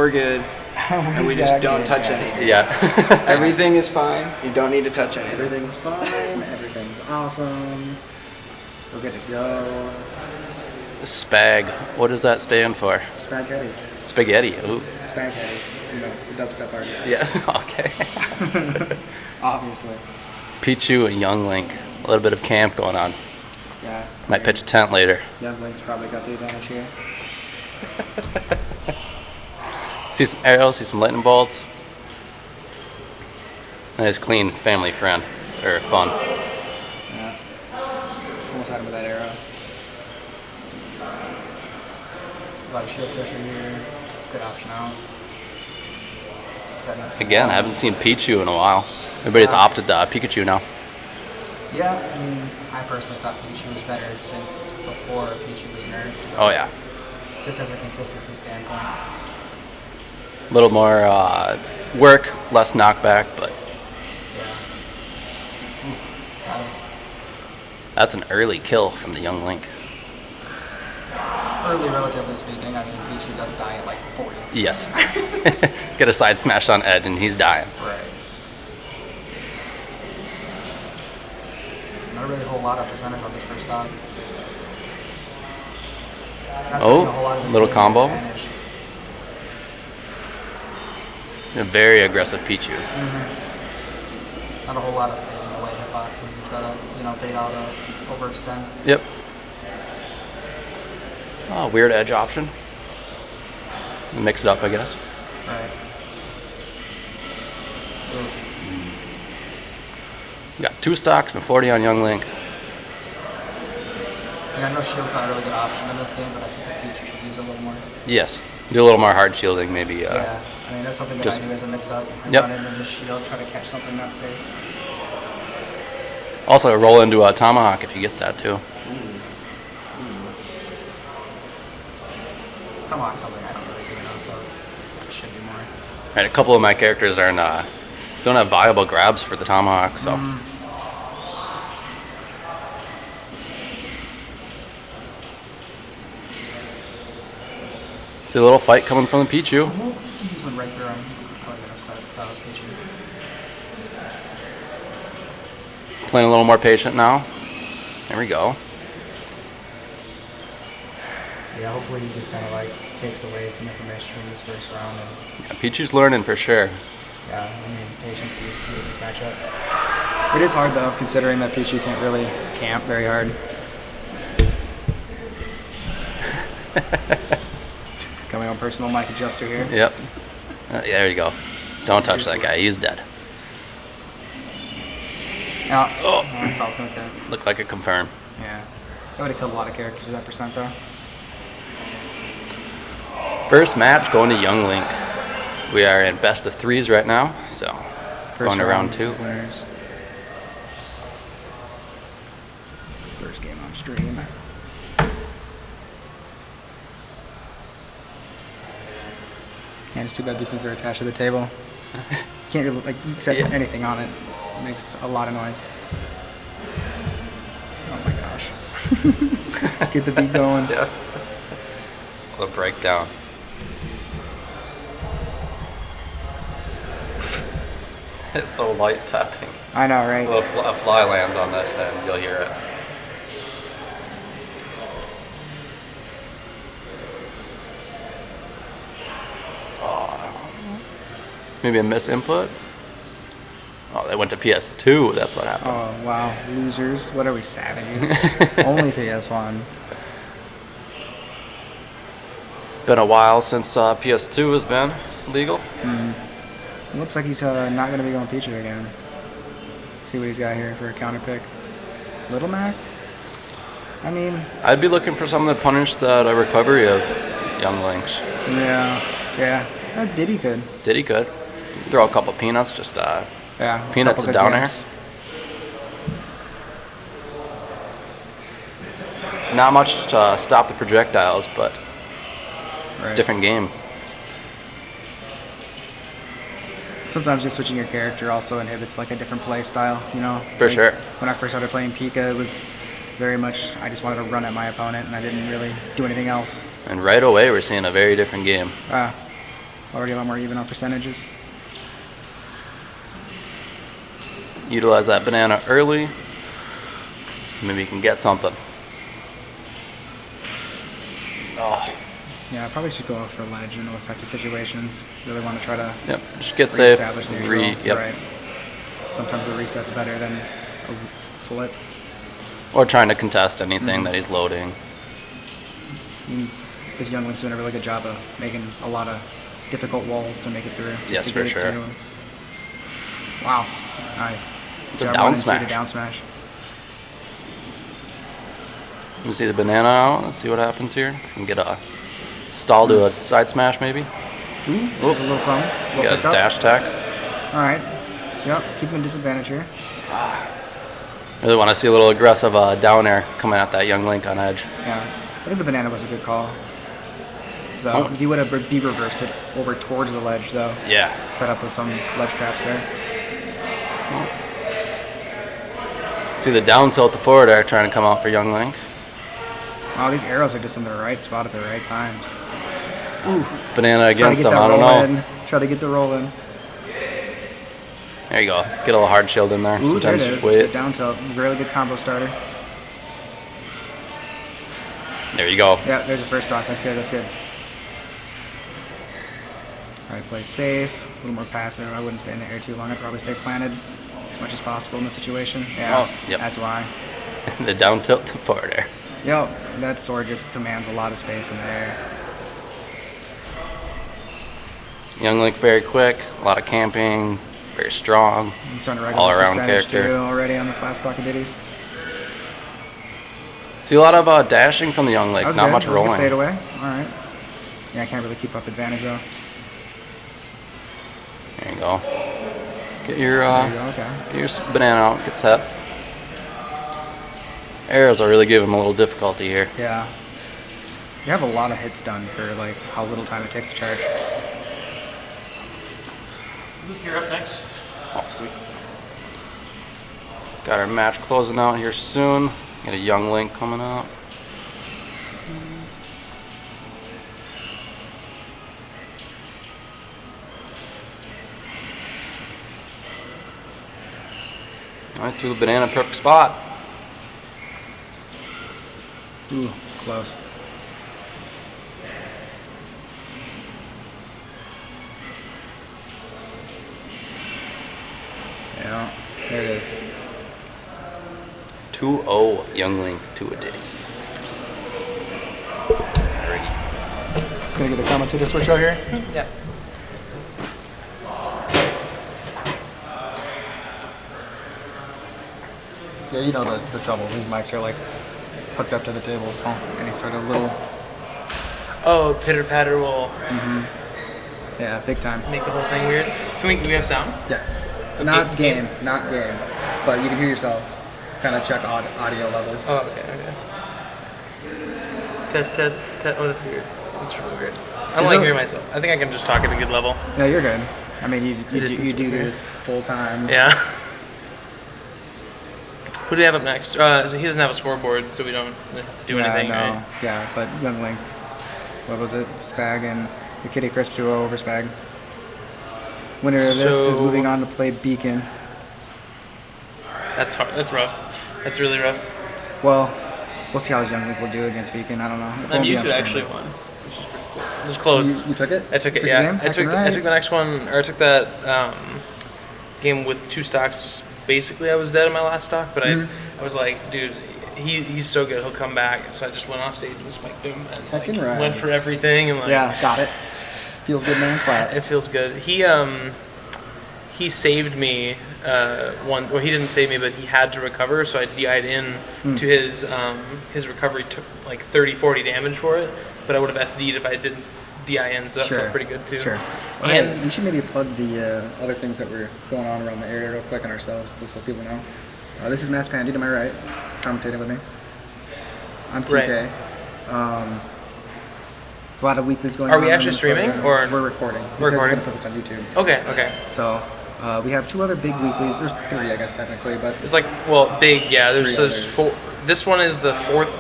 We're good, and we just don't touch anything. Yeah. Everything is fine. You don't need to touch anything. Everything's fine. Everything's awesome. We're good to go. Spag. What does that stand for? Spaghetti. Spaghetti. Ooh. Spaghetti. You know, the dubstep artist. Yeah. Okay. Obviously. Pichu and Young Link. A little bit of camp going on. Yeah. Might pitch a tent later. Young Link's probably got the advantage here. See some arrows, see some lightning bolts. Nice clean family friend, or fun. Yeah. Almost had him with that arrow. A lot of shield pressure here. Good option out. Again, I haven't seen Pichu in a while. Everybody's opted Pikachu now. Yeah, I mean, I personally thought Pichu was better since before Pichu was nerfed. Oh yeah. Just as a consistency standpoint. A little more work, less knockback, but Yeah. that's an early kill from the Young Link. Early, relatively speaking. I mean, Pichu does die at like 40. Yes. Get a side smash on Ed and he's dying. Right. Not really a whole lot of percentage on this first stock. That's putting a whole lot of Oh, this little game combo. advantage. It's a very aggressive Pichu. Not a whole lot of fading away hitboxes to try to, bait out a overextend. Yep. Oh, weird edge option. Mix it up, I guess. Right. Ooh. We got 2 stocks and 40 on Young Link. And I know shield's not a really good option in this game, but I think the Pichu should use it a little more. Yes. Do a little more hard shielding, maybe. Yeah, I mean, that's something that just- I do as a mix-up. I Yep. run into the shield, try to catch something not safe. Also, roll into a Tomahawk if you get that, too. Tomahawk's something I don't really do enough of. It should be more. Right, a couple of my characters aren't don't have viable grabs for the Tomahawk, so. See a little fight coming from the Pichu. He just went right through him. Probably been upset if that was Pichu. Playing a little more patient now. There we go. Yeah, hopefully he just kind of takes away some information from this first round. And Yeah, Pichu's learning for sure. yeah, I mean, patience is key to this matchup. It is hard though, considering that Pichu can't really camp very hard. Got my own personal mic adjuster here. Yep. Yeah, there you go. Don't touch that guy. He's dead. Oh, that's also a tip. Looked like a confirm. Yeah. That would have killed a lot of characters at that percent though. First match going to Young Link. We are in best of 3s right now, so going to round 2. Winners. First game on stream. And it's too bad these things are attached to the table. Can't really set anything on it. It makes a lot of noise. Oh my gosh. Get the beat going. Yeah. A little breakdown. It's so light tapping. I know, right? A fly lands on this and you'll hear it. Maybe a misinput? Oh, they went to PS2. That's what happened. Oh, wow. Losers. What are we, savages? Only PS1. Been a while since PS2 has been legal. Looks like he's not going to be going Pichu again. See what he's got here for a counter pick. Little Mac? I mean... I'd be looking for something to punish that recovery of Young Links. Yeah. Diddy could. Diddy could. Throw a couple peanuts, just Yeah. peanuts and down air. Not much to stop the projectiles, but different game. Sometimes just switching your character also inhibits a different play style, For sure. When I first started playing Pika, it was very much, I just wanted to run at my opponent and I didn't really do anything else. And right away we're seeing a very different game. Already a lot more even on percentages. Utilize that banana early. Maybe you can get something. Oh, Yeah, I probably should go for ledge in those types of situations. Really want to try to yep. Just get safe. reestablish neutral. Yep. Right. Sometimes the reset's better than a flip. Or trying to contest anything that he's loading. This young one's doing a really good job of making a lot of difficult walls to make it through. just Yes, to for get it sure. to him. Wow, nice. It's a Jab down one and two to smash. down smash. You see the banana out. Let's see what happens here. Can get a stall to a side smash maybe. Ooh, a little something. Little Get a pickup. dash attack. All right. Yep, keep him in disadvantage here. Really want to see a little aggressive down air coming at that young Link on edge. Yeah, I think the banana was a good call. Though, Oh. if he would have reversed it over towards the ledge, though, Yeah. set up with some ledge traps there. See the down tilt to forward air trying to come out for young Link. Oh, these arrows are just in the right spot at the right times. Ooh, Banana try to against get him. that I don't roll know. in. Try to get the roll in. There you go. Get a little hard shield in there. Ooh, there it Sometimes is. just The wait. down tilt. Really good combo starter. There you go. Yeah, there's a first stock. That's good. That's good. All right, play safe. A little more passive. I wouldn't stay in the air too long. I'd probably stay planted as much as possible in this situation. Yeah, Oh, yep. that's why. The down tilt to forward air. Yo, that sword just commands a lot of space in the air. Young Link very quick. A lot of camping. Very strong. I'm starting to record All this around percentage character. too already on this last stock of ditties. See a lot of dashing from the young That Link. was Not good. much That was a good rolling. fade away. All right. Yeah, I can't really keep up advantage though. There you go. Get your There you go. Okay. get your banana out. Get set. Arrows are really giving him a little difficulty here. Yeah. You have a lot of hits done for like how little time it takes to charge. Luke, you're up next. Oh, sweet. Got our match closing out here soon. Got a young Link coming up. Alright, through the banana, perfect spot. Ooh, close. Yeah, there it is. 2-0 young Link to a ditty. Alrighty. Gonna get the commentator switch out here. Yeah. Yeah, you know the trouble. These mics are like hooked up to the table, so any sort of little, Oh, pitter patter will yeah, big time. make the whole thing weird. Do we have sound? Yes. Not game, but you can hear yourself. Kind of check audio levels. Oh, okay. Test. Oh, that's weird. That's really weird. I don't Is like it- hearing myself. I think I can just talk at a good level. No, you're good. I mean, you distance do from here. this full time. Yeah. Who do we have up next? So he doesn't have a scoreboard, so we don't really have to do anything, no, right? Yeah, but Young Link, what was it? Spag and the Kitty Crisp 2-0 over Spag. Winner of this is So- moving on to play Beacon. That's hard. That's rough. That's really rough. Well, we'll see how Young Link will do against Beacon. I don't know. It won't be You on two stream. actually won, which is pretty cool. It was close. You took it? I took it. the Yeah, game? I took Heckin' the next one, or I took that game with 2 stocks. Basically, I was dead in my last stock, but I was like, dude, he's so good. He'll come back. So I just went off stage and spiked him and Heckin' like, went for rights. everything and like Yeah, got it. Feels good, man. Flat. it feels good. He saved me well, he didn't save me, but he had to recover, so I DI'd in to his recovery. Took like 30-40 damage for it, but I would have SD'd if I didn't DI in, so that felt pretty good too. Sure. And And we should maybe plug the other things that were going on around the area real quick on ourselves, just so people know. This is Mass Pandy to my right, commentating with me. I'm TK. A lot of weeklies going on. Are we actually on streaming, Instagram. or- we're recording? We're He says he's recording? gonna put this on YouTube. Okay. So we have 2 other big weeklies. There's 3, I guess, technically, but It's like, well, big, yeah. There's 3 those others. 4. This one is the 4th.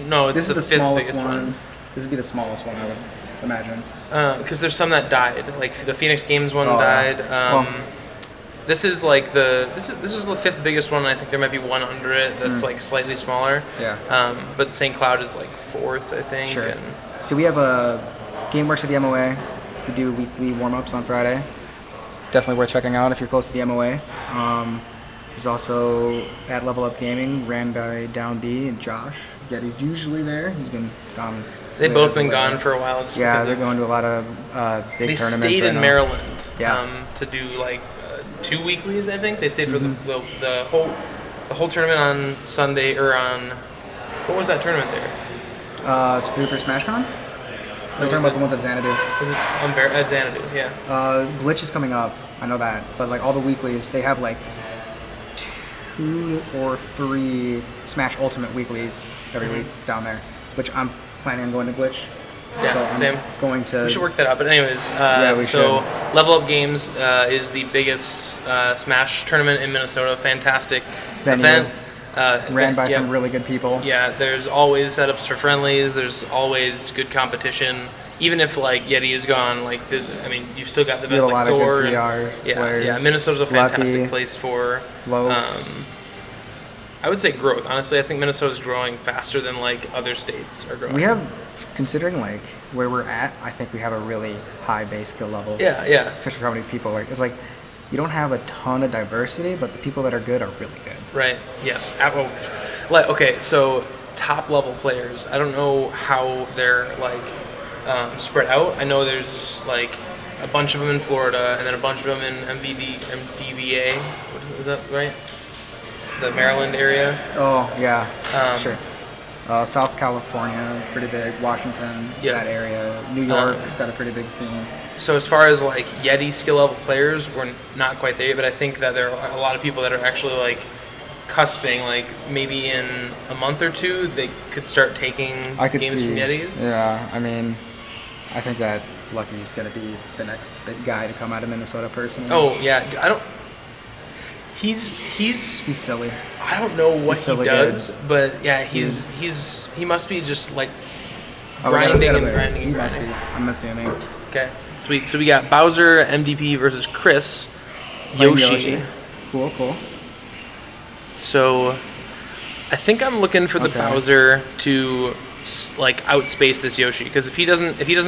No, it's this is the the 5th smallest biggest one. one. This would be the smallest one, I would imagine? Because there's some that died. Like the Phoenix Games one Oh, yeah. died. Well- This is like this is the 5th biggest one. And I think there might be one under it that's like slightly smaller. Yeah. But St. Cloud is like 4th, I think. Sure. And So we have a GameWorks at the MOA. We do weekly warm-ups on Friday. Definitely worth checking out if you're close to the MOA. There's also at Level Up Gaming, ran by Down B and Josh. Yeti's usually there. He's been gone. they've both been gone for a while. Just Yeah, because they're of- going to a lot of big They tournaments stayed right in now. Maryland. Yeah. To do like 2 weeklies, I think. They stayed for Mm-hmm. the whole tournament on Sunday or on what was that tournament there? Super Smash Con? We're was talking about it- the ones at Xanadu. Was it at Xanadu? Yeah. Glitch is coming up. I know that. But like all the weeklies, they have like 2 or 3 Smash Ultimate weeklies every week down there, which I'm planning on going to Glitch. Yeah, so I'm same. going to. We should work that out. But anyways, we so should. Level Up Games is the biggest Smash tournament in Minnesota. Fantastic Venue. event. Ran by yeah, some really good people. Yeah, there's always setups for friendlies. There's always good competition. Even if like Yeti is gone, like I mean, you've still got the We have a like lot of Thor. good and- PR yeah, players. yeah. Minnesota's a fantastic Lucky, place for. Loaf. I would say growth. Honestly, I think Minnesota's growing faster than like other states are growing. We have, considering like where we're at, I think we have a really high base skill level. Yeah, yeah. Especially for how many people. Like it's like you don't have a ton of diversity, but the people that are good are really good. Right. Yes. Okay. So top level players. I don't know how they're like spread out. I know there's like a bunch of them in Florida, and then a bunch of them in MDVA. What is that right? The Maryland area. Oh yeah, Um, sure. South California is pretty big. Washington, Yeah. that area. New York's got a pretty big scene. So as far as like Yeti skill level players, we're not quite there yet, but I think that there are a lot of people that are actually like cusping. Like maybe in a month or 2, they could start taking I could games see. from Yetis. Yeah, I mean, I think that Lucky's gonna be the next big guy to come out of Minnesota personally. Oh yeah, I don't. He's he's silly. I don't know what He's he silly does, good. but yeah, he must be just like Oh, we gotta- we grinding gotta and wait. grinding and He must grinding. be. I'm assuming. Okay, sweet. So we got Bowser MDP versus Chris Playing Yoshi. Cool, cool. So I think I'm looking for the Okay. Bowser to like outspace this Yoshi, because if he doesn't use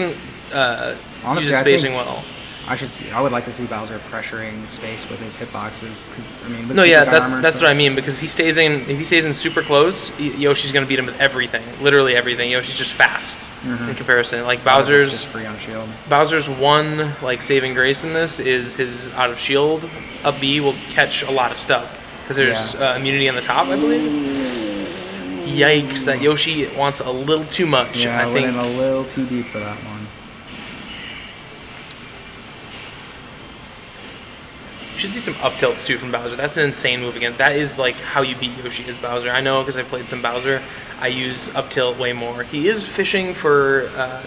Honestly, his I spacing think- well. I would like to see Bowser pressuring space with his hitboxes, because I mean. With No, yeah, super armor, that's so- what I mean, because if he stays in super close, Yoshi's gonna beat him with everything, literally everything. Yoshi's just fast in comparison. Like Bowser's Bowser's just free on shield. Bowser's one like saving grace in this is his out of shield up B will catch a lot of stuff because there's immunity on the top, I believe. Yikes! That Yoshi wants a little too much. Yeah, I I went in think. a little too deep for that one. You should see some up tilts too from Bowser. That's an insane move again. That is like how you beat Yoshi is Bowser. I know because I played some Bowser. I use up tilt way more. He is fishing for a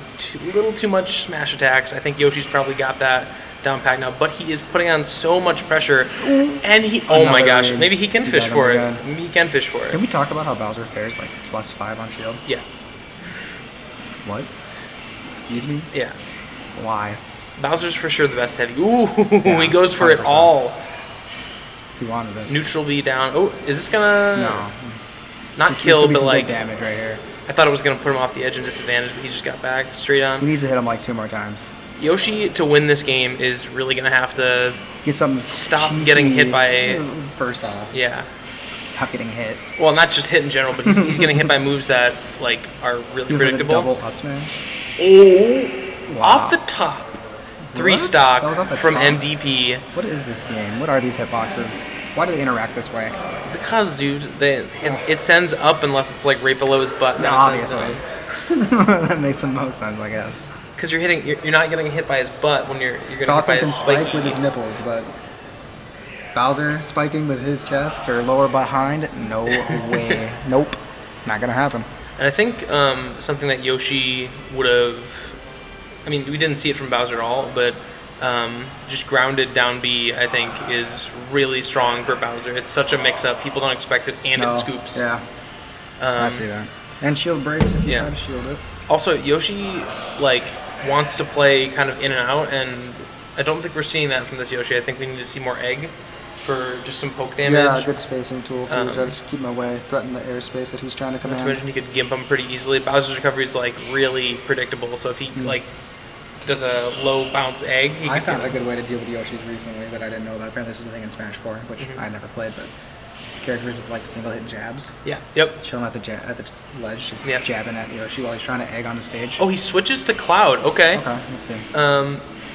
little too much smash attacks. I think Yoshi's probably got that down pat now, but he is putting on so much pressure. And oh my Another gosh, read. maybe he can He fish got him for it. again. Maybe he can fish for Can it. we talk about how Bowser fares like +5 on shield? Yeah, What? Excuse me? yeah. Why? Bowser's for sure the best heavy. Ooh, Yeah, he goes for it 100%. all. He wanted it. Neutral B down. Oh, is this gonna No. not This is kill, gonna be but some like big damage right here. I thought it was gonna put him off the edge and disadvantage, but he just got back straight He on. needs to hit him like 2 more times. Yoshi to win this game is really gonna have to, Get some. Stop cheeky- getting hit by- First off, yeah. stop getting hit. Well, not just hit in general, but he's getting hit by moves that like are really Give it a predictable. double up smash. Oh, Wow. off the top, 3 What? stock That was off the from top? MDP. What is this game? What are these hitboxes? Why do they interact this way? Because, dude, it sends up unless it's like right below his butt. No, obviously. That makes the most sense, I guess. Because you're not getting hit by his butt when you're getting hit by Falcon can his spike spiky. with his nipples, but Bowser spiking with his chest or lower behind? No way. Nope. Not gonna happen. And I think something that Yoshi would have, I mean, we didn't see it from Bowser at all, but just grounded down B, I think, is really strong for Bowser. It's such a mix-up. People don't expect it, and it scoops. Yeah, I see that. And shield breaks if you yeah. try to shield it. Also, Yoshi, like, wants to play kind of in and out, and I don't think we're seeing that from this Yoshi. I think we need to see more egg for just some poke damage. Yeah, good spacing tool too. To keep him away, threaten the airspace that he's trying to command. Not to mention, you could gimp him pretty easily. Bowser's recovery is like really predictable, so if he like does a low bounce egg, he I can found a good way to deal with Yoshis recently that I didn't know about. Apparently, this was a thing in Smash 4, which I never played, but characters with like single hit jabs. Yeah. Yep. Chilling at the ledge, just Yep. jabbing at Yoshi while he's trying to egg on the stage. Oh, he switches to Cloud. Okay. Okay, let's see.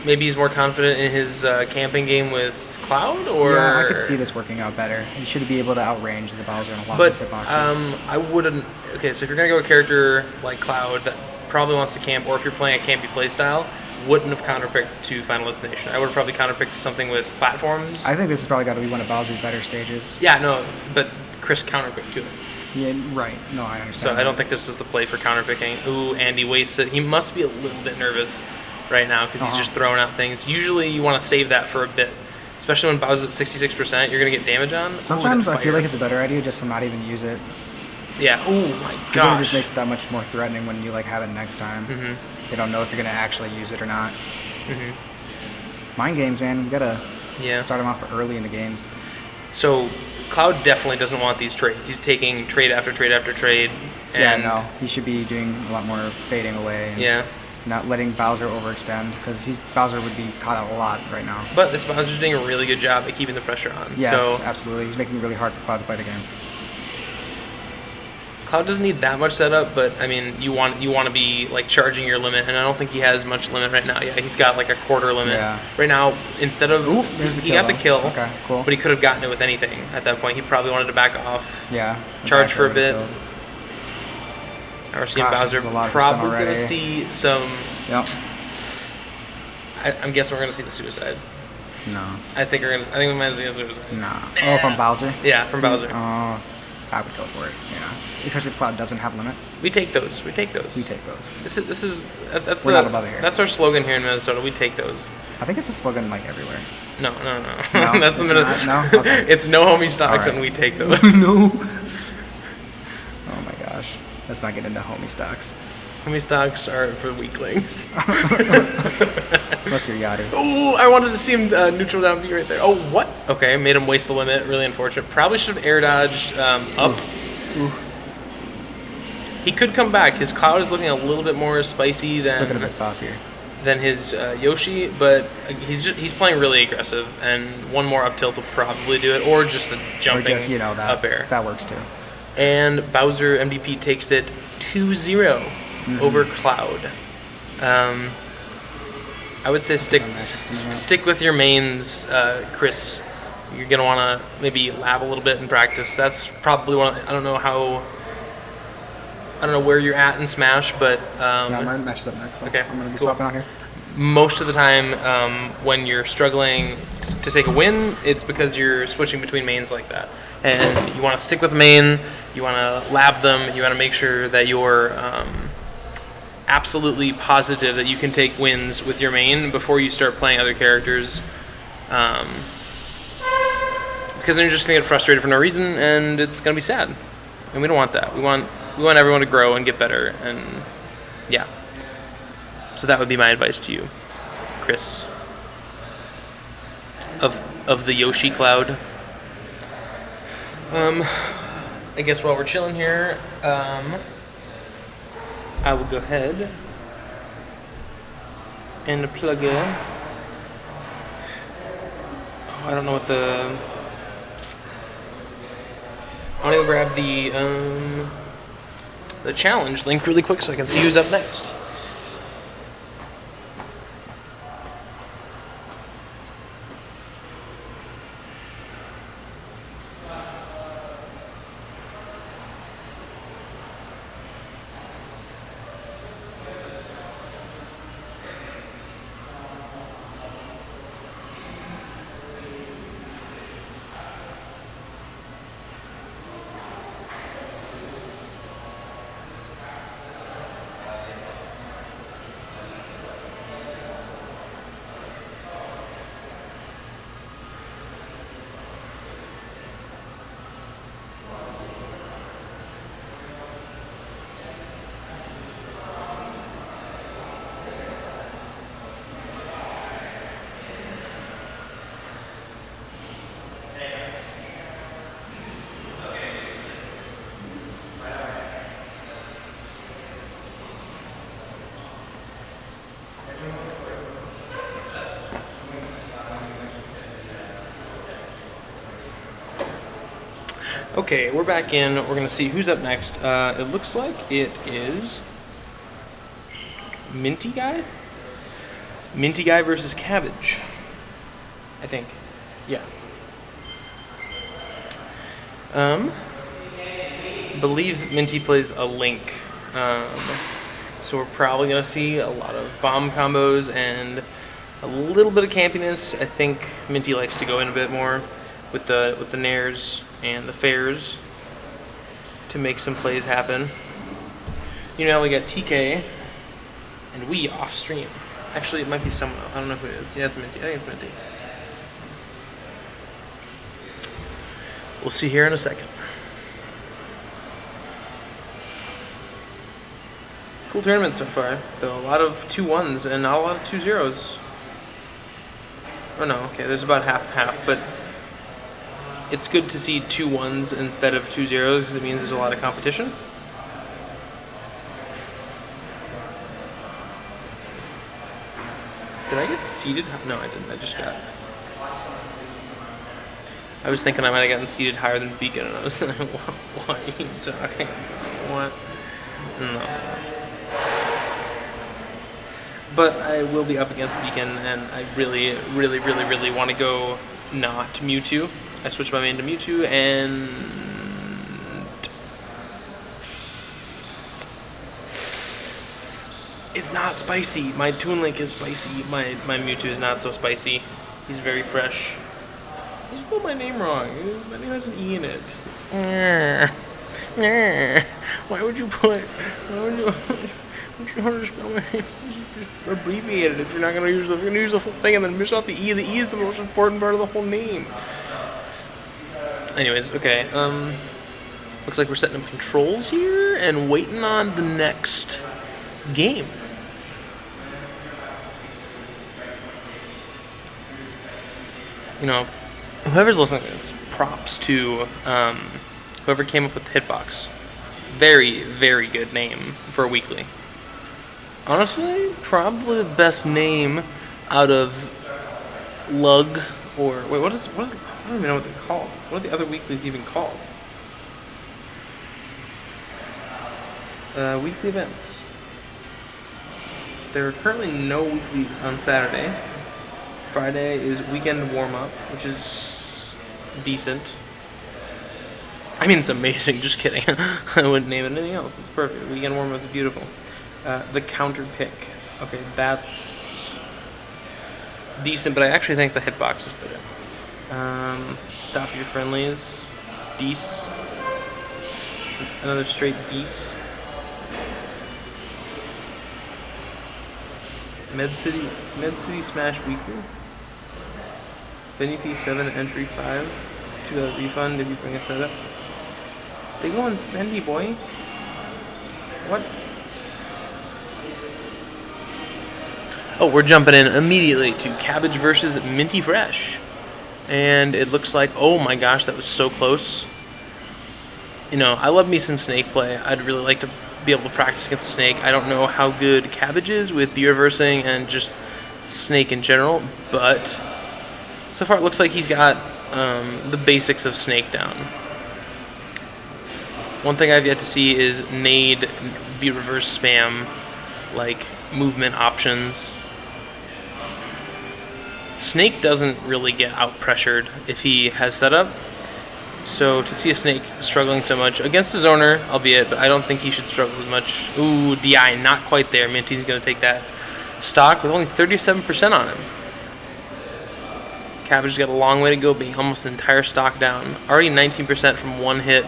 Maybe he's more confident in his camping game with Cloud, or Yeah, I could see this working out better. He should be able to outrange the Bowser in a lot But of his hitboxes. I wouldn't. Okay, so if you're gonna go a character like Cloud that probably wants to camp, or if you're playing a campy playstyle, wouldn't have counterpicked to Final Destination. I would have probably counterpicked something with platforms. I think this has probably got to be one of Bowser's better stages. Yeah, no, but Chris counterpicked to it. Yeah, right. No, I understand. So I don't think this is the play for counterpicking. Ooh, Andy wastes it. He must be a little bit nervous right now because he's just throwing out things. Usually you want to save that for a bit, especially when Bowser's at 66%. You're gonna get damage on. Sometimes Ooh, I feel like it's a better idea just to not even use it. Yeah. Oh my Because it gosh. just makes it that much more threatening when you like have it next time. You don't know if you're gonna actually use it or not. Mind games, man. You gotta start them off early in the games. So Cloud definitely doesn't want these trades. He's taking trade after trade after trade. And Yeah, no. He should be doing a lot more fading away. And not letting Bowser overextend because Bowser would be caught out a lot right now. But this Bowser's doing a really good job at keeping the pressure on. Yes, So absolutely. He's making it really hard for Cloud to play the game. Cloud doesn't need that much setup, but I mean, you want to be like charging your limit, and I don't think he has much limit right now. Yeah, he's got like a quarter limit right now. Instead of there's the he kill, got the though. kill, Okay, cool. but he could have gotten it with anything at that point. He probably wanted to back off, Yeah. charge for a bit. Killed. Now we're seeing Gosh, this Bowser is a lot of probably percent gonna already. see some. Yep. I'm guessing we're gonna see the suicide. No. I think we might see a suicide. Nah. Oh, from Bowser? Yeah, from Bowser. Oh, I would go for it. Yeah. Especially if Cloud doesn't have limit. We take those. We take those. We take those. That's We're not above it here. That's our slogan here in Minnesota. We take those. I think it's a slogan like everywhere. No. No, That's the it's Minnesota. not? No? Okay. It's no homie stocks, All right. and we take those. No. Oh my gosh. Let's not get into homie stocks. Homie stocks are for weaklings. Unless you're Yachty. Oh, I wanted to see him neutral down B right there. Oh, what? Okay, made him waste the limit. Really unfortunate. Probably should have air dodged up. He could come back. His Cloud is looking a little bit more spicy It's looking a than bit saucier. his Yoshi, but he's playing really aggressive, and one more up tilt will probably do it, or just a jumping Or just, that, up air. that works too. And Bowser MVP takes it 2-0 over Cloud. I would say stick with your mains, Chris. You're gonna want to maybe lab a little bit in practice. That's probably I don't know where you're at in Smash, but Mine matches up next, so okay, I'm going to be cool. swapping out here. Most of the time, when you're struggling to take a win, it's because you're switching between mains like that. And you want to stick with main, you want to lab them, you want to make sure that you're absolutely positive that you can take wins with your main before you start playing other characters. Because then you're just going to get frustrated for no reason, and it's going to be sad. And we don't want that. We want everyone to grow and get better, and yeah. So that would be my advice to you, Chris, of the Yoshi Cloud. I guess while we're chilling here, I will go ahead and plug in. Oh, I don't know what the. I want to go grab the challenge link really quick so I can see who's up next. Okay, we're back in. We're gonna see who's up next. It looks like it is Minty Guy. Minty Guy versus Cabbage. I think. Yeah. Believe Minty plays a Link. So we're probably gonna see a lot of bomb combos and a little bit of campiness. I think Minty likes to go in a bit more with the nairs and the fairs to make some plays happen. You know, we got TK and we off stream. Actually, it might be someone else. I don't know who it is. Yeah, it's Minty. I think it's Minty. We'll see here in a second. Cool tournament so far, though. A lot of 2-1s and not a lot of 2-0s. Oh no, okay, there's about half and half, but it's good to see 2-1s instead of 2-0s because it means there's a lot of competition. Did I get seated? No, I didn't. I just got... I was thinking I might have gotten seated higher than Beacon, and I was like, what are you talking? What? No. But I will be up against Beacon, and I really, really, really, really want to go not Mewtwo. I switched my main to Mewtwo, and it's not spicy. My Toon Link is spicy. My Mewtwo is not so spicy. He's very fresh. I spelled my name wrong. My name has an E in it. Why would you put? Why would you? Would you want to spell my name? Just abbreviate it if you're not gonna use the. If you're gonna use the whole thing and then miss out the E. The E is the most important part of the whole name. Anyways, okay. Looks like we're setting up controls here and waiting on the next game. You know, whoever's listening to this, props to whoever came up with Hitbox. Very, very good name for a weekly. Honestly, probably the best name out of Lug or wait, what is I don't even know what they're called. What are the other weeklies even called? Weekly events. There are currently no weeklies on Saturday. Friday is weekend warm-up, which is decent. I mean, it's amazing. Just kidding. I wouldn't name it anything else. It's perfect. Weekend warm-up is beautiful. The counter pick. Okay, that's decent, but I actually think the hitbox is better. Stop your friendlies. Dece. It's another straight Dece. Med City Smash Weekly. Venue fee 7, entry 5. $2 refund if you bring a setup. They going spendy, boy. What? Oh, we're jumping in immediately to Cabbage versus Minty Fresh. And it looks like, oh my gosh, that was so close. You know, I love me some Snake play. I'd really like to be able to practice against Snake. I don't know how good Cabbage is with B-reversing and just Snake in general, but so far it looks like he's got the basics of Snake down. One thing I've yet to see is nade B-reverse spam, like movement options. Snake doesn't really get out-pressured if he has setup. So to see a Snake struggling so much against his owner, albeit, but I don't think he should struggle as much. Ooh, DI, not quite there. Minty's going to take that stock with only 37% on him. Cabbage has got a long way to go, being almost an entire stock down. Already 19% from one hit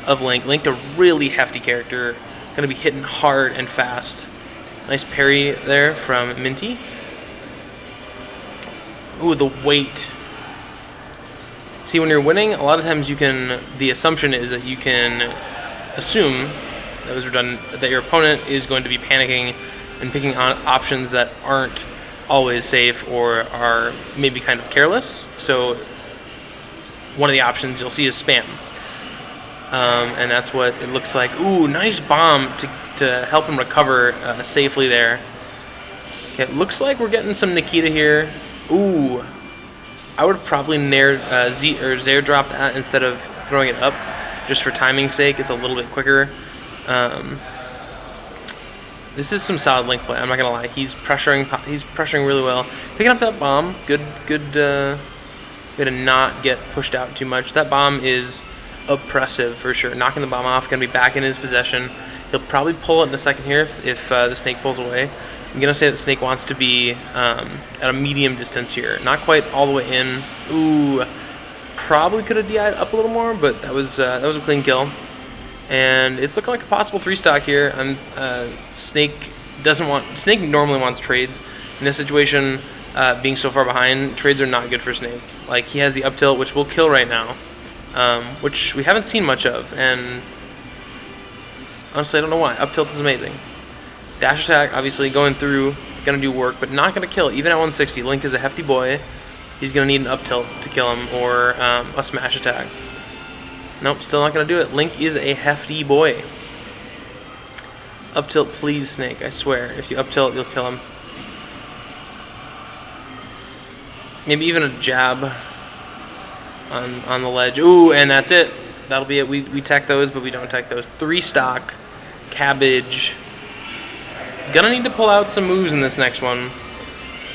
of Link. Link, a really hefty character, going to be hitting hard and fast. Nice parry there from Minty. Ooh, the weight. See, when you're winning, a lot of times the assumption is that you can assume, that was redundant, that your opponent is going to be panicking and picking on options that aren't always safe or are maybe kind of careless. So one of the options you'll see is spam. And that's what it looks like. Ooh, nice bomb to help him recover safely there. Okay, it looks like we're getting some Nikita here. Ooh. I would have probably Zair dropped that instead of throwing it up, just for timing's sake. It's a little bit quicker. This is some solid link play. I'm not gonna lie. He's pressuring really well. Picking up that bomb, good. Way to not get pushed out too much. That bomb is oppressive for sure. Knocking the bomb off, gonna be back in his possession. He'll probably pull it in a second here if the snake pulls away. I'm gonna say that snake wants to be at a medium distance here, not quite all the way in. Ooh, probably could have DI'd up a little more, but that was a clean kill. And it's looking like a possible 3-stock here. Snake normally wants trades. In this situation, being so far behind, trades are not good for Snake. Like, he has the up tilt, which will kill right now, which we haven't seen much of. And honestly, I don't know why. Up tilt is amazing. Dash attack, obviously, going through, gonna do work, but not gonna kill. Even at 160, Link is a hefty boy. He's gonna need an up tilt to kill him, or a smash attack. Nope, still not gonna do it. Link is a hefty boy. Up tilt, please, Snake. I swear, if you up tilt, you'll kill him. Maybe even a jab on the ledge. Ooh, and that's it. That'll be it. We tech those, but we don't tech those. 3-stock, cabbage. Gonna need to pull out some moves in this next one.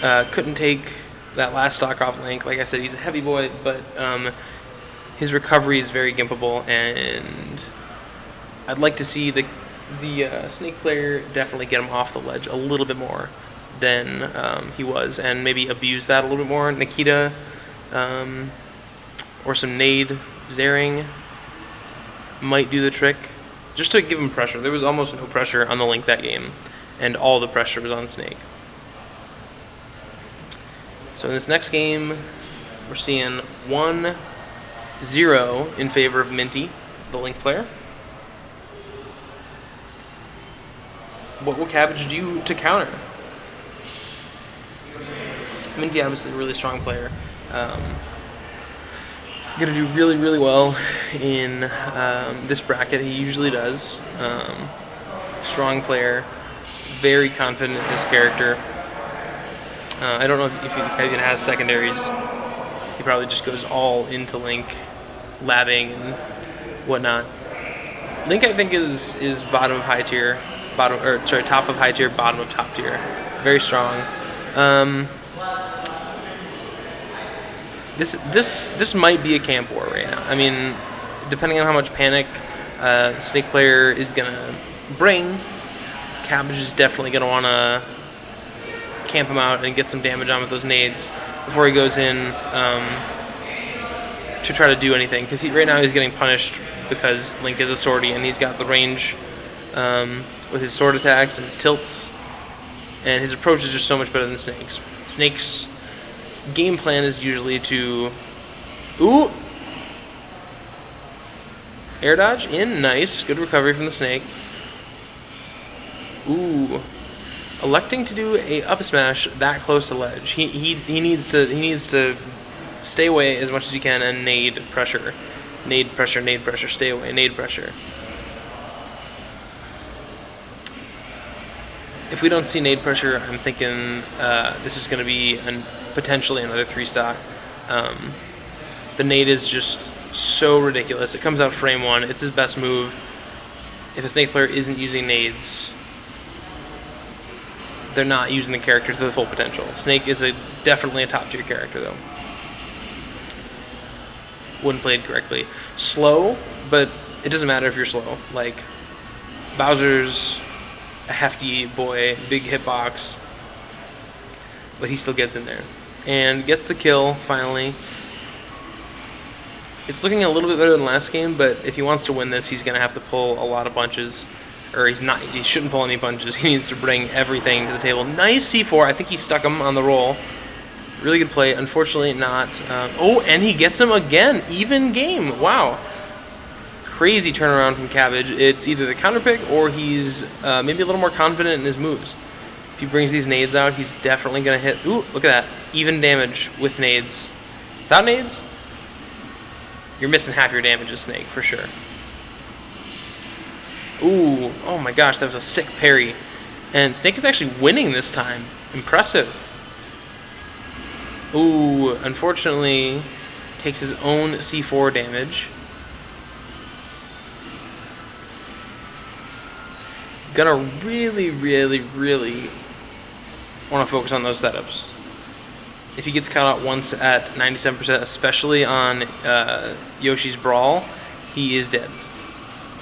Couldn't take that last stock off Link. Like I said, he's a heavy boy, but his recovery is very gimpable, and I'd like to see the Snake player definitely get him off the ledge a little bit more than he was, and maybe abuse that a little bit more. Nikita, or some nade zaring might do the trick, just to give him pressure. There was almost no pressure on the Link that game, and all the pressure was on Snake. So in this next game, we're seeing 1-0 in favor of Minty, the Link player. What will Cabbage do to counter? Minty, obviously, a really strong player. Gonna do really, really well in this bracket. He usually does. Strong player, very confident in his character. I don't know if he even has secondaries. He probably just goes all into Link, labbing and whatnot. Link, I think, is bottom of high tier, top of high tier, bottom of top tier. Very strong. This might be a camp war right now. I mean, depending on how much panic the Snake player is gonna bring, Cabbage is definitely gonna want to camp him out and get some damage on with those nades before he goes in to try to do anything. Because right now he's getting punished because Link is a swordy and he's got the range with his sword attacks and his tilts, and his approach is just so much better than Snake's. Snake's game plan is usually to air dodge in, nice, good recovery from the Snake. Electing to do a up smash that close to ledge. He needs to stay away as much as you can and nade pressure, stay away, nade pressure. If we don't see nade pressure, I'm thinking this is going to be potentially another 3-stock. The nade is just so ridiculous. It comes out frame 1. It's his best move. If a Snake player isn't using nades, they're not using the character to the full potential. Snake is definitely a top tier character though. When played correctly. Slow, but it doesn't matter if you're slow. Like, Bowser's a hefty boy, big hitbox, but he still gets in there. And gets the kill, finally. It's looking a little bit better than last game, but if he wants to win this, he's going to have to pull a lot of punches. Or he shouldn't pull any punches. He needs to bring everything to the table. Nice C4. I think he stuck him on the roll. Really good play. Unfortunately not. And he gets him again. Even game. Wow. Crazy turnaround from Cabbage. It's either the counter pick or he's maybe a little more confident in his moves. If he brings these nades out, he's definitely going to hit. Ooh, look at that. Even damage with nades. Without nades, you're missing half your damage as Snake, for sure. Ooh, oh my gosh, that was a sick parry. And Snake is actually winning this time. Impressive. Ooh, unfortunately, takes his own C4 damage. gonna really, really, really want to focus on those setups. If he gets caught out once at 97%, especially on Yoshi's Brawl, he is dead.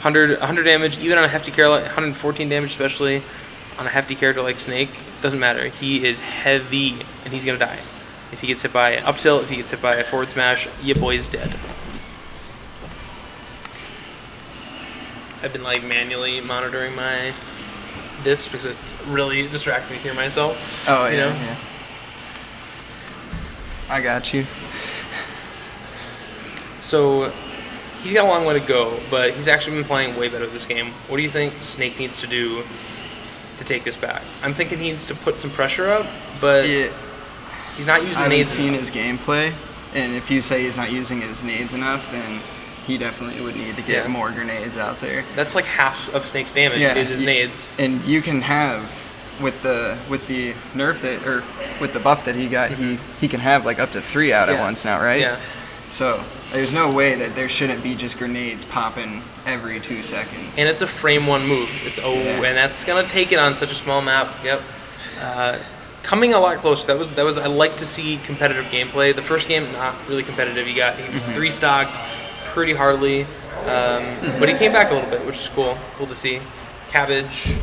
100 damage, even on a hefty character, 114 damage, especially on a hefty character like Snake, doesn't matter. He is heavy, and he's gonna die. If he gets hit by an up tilt, if he gets hit by a forward smash, your boy's dead. I've been like manually monitoring this because it really distracts me to hear myself. Oh, you know? yeah. I got you. So he's got a long way to go, but he's actually been playing way better this game. What do you think Snake needs to do to take this back? I'm thinking he needs to put some pressure up, but he's not using I haven't nades. seen his gameplay, and if you say he's not using his nades enough, then he definitely would need to get more grenades out there. That's like half of Snake's damage is his nades. And you can have with the nerf that, or with the buff that he got, he can have like up to 3 out at once now, right? Yeah. So there's no way that there shouldn't be just grenades popping every 2 seconds. And it's a frame 1 move. And that's gonna take it on such a small map. Yep. Coming a lot closer. That was. I like to see competitive gameplay. The first game, not really competitive. He was 3 stocked pretty hardly, but he came back a little bit, which is cool. Cool to see. Cabbage.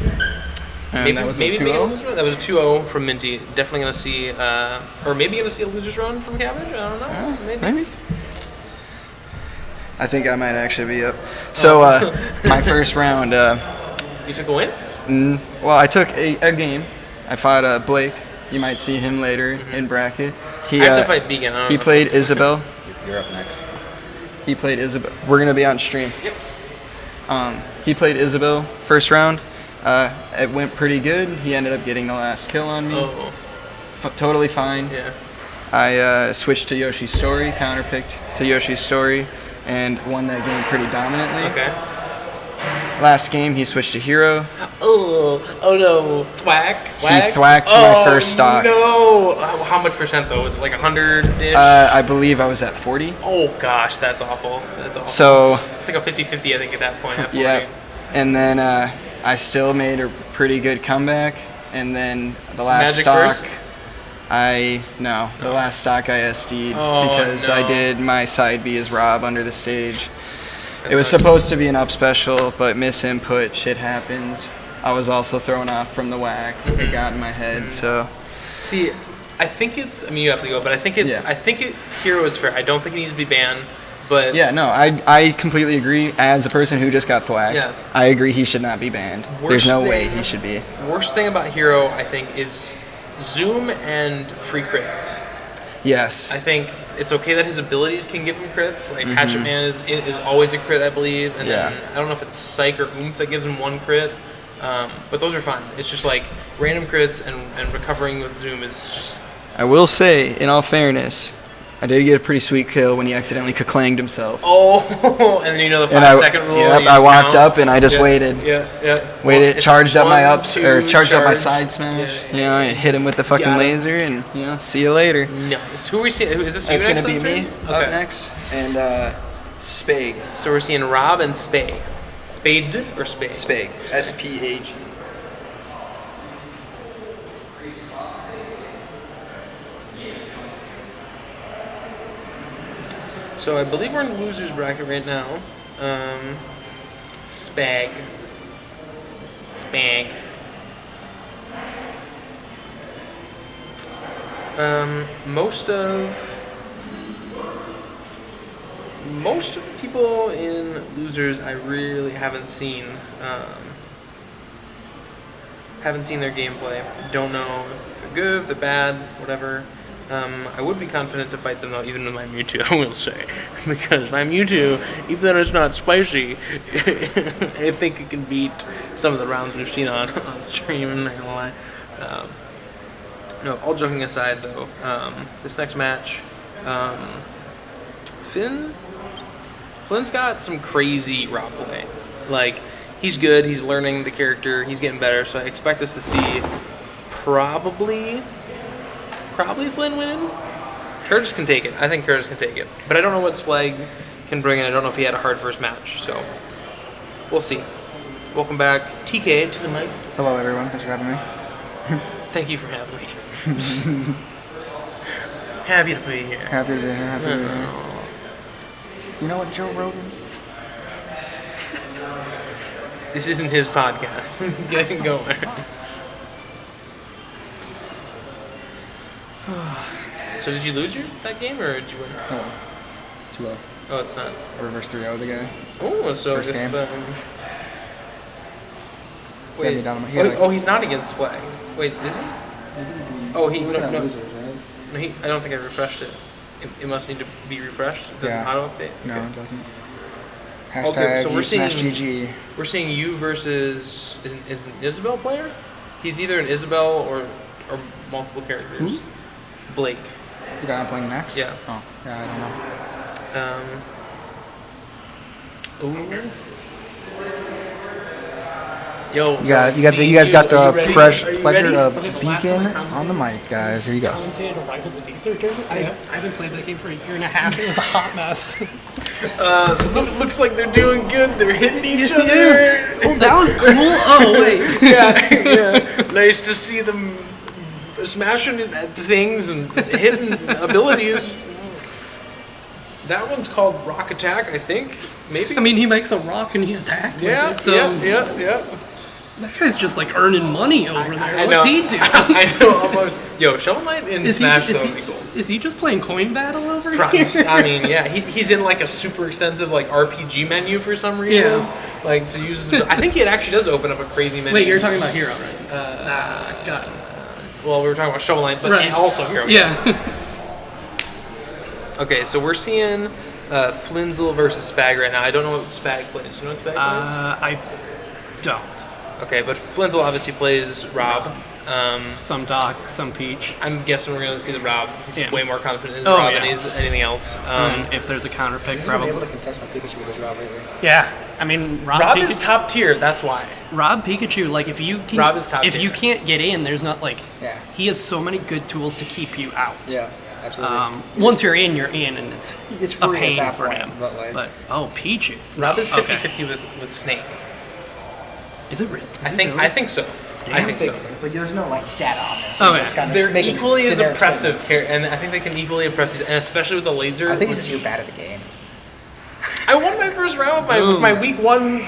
And that was a 2-0? That was a 2-0 from Minty. Definitely gonna see, or maybe gonna see a loser's run from Cabbage. I don't know. Maybe. I think I might actually be up. So my first round. You took a win? Well, I took a game. I fought Blake. You might see him later in bracket. I have to fight Beacon. He played Isabel. You're up next. He played Isabel. We're gonna be on stream. Yep. He played Isabel first round. It went pretty good. He ended up getting the last kill on me. Oh. Totally fine. Yeah. I switched to Yoshi's Story, counterpicked to Yoshi's Story, and won that game pretty dominantly. Okay. Last game, he switched to Hero. Oh no. Thwack. He thwacked my first stock. No. How much percent though? Was it like 100-ish? I believe I was at 40. Oh gosh, that's awful. That's awful. So it's like a 50-50, I think, at that point. At 40. yeah, and then I still made a pretty good comeback. And then the last Magic stock, burst? the last stock I SD'd Oh, because no. I did my side B as r.o.b under the stage. That It was sucks. supposed to be an up special, but misinput, shit happens. I was also thrown off from the whack. It got in my head, so. See, I think it's. I mean, you have to go, but I think it's. Yeah. I think Hero is fair. I don't think he needs to be banned, but Yeah, no, I completely agree. As a person who just got thwacked, Yeah. I agree he should not be banned. There's no way he should be. Worst thing about Hero, I think, is zoom and free crits. Yes. I think it's okay that his abilities can give him crits. Like Hatchet Man is always a crit, I believe, and then I don't know if it's Psych or Oomph that gives him 1 crit, but those are fine. It's just like random crits and recovering with zoom is just. I will say, in all fairness, I did get a pretty sweet kill when he accidentally clanged himself. Oh, and then you know the And 5-second rule. Yep, you I just walked count. up and I just waited. Yeah. Waited, It's charged up my 1, ups, 2, or charged up my charge. side smash. Yeah. Hit him with the fucking Got it. laser, and see you later. Nice. Who are we seeing? Is this you It's gonna next be on me stream? up Okay. next, and Spag. So we're seeing r.o.b and Spay. Spade or Spade? Spag. SPAG. So I believe we're in the losers bracket right now. Spag. Most of the people in losers I really haven't seen. Haven't seen their gameplay. Don't know if they're good, if they're bad, whatever. I would be confident to fight them though, even with my Mewtwo, I will say. Because my Mewtwo, even though it's not spicy, I think it can beat some of the rounds we've seen on stream, I'm not gonna lie. No, all joking aside though, this next match, Flynn's got some crazy r.o.b play. Like, he's good, he's learning the character, he's getting better, so I expect us to see probably Flynn winning. Curtis can take it. I think Curtis can take it. But I don't know what Splag can bring in. I don't know if he had a hard first match, so we'll see. Welcome back, TK, to the mic. Hello, everyone. Thanks for having me. Thank you for having me. Happy to be here. Happy to be here. Happy to be here. You know what, Joe Rogan? This isn't his podcast. Get it going. So did you lose that game, or did you win? Oh, 2-0. Oh, it's not. Reverse 3-0 the guy. Oh, so First if... game. wait. He had me down on my- He's not against Splag. Wait, is he? Oh, he... Looking No, at no. losers, right? No, I don't think I refreshed it. It must need to be refreshed. It doesn't Yeah. auto-update? No, Okay. it doesn't. Okay, so Hashtag we're seeing- GG. We're seeing you versus... Is an Isabel player? He's either an Isabel or multiple characters. Who? Blake. The guy I'm playing next? Yeah. Oh, yeah, I don't know. Yo, You guys got the fresh pleasure of Beacon on the mic, guys. Here you go. I haven't played that game for a year and a half. It was a hot mess. Looks like they're doing good. They're hitting each other. Oh, that was cool. Oh, wait. Yeah. Nice to see them smashing at things and hitting abilities. That one's called Rock Attack, I think. Maybe. I mean, he makes a rock and he attacks. Yeah. So Yeah. that guy's just like earning money over there. I know. What's he doing? I know almost. Yo, Shovel Knight in Smash though would be cool. Is he just playing coin battle over Probably. here? I mean, yeah, he's in like a super extensive like RPG menu for some reason. Yeah. Like to use. I think it actually does open up a crazy menu. Wait, you're talking about Hero, right? Got it. Well, we were talking about Shovel Knight, but Right. also Hero. Yeah. Okay, so we're seeing Flinzel versus Spag right now. I don't know what Spag plays. Do you know what Spag I don't. plays? Okay, but Flinzel obviously plays r.o.b. Some Doc, some Peach. I'm guessing we're going to see the r.o.b. He's Yeah. way more confident in his Oh, r.o.b. yeah. than he's anything else. And if there's a counter pick, He's been probably. able to contest my Pikachu with his Rob lately. Yeah. I mean, r.o.b. is top tier, that's why. Rob Pikachu, like if you can, Rob is top if tier. you can't get in, there's not like Yeah. he has so many good tools to keep you out. Yeah, absolutely. Once you're in, and It's a free pain at that for point, him. but Pichu. r.o.b. is Okay. 50-50 with Snake. Is it really? I think so. Damn. I think so. So there's no like data on this. Oh, You're yeah. just kind of They're making equally as generic oppressive statements. here, and I think they can equally oppress you, and especially with the laser. I think it's just you're bad at the game. I won my first round with my week 1/2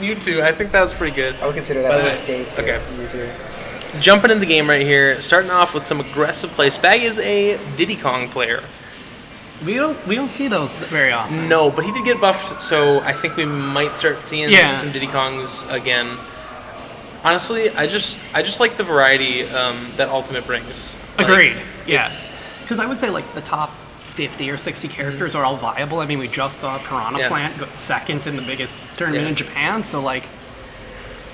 Mewtwo. I think that was pretty good. I would consider By the that way, a date. okay. You too. Jumping in the game right here, starting off with some aggressive play. Spag is a Diddy Kong player. We don't see those very often. No, but he did get buffed, so I think we might start seeing Yeah. some Diddy Kongs again. Honestly, I just like the variety that Ultimate brings. Like, Agreed. Yeah. it's- Because I would say like the top 50 or 60 characters are all viable. I mean, we just saw Piranha Yeah. Plant go second in the biggest tournament Yeah. in Japan, so like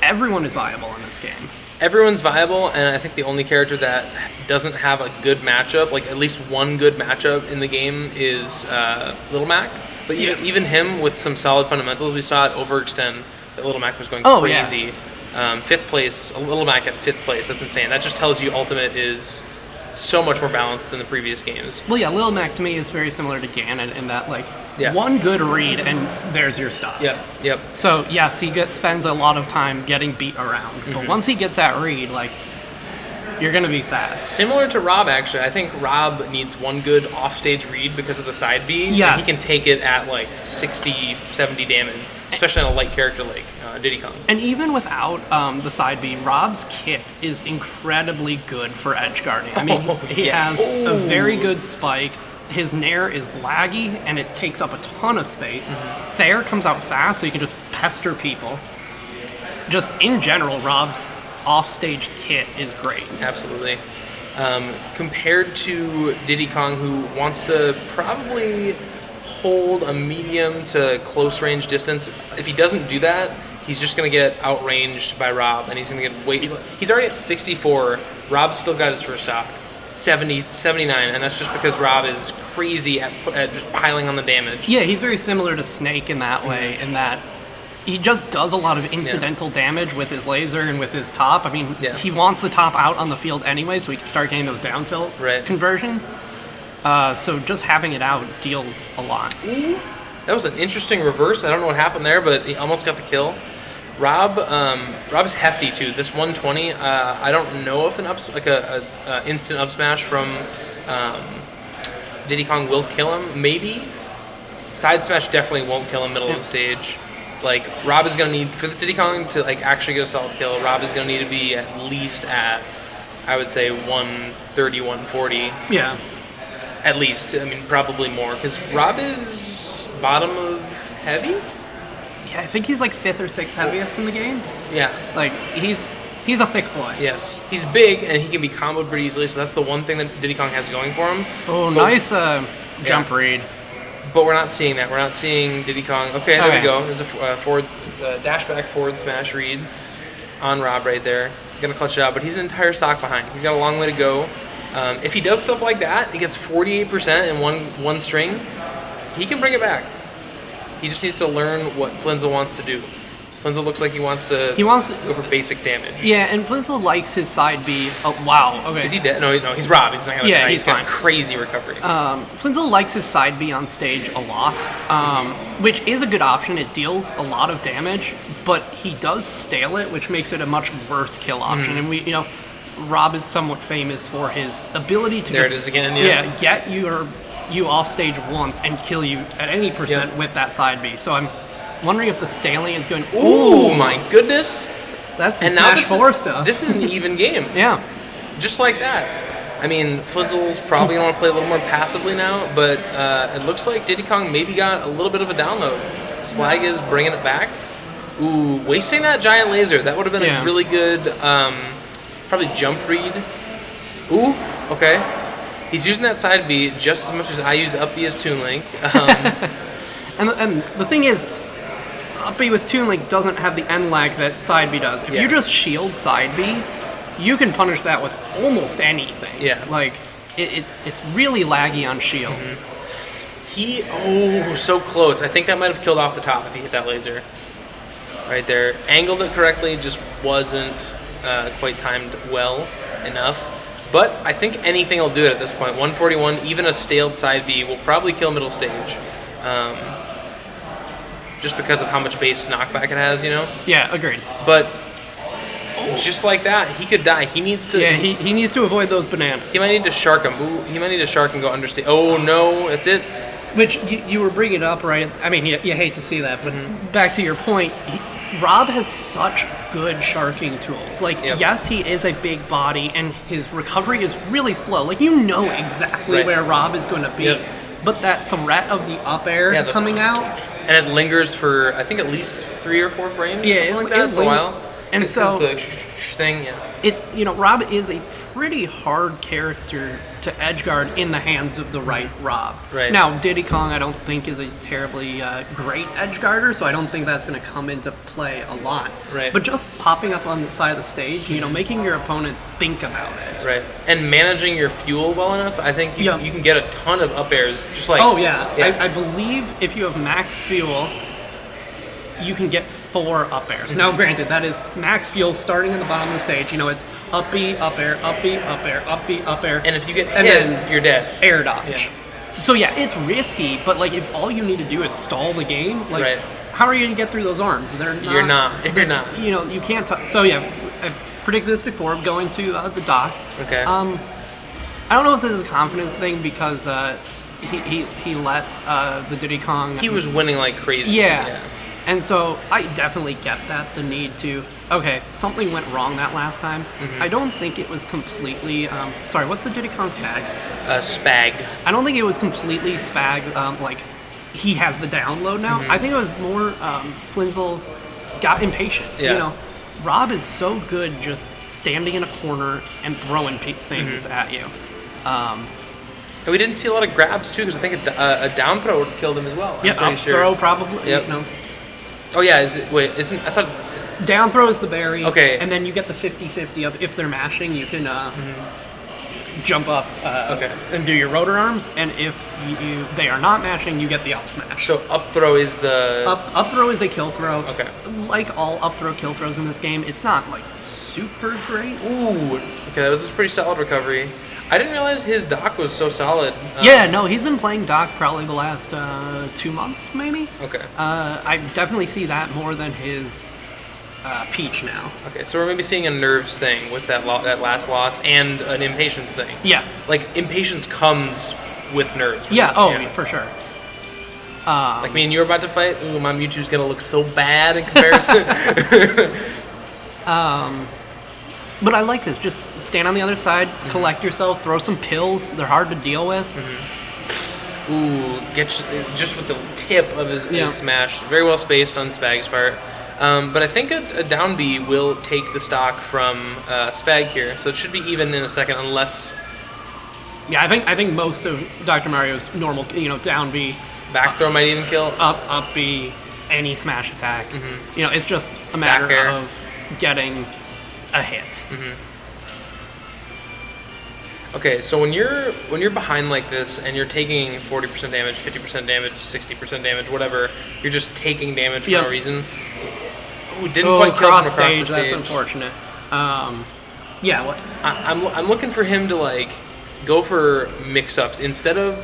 everyone is viable in this game. Everyone's viable, and I think the only character that doesn't have a good matchup, like at least one good matchup in the game, is Little Mac. But even him with some solid fundamentals, we saw it overextend. That Little Mac was going Oh, yeah. crazy. 5th place, a Little Mac at 5th place. That's insane. That just tells you Ultimate is so much more balanced than the previous games. Well, yeah, Lil Mac to me is very similar to Ganon in that like Yeah. one good read and there's your stuff. Yep. So yes, he spends a lot of time getting beat around, Mm-hmm. but once he gets that read, like you're gonna be sad. Similar to r.o.b. actually. I think r.o.b. needs one good offstage read because of the side B. and Yes. he can take it at like 60, 70 damage, especially on a light character like Diddy Kong. And even without the side B, Rob's kit is incredibly good for edge guarding. I mean, he yeah. has a very good spike. His Nair is laggy, and it takes up a ton of space. Thayer comes out fast, so you can just pester people. Just in general, Rob's offstage kit is great. Absolutely. Compared to Diddy Kong, who wants to probably hold a medium to close range distance, if he doesn't do that, he's just going to get outranged by r.o.b. and he's going to get way. He's already at 64. r.o.b's still got his first stock, 70, 79, and that's just because r.o.b. is crazy at just piling on the damage. Yeah, he's very similar to Snake in that way, in that he just does a lot of incidental damage with his laser and with his top. I mean, Yeah. he wants the top out on the field anyway, so he can start getting those down tilt Right. conversions. So just having it out deals a lot. That was an interesting reverse. I don't know what happened there, but he almost got the kill. Rob's hefty too. This 120, I don't know if an instant up smash from Diddy Kong will kill him. Maybe side smash definitely won't kill him middle of the stage. Like Rob is gonna need for the Diddy Kong to like actually get a solid kill. Rob is gonna need to be at least at, I would say 130, 140. Yeah. At least. I mean, probably more because Rob is bottom of heavy. Yeah, I think he's like 5th or 6th heaviest in the game. Yeah. Like he's a thick boy. Yes. He's big and he can be comboed pretty easily. So that's the one thing that Diddy Kong has going for him. Oh, nice jump read. But we're not seeing that. We're not seeing Diddy Kong. Okay, there we go. There's a forward dash back forward smash read on Rob right there. Gonna clutch it out, but he's an entire stock behind. He's got a long way to go. If he does stuff like that, he gets 48% in one string. He can bring it back. He just needs to learn what Flinzel wants to do. Flinzel looks like he wants to go for basic damage. Yeah, and Flinzel likes his side B. Oh, wow. Okay. Is he dead? No, he's Rob. He's not gonna die. He's got fine. Crazy recovery. Flinzel likes his side B on stage a lot, which is a good option. It deals a lot of damage, but he does stale it, which makes it a much worse kill option. And Rob is somewhat famous for his ability to it is again. Yeah. Get you off stage once and kill you at any percent with that side B. So I'm wondering if the staling is going. Oh my goodness! That's some Smash 4 stuff. This is an even game. Yeah. Just like that. I mean, Flinzel's probably going to want to play a little more passively now, but it looks like Diddy Kong maybe got a little bit of a download. Splag is bringing it back. Ooh, wasting that giant laser. That would have been a really good, probably jump read. Ooh, okay. He's using that side B just as much as I use up B as Toon Link. And the thing is, up B with Toon Link doesn't have the end lag that side B does. If you just shield side B, you can punish that with almost anything. Yeah. Like, it's really laggy on shield. So close. I think that might have killed off the top if he hit that laser. Right there. Angled it correctly, just wasn't quite timed well enough. But I think anything will do it at this point. 141, even a staled side B will probably kill middle stage. Just because of how much base knockback it has, Yeah, agreed. But just like that, he could die. He needs to. Yeah, he needs to avoid those bananas. He might need to shark him. Ooh, he might need to shark and go understage. Oh no, that's it. Which you were bringing up, right? I mean, you hate to see that, but back to your point, Rob has such good sharking tools. Like, yes, he is a big body, and his recovery is really slow. Like, you know exactly where Rob is going to be. But that threat of the up air coming out... And it lingers for, I think, at least 3 or 4 frames. Yeah, something like that. It's a while. And so... It's a thing, Rob is a pretty hard character to edgeguard in the hands of the right Rob. Right. Now, Diddy Kong, I don't think is a terribly great edgeguarder, so I don't think that's going to come into play a lot. Right. But just popping up on the side of the stage, making your opponent think about it. Right. And managing your fuel well enough, I think you can get a ton of up airs. Just like. Oh yeah. I believe if you have max fuel, you can get 4 up airs. Now, granted, that is max fuel starting at the bottom of the stage. It's up B, up air, up B, up air, up B, up air. And if you get hit, then you're dead. Air dodge. Yeah. So yeah, it's risky, but like if all you need to do is stall the game, like how are you going to get through those arms? You're not. You can't. So yeah, I predicted this before going to the dock. Okay. I don't know if this is a confidence thing because he let the Diddy Kong. He was winning like crazy. Yeah. And so I definitely get that, the need to, something went wrong that last time. I don't think it was completely, what's the Diddy Kong's tag? Spag. I don't think it was completely spag, like he has the download now. I think it was more Flinzel got impatient. Rob is so good just standing in a corner and throwing things at you. And we didn't see a lot of grabs too, because I think a down throw would have killed him as well. Yeah, up throw probably. Yep. No. Oh yeah, I thought down throw is the berry. Okay. And then you get the 50-50 of if they're mashing, you can jump up and do your rotor arms, and if they are not mashing, you get the up smash. So up throw is the up throw is a kill throw. Okay. Like all up throw kill throws in this game, it's not like super great. Ooh. Okay, that was a pretty solid recovery. I didn't realize his dock was so solid. He's been playing dock probably the last 2 months, maybe. Okay. I definitely see that more than his Peach now. Okay, so we're maybe seeing a nerves thing with that last loss and an impatience thing. Yes. Like, impatience comes with nerves. Yeah, for sure. Like me and you were about to fight. Ooh, my Mewtwo's gonna look so bad in comparison. But I like this. Just stand on the other side, collect yourself, throw some pills. They're hard to deal with. Ooh, just with the tip of his smash. Very well spaced on Spag's part. But I think a down B will take the stock from Spag here, so it should be even in a second, unless Yeah, I think most of Dr. Mario's normal, down B, back throw might even kill. up B, any smash attack. It's just a matter Back air. of getting a hit. Okay, so when you're behind like this and you're taking 40% damage, 50% damage, 60% damage, whatever, you're just taking damage for no reason. Ooh, didn't quite kill him across the stage. That's unfortunate. What? I'm looking for him to like go for mix-ups instead of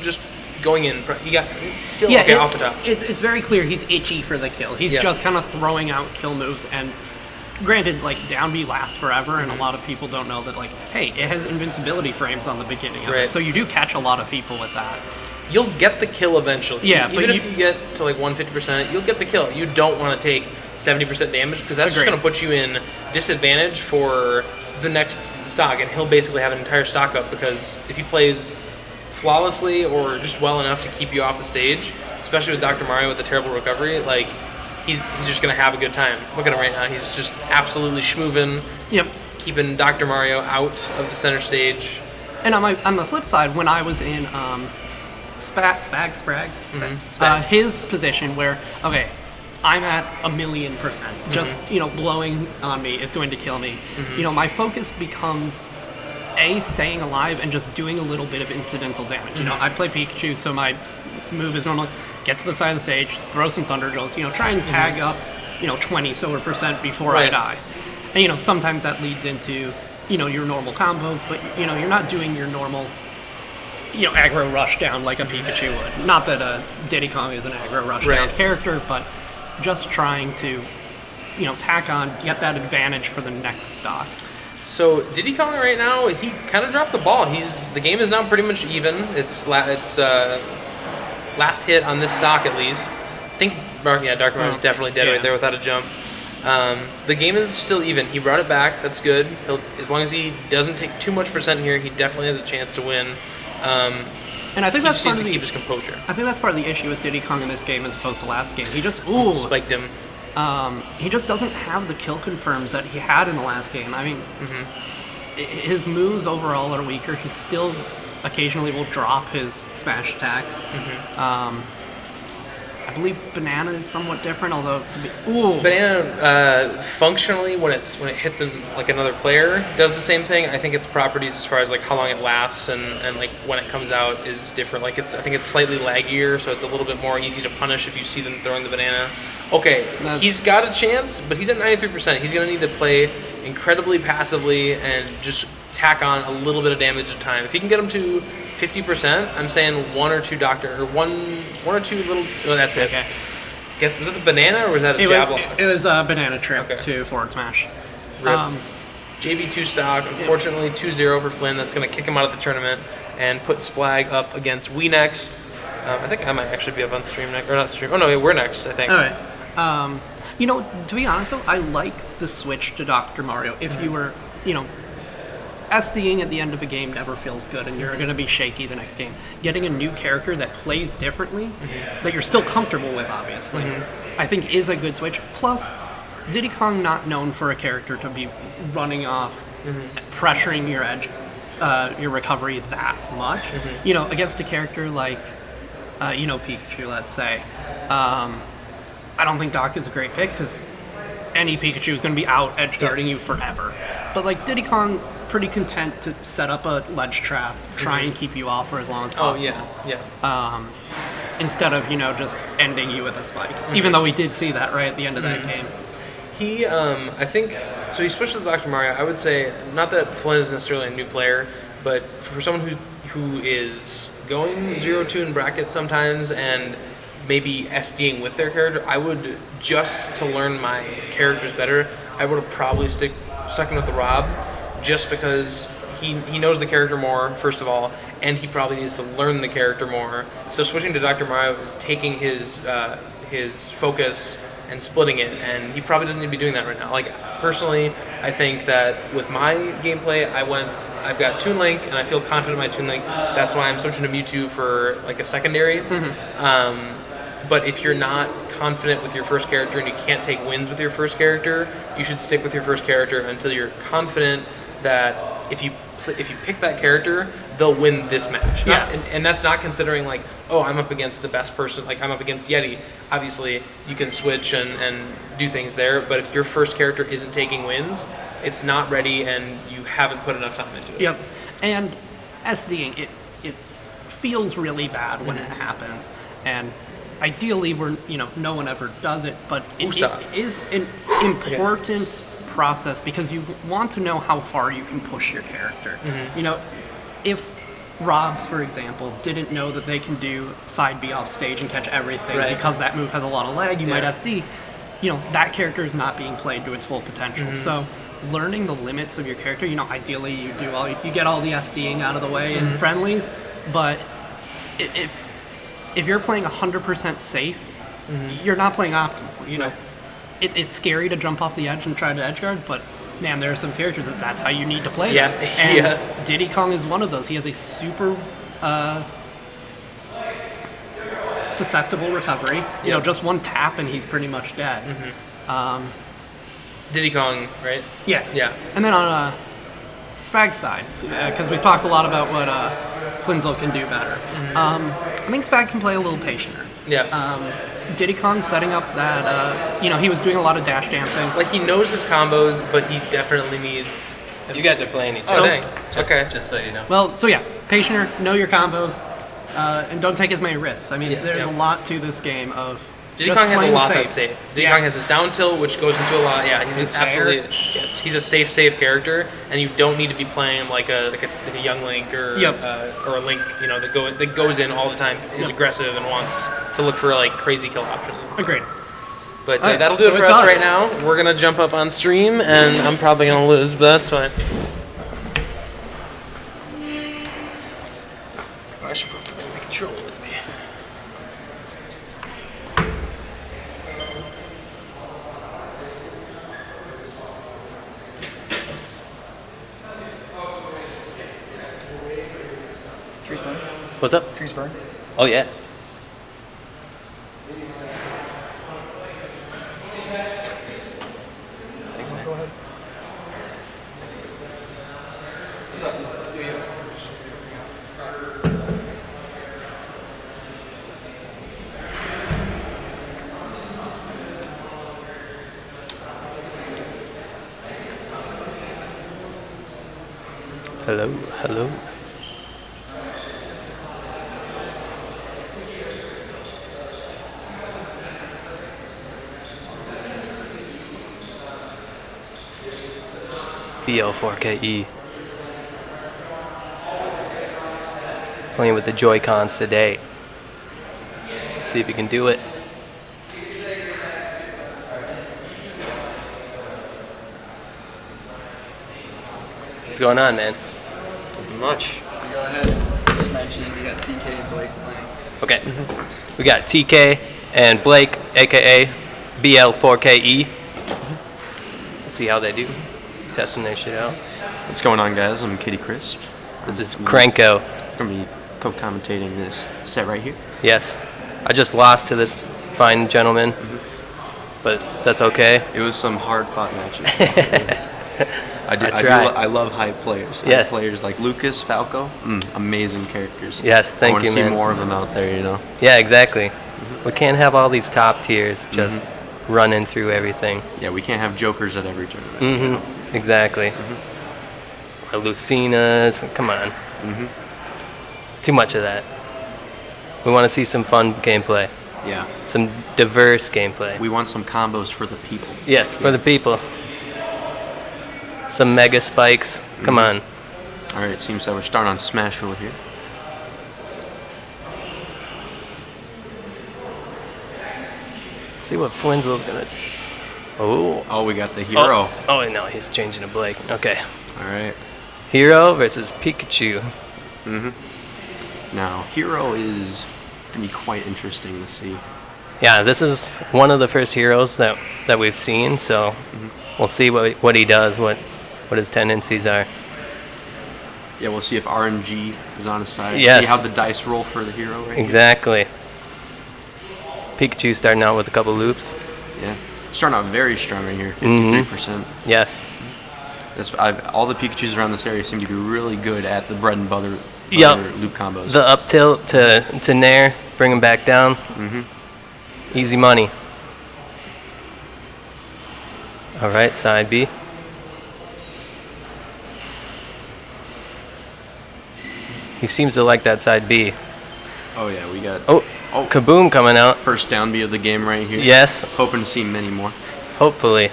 just going in. You got off the top. It's very clear he's itchy for the kill. He's just kind of throwing out kill moves, and granted, like, down B lasts forever, and a lot of people don't know that, like, hey, it has invincibility frames on the beginning of it, so you do catch a lot of people with that. You'll get the kill eventually. Yeah, even if you get to like 150%, you'll get the kill. You don't want to take 70% damage because that's just going to put you in disadvantage for the next stock, and he'll basically have an entire stock up because if he plays flawlessly or just well enough to keep you off the stage, especially with Dr. Mario with the terrible recovery, like, he's just going to have a good time. Look at him right now. He's just absolutely schmoovin', keeping Dr. Mario out of the center stage. And on the flip side, when I was in Spag, his position where, okay, I'm at 1,000,000%. Just, blowing on me is going to kill me. My focus becomes staying alive and just doing a little bit of incidental damage. I play Pikachu, so my move is normally get to the side of the stage, throw some Thunder Jolts, try and tag up, 20% before I die. And, sometimes that leads into, your normal combos, but, you're not doing your normal, aggro rush down like a Pikachu would. Not that Diddy Kong is an aggro rush down character, but just trying to, tack on, get that advantage for the next stock. So Diddy Kong right now, he kind of dropped the ball. The game is now pretty much even. It's last hit on this stock at least. I think Dark Mario's definitely dead right there without a jump. The game is still even. He brought it back. That's good. As long as he doesn't take too much percent here, he definitely has a chance to win. And I think that's part of to keep his composure. I think that's part of the issue with Diddy Kong in this game as opposed to last game. He just spiked him. He just doesn't have the kill confirms that he had in the last game. I mean, his moves overall are weaker. He still occasionally will drop his smash attacks. I believe Banana is somewhat different, although Banana functionally when it hits like another player does the same thing. I think its properties as far as like how long it lasts and like when it comes out is different. Like I think it's slightly laggier, so it's a little bit more easy to punish if you see them throwing the banana. Okay, he's got a chance, but he's at 93%. He's gonna need to play incredibly passively and just tack on a little bit of damage at a time. If he can get him to 50%, I'm saying one or two little. Oh, that's it. Okay. Was that the banana or was that a jab lock? It was a banana trip to forward smash. JB2 stock, unfortunately 2-0 for Flynn. That's going to kick him out of the tournament and put Splag up against We next. I think I might actually be up on stream next, or not stream. Oh no, we're next, I think. All right. To be honest though, I like the switch to Dr. Mario. If you were, SDing at the end of a game never feels good, and you're going to be shaky the next game. Getting a new character that plays differently, that you're still comfortable with, obviously, I think is a good switch. Plus, Diddy Kong not known for a character to be running off, pressuring your edge, your recovery that much. Against a character like, Pikachu, let's say. I don't think Doc is a great pick because any Pikachu is going to be out edge guarding you forever. But like Diddy Kong, pretty content to set up a ledge trap, try and keep you off for as long as possible. Instead of just ending you with a spike. Even though we did see that right at the end of that game. He, I think, so he switched to Dr. Mario. I would say not that Flynn is necessarily a new player, but for someone who is going 0-2 in brackets sometimes and maybe SDing with their character, I would, just to learn my characters better, I would have probably stuck in with the r.o.b. just because he knows the character more, first of all, and he probably needs to learn the character more. So switching to Dr. Mario is taking his focus and splitting it, and he probably doesn't need to be doing that right now. Like, personally, I think that with my gameplay, I've got Toon Link, and I feel confident in my Toon Link. That's why I'm switching to Mewtwo for like a secondary. But if you're not confident with your first character and you can't take wins with your first character, you should stick with your first character until you're confident that if you pick that character, they'll win this match. And that's not considering like, oh, I'm up against the best person, like I'm up against Yeti. Obviously, you can switch and do things there, but if your first character isn't taking wins, it's not ready and you haven't put enough time into it. Yep. And SDing, it feels really bad when it happens. And ideally, no one ever does it, but it is an important process because you want to know how far you can push your character. If r.o.bs, for example, didn't know that they can do side B off stage and catch everything because that move has a lot of lag, you might SD. That character is not being played to its full potential. So learning the limits of your character, ideally you get all the SDing out of the way in friendlies, but if you're playing 100% safe, you're not playing optimal. It's scary to jump off the edge and try to edge guard, but man, there are some characters that's how you need to play them. And Diddy Kong is one of those. He has a super susceptible recovery. Just one tap and he's pretty much dead. Diddy Kong, right? Yeah. And then on Spag's side, because we've talked a lot about what Flinzel can do better. I think Spag can play a little patienter. Diddy Kong setting up that, he was doing a lot of dash dancing. Like, he knows his combos, but he definitely needs... You guys are playing each Oh, other. dang. Okay. Just so you know. Well, so yeah, patienter, know your combos, and don't take as many risks. I mean, there's a lot to this game of Diddy Kong has a lot that's safe. Diddy Kong has his down tilt, which goes into a lot. Yeah, he's absolutely... Yes, he's a safe character, and you don't need to be playing like a young Link or a Link, that goes in all the time, is aggressive and wants to look for like crazy kill options. Agreed. But that'll do it for us right now. We're gonna jump up on stream, and I'm probably gonna lose, but that's fine. I should put my controller with me. Trees burn. What's up? Trees burn. Oh yeah. Thanks, man. Go ahead. Hello. BL4KE. Playing with the Joy-Cons today. Let's see if we can do it. What's going on, man? Nothing much. Go ahead. Just mention you got TK and Blake playing. Okay. We got TK and Blake, aka BL4KE. Let's see how they do. Testing their shit out. What's going on, guys? I'm Kitty Crisp. This is Cranko. I'm going to be co-commentating this set right here. Yes. I just lost to this fine gentleman, but that's okay. It was some hard-fought matches. I love hype players. Yes. Hype players like Lucas, Falco, amazing characters. Yes, thank you, man. I want to see more of them out there, Yeah, exactly. We can't have all these top tiers just running through everything. Yeah, we can't have jokers at every tournament. Exactly. Or Lucinas, come on. Too much of that. We want to see some fun gameplay. Yeah. Some diverse gameplay. We want some combos for the people. Yes, for the people. Some mega spikes. Come on. All right, it seems that we're starting on Smashville here. See what Flinslow's gonna. Oh. Oh, we got the hero. Oh no, he's changing to Blake. Okay. All right. Hero versus Pikachu. Now, hero is gonna be quite interesting to see. Yeah, this is one of the first heroes that we've seen, so we'll see what he does, what his tendencies are. Yeah, we'll see if RNG is on his side. Yes. See how the dice roll for the hero right Exactly. Pikachu starting out with a couple loops. here. Yeah. Starting out very strong right here, 53%. Yes. All the Pikachus around this area seem to be really good at the bread and butter Yep. loop combos. The up tilt to Nair, bring him back down. Easy money. All right, side B. He seems to like that side B. Oh yeah, we got Oh, Kaboom coming out. first down B of the game right here. Yes, Hoping to see many more. hopefully.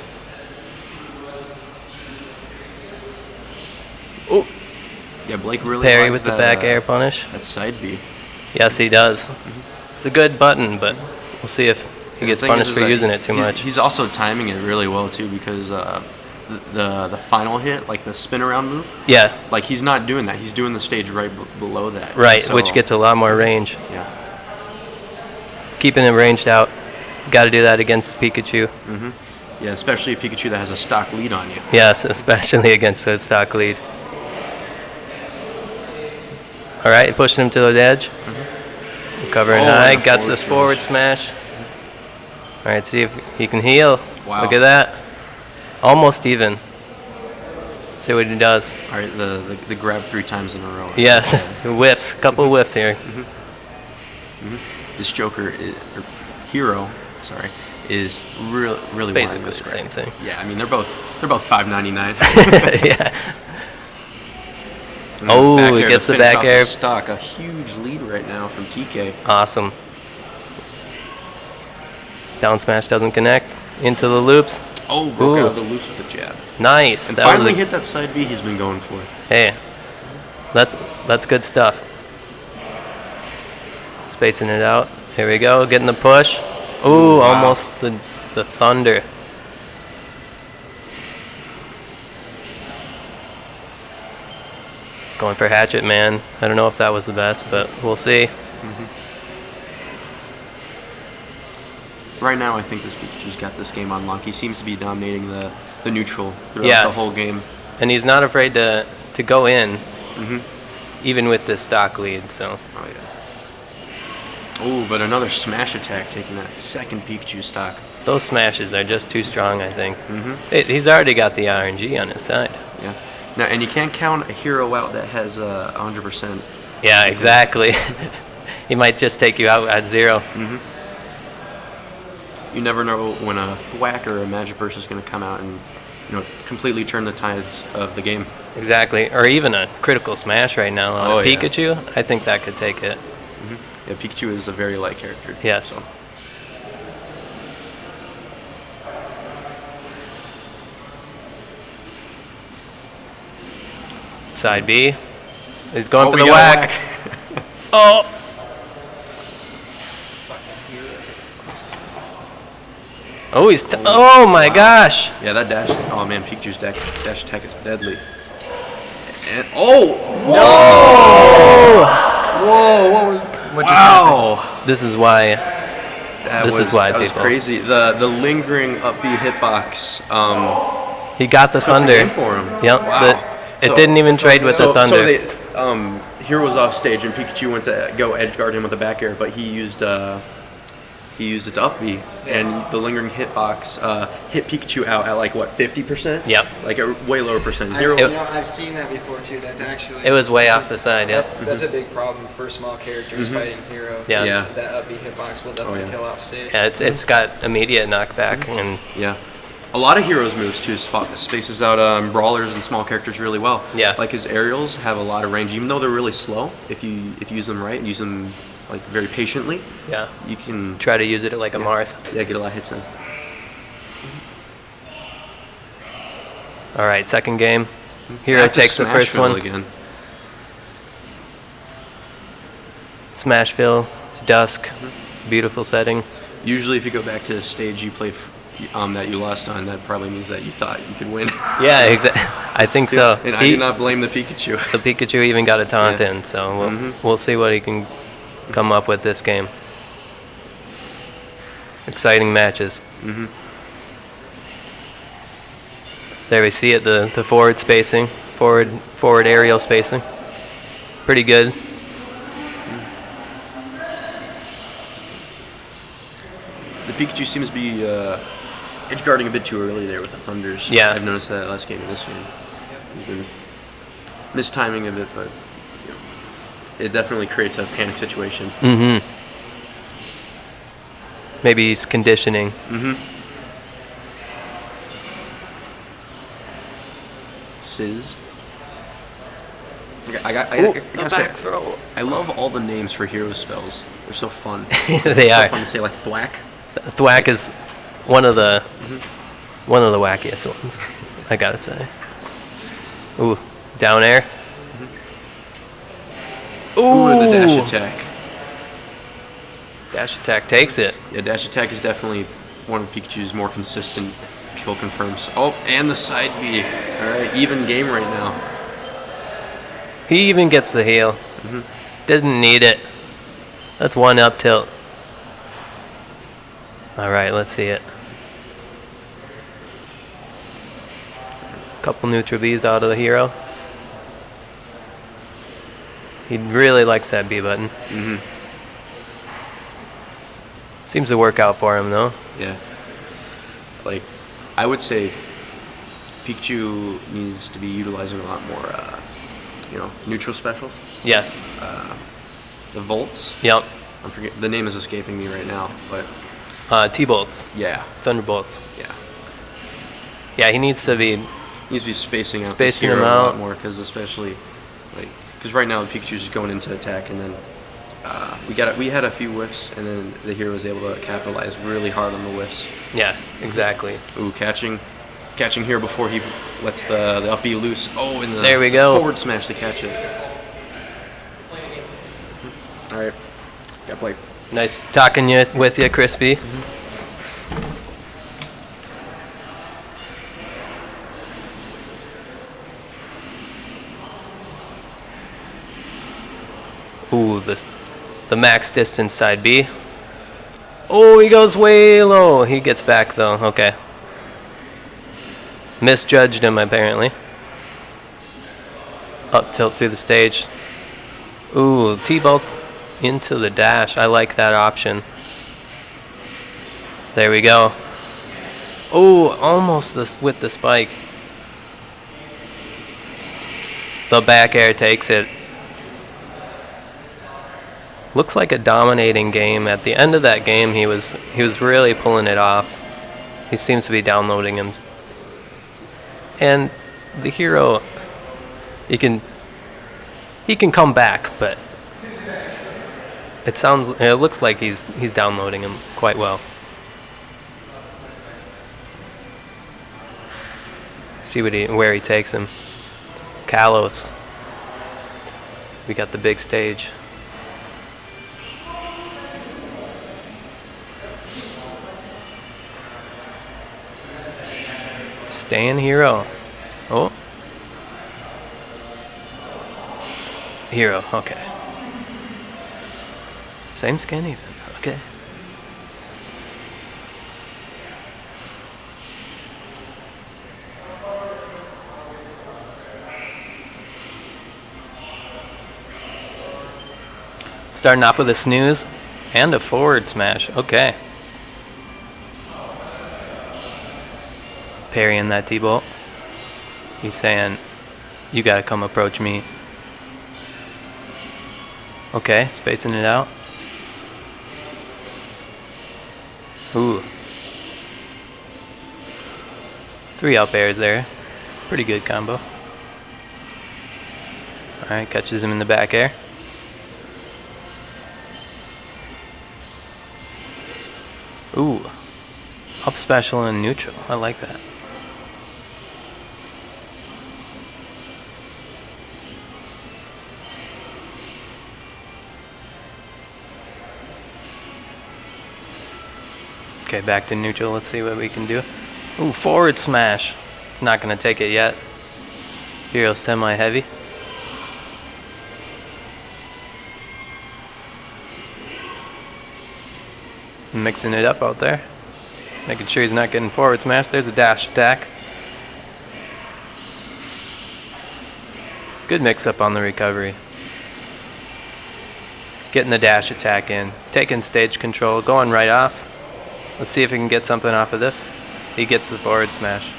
Yeah, Blake really Parry likes with the that, back air punish. That side B. Yes, he does. It's a good button, but we'll see if he gets The thing punished is for that using it too he- much. He's also timing it really well too, because the final hit, like the spin around move, Yeah, like he's not doing that. He's doing the stage right below that. right, So, which gets a lot more range. yeah. Keeping him ranged out. Got to do that against Pikachu. Yeah, especially a Pikachu that has a stock lead on you. Yes, especially against a stock lead. All right, pushing him to the edge. Recovering Oh, high, and a guts forward this forward smash. All right, see if he can heal. Wow. Look at that. Almost even. See what he does. All right, the grab 3 times in a row. Yes, whiffs. Couple of whiffs here. This Joker, or hero, sorry, is really one Basically of the this same grade. thing. Yeah, I mean they're both $5.99. Yeah. And Oh, back he air gets to the finish back off air. Stock, a huge lead right now from TK. Awesome. Down smash doesn't connect. Into the loops. Oh, broke Ooh. out of the loops with the jab. Nice. And That was finally a- hit that side B he's been going for. Hey, that's good stuff. Spacing it out. Here we go, getting the push. Ooh, Wow. almost the thunder. Going for Hatchet Man. I don't know if that was the best, but we'll see. Right now, I think this Pikachu's got this game on lock. He seems to be dominating the neutral throughout Yes. the whole game. And he's not afraid to go in, even with this stock lead. So Oh, yeah. Oh, but another smash attack taking that second Pikachu stock. those smashes are just too strong, I think. He's already got the RNG on his side. Yeah. Now, and you can't count a hero out that has 100%. Yeah, exactly. He might just take you out at 0. You never know when a thwack or a magic burst is going to come out and completely turn the tides of the game. Exactly. Or even a critical smash right now on Oh, a yeah. Pikachu. I think that could take it. Yeah, Pikachu is a very light character. Yes. So. Side B. He's going Oh, for we the got a whack. Oh! Oh, oh my gosh! Yeah, that dash. Oh man, Pikachu's dash attack is deadly. And whoa! What was? Wow! This is why. That This was, is why that was people- crazy. The lingering up B hitbox. He got the Took the thunder. game for him. Yep. Wow. It didn't even trade with the thunder. So they, Hero was off stage and Pikachu went to go edge guard him with a back air, but he used it to up B, and the lingering hitbox hit Pikachu out at like what 50%? Yep. Like a way lower percentage. I've seen that before too. That's actually. It was way off the side. Yep. That's a big problem for small characters fighting hero. Yeah. Yeah. That up B hitbox will definitely yeah. kill off stage. Yeah, it's got immediate knockback, and Yeah. A lot of heroes moves too spaces out brawlers and small characters really well. Yeah. Like his aerials have a lot of range, even though they're really slow. If you use them right and use them like very patiently, yeah, you can try to use it like a Marth. get a lot of hits in. All right, second game. Hero Back to takes the first Smashville one. again. Smashville. It's dusk. Beautiful setting. Usually, if you go back to the stage you played, that you lost on, that probably means that you thought you could win. Yeah, exactly. I think so. And I do not blame the Pikachu. The Pikachu even got a taunt in, so we'll see what he can come up with this game. Exciting matches. There we see it, the forward spacing, forward aerial spacing. Pretty good. The Pikachu seems to be edge guarding a bit too early there with the Thunders. Yeah. I've noticed that last game and this game. He's been mistiming of it, but it definitely creates a panic situation. Maybe he's conditioning. Sizz. I gotta say, throw. I love all the names for hero spells. They're so fun. They so are. fun to say, like Thwack. Thwack is one of the wackiest ones, I gotta say. Ooh, down air. Ooh, the dash attack. Dash attack takes it. Yeah, dash attack is definitely one of Pikachu's more consistent kill confirms. Oh, and the side B. All right, even game right now. He even gets the heal. Didn't need it. That's one up tilt. All right, let's see it. Couple neutral Bs out of the hero. He really likes that B button. Seems to work out for him though. Yeah. Like, I would say Pikachu needs to be utilizing a lot more, neutral specials. Yes. The Volts. Yep. The name is escaping me right now, but T-bolts. yeah. Thunderbolts. Yeah. Yeah, he needs to be. Needs to be spacing out Spacing this hero him a lot out. more, because especially, because right now the Pikachu's just going into attack, and then we had a few whiffs, and then the hero was able to capitalize really hard on the whiffs. Yeah, exactly. Ooh, catching here before he lets the up B loose. Oh, and the There we go. forward smash to catch it. All right, got play. Nice talking with you, Crispy. Ooh, the max distance side B. Oh, he goes way low. He gets back though. Okay. Misjudged him apparently. Up tilt through the stage. Ooh, T-bolt into the dash. I like that option. There we go. Oh, almost with the spike. The back air takes it. Looks like a dominating game. At the end of that game, he was really pulling it off. He seems to be downloading him. And the hero, he can come back, but it looks like he's downloading him quite well. See where he takes him. Kalos. We got the big stage. Staying hero. Oh. Hero, okay. Same skin even, okay. Starting off with a snooze and a forward smash, okay. Parrying that T-bolt. He's saying, you gotta come approach me. Okay, spacing it out. Ooh. 3 up airs there. Pretty good combo. Alright, catches him in the back air. Ooh. Up special and neutral. I like that. Okay, back to neutral. Let's see what we can do. Ooh, forward smash. It's not going to take it yet. Hero semi-heavy. Mixing it up out there. Making sure he's not getting forward smash. There's a dash attack. Good mix-up on the recovery. Getting the dash attack in. Taking stage control. Going right off. Let's see if he can get something off of this. He gets the forward smash.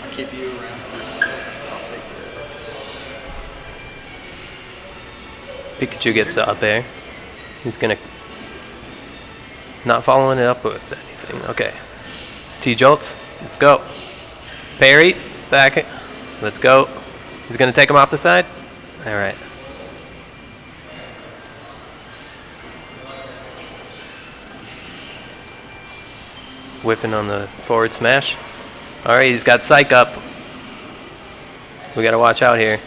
I'll keep you around for 6. I'll take this. Pikachu gets the up air. He's gonna not following it up with anything. Okay. T-jolts. Let's go. Parry. Back it. Let's go. He's gonna take him off the side. All right. Whiffing on the forward smash. All right, he's got Psych up. We gotta watch out here.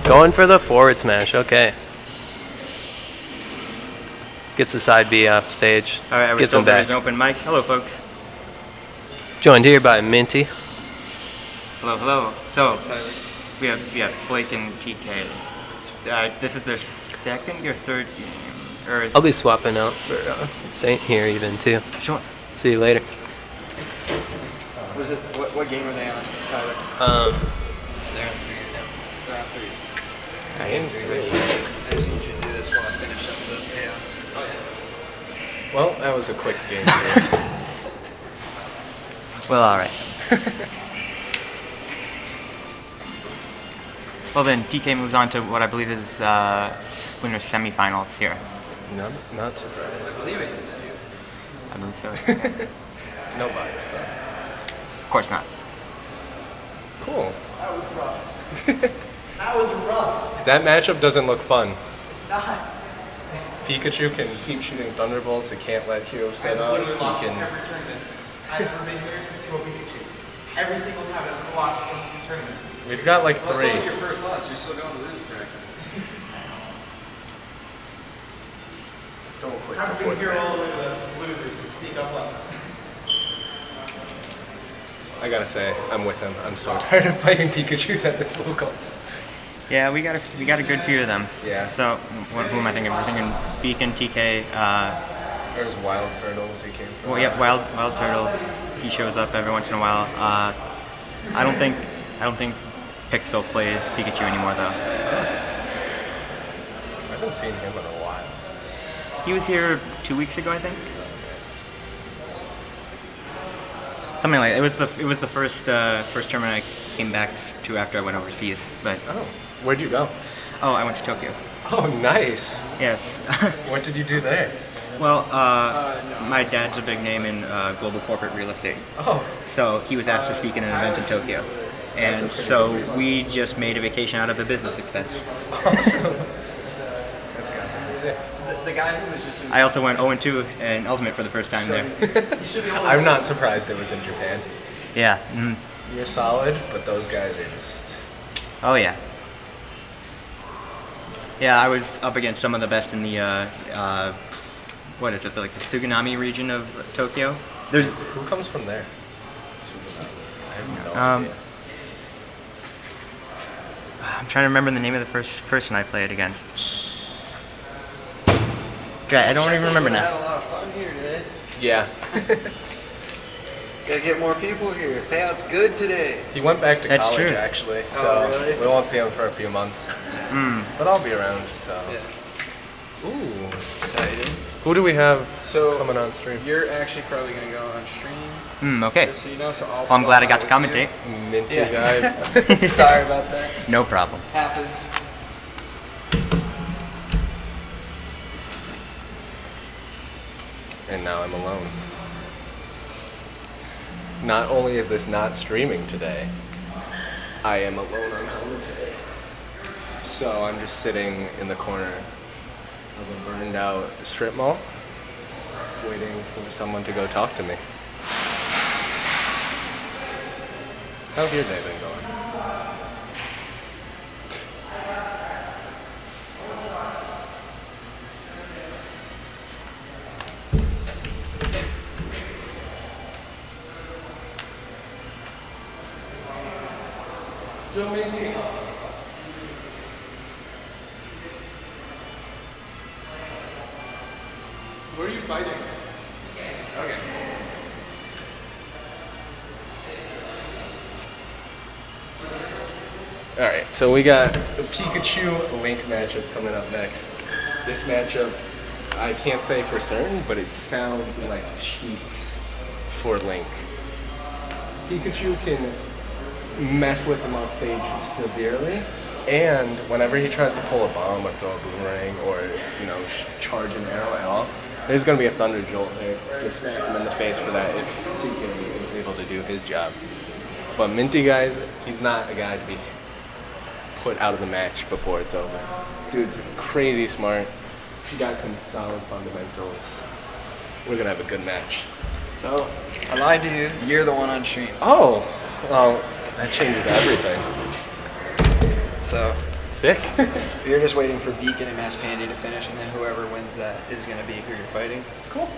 Going for the forward smash. Okay. Gets the side B off stage. All right, we're Gets still him there. back. There's an open mic. Hello, folks. Joined here by Minty. Hello, hello. So Tyler. we have Blake and TK. This is their second or third game, or is I'll be swapping out for Saint here even too. Sure. See you later. Was it what game were they on, Tyler? They're on 3 now. They're on 3. I am 3. I just need you to do this while I finish up the payouts. Well, that was a quick game. Well, all right. Well then, TK moves on to what I believe is winner semifinals here. Not surprised. I believe it's you. I believe so. No bias though. Of course not. Cool. That was rough. That was rough. That matchup doesn't look fun. It's not. Pikachu can keep shooting Thunderbolts. It can't let Hero set up. He can. Every tournament. I've ever been here to a Pikachu. Every single time I've lost a tournament. We've got like Well, 3. it's only your first loss. You're still going to lose, correct? Don't quit I've before been the here match. all the way to the losers and sneak up left. I gotta say, I'm with him. I'm so tired of fighting Pikachus at this local. Yeah, we got a good few of them. Yeah. So who am I thinking? We're thinking Beacon, TK. There's Wild Turtles. He came from. Well, yeah, Wild Turtles. He shows up every once in a while. I don't think Pixel plays Pikachu anymore though. I haven't seen him in a while. He was here 2 weeks ago, I think. Something like that. It was the first tournament I came back to after I went overseas. But Oh, where'd you go? I went to Tokyo. Oh, nice. Yes. What did you do there? Well, my dad's a big name in global corporate real estate. Oh, So he was asked to speak in an event in Tokyo. And so we just made a vacation out of a business expense. awesome. That's gotta be sick. The guy who was just in I also went 0-2 in Ultimate for the first time there. you should be able to I'm not surprised it was in Japan. Yeah. You're solid, but those guys are just. Oh, yeah. Yeah, I was up against some of the best in the, what is it, like the Suganami region of Tokyo. There's, Who comes from there? I have no Um, idea. I'm trying to remember the name of the first person I played against. Okay, I don't even remember Had now. a lot of fun here today. Yeah. Gotta get more people here. Payout's good today. He went back to That's college true. actually, so really? we won't see him for a few months. But I'll be around, so. Yeah. Ooh. Excited. Who do we have So coming on stream? You're actually probably gonna go on stream. Okay. Just so you know, so I'll Well, I'm glad I swap got to out with you. commentate. Minty Yeah. guy. Sorry about that. No problem. Happens. And now I'm alone. Not only is this not streaming today, I am alone on camera today. So I'm just sitting in the corner of a burned out strip mall. waiting for someone to go talk to me. How's your day been going? Where are you fighting? Okay. Alright, so we got the Pikachu Link matchup coming up next. This matchup, I can't say for certain, but it sounds like cheeks for Link. Pikachu can mess with him off stage severely, and whenever he tries to pull a bomb or throw a boomerang or, charge an arrow at all, there's going to be a thunder jolt there to smack him in the face for that if TK is able to do his job. But Minty, guys, he's not a guy to be put out of the match before it's over. Dude's crazy smart. He got some solid fundamentals. We're going to have a good match. So, I lied to you. You're the one on stream. Oh, well, that changes everything. So, Sick. you're just waiting for Beacon and Mass Pandy to finish, and then whoever wins that is going to be who you're fighting. Cool.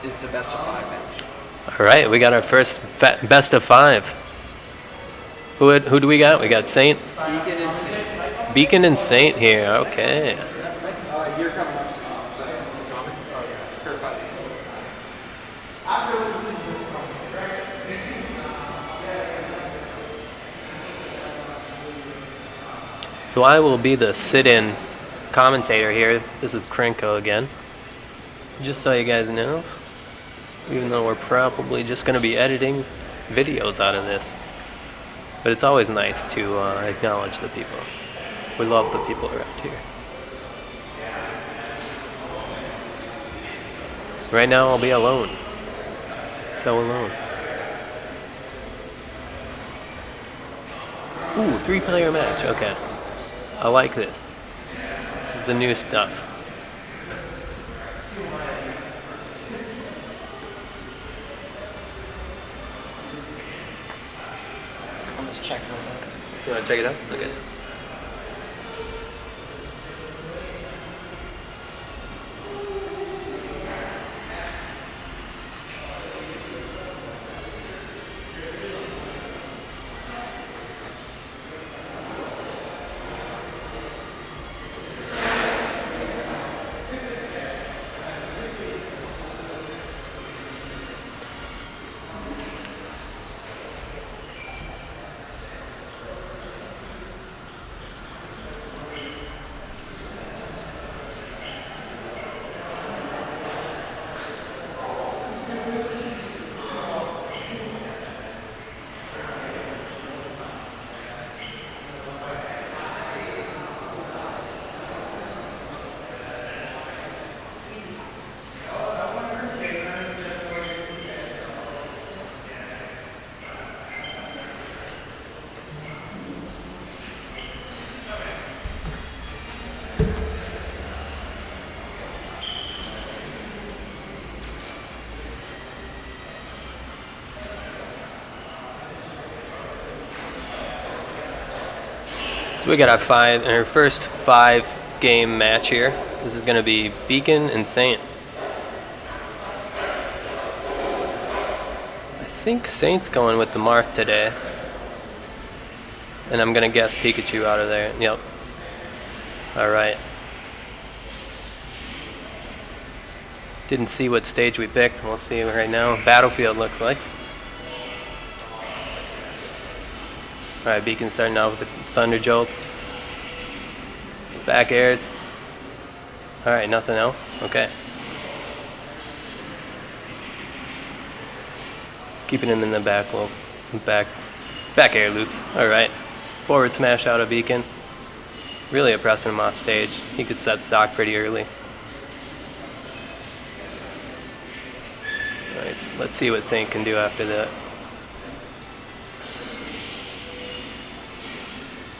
It's a best of 5 match. All right, we got our first best of 5. Who do we got? We got Saint. Beacon and Saint. Beacon and Saint here. Okay. You're coming up soon. So. Kurt fighting. So I will be the sit-in commentator here. This is Krenko again. Just so you guys know, even though we're probably just going to be editing videos out of this. But it's always nice to acknowledge the people. We love the people around here. Right now I'll be alone. So alone. Ooh, 3-player match. Okay. I like this. This is the new stuff. I'm just checking real quick. You want to check it out? Okay. So we got our first 5-game match here. This is going to be Beacon and Saint. I think Saint's going with the Marth today. And I'm going to guess Pikachu out of there. Yep. Alright. Didn't see what stage we picked. We'll see right now. Battlefield looks like. Alright, Beacon starting out with the Thunder Jolts. Back airs. Alright, nothing else? Okay. Keeping him in the back back air loops. Alright. Forward smash out of Beacon. Really oppressing him off stage. He could set stock pretty early. Alright, let's see what Saint can do after that.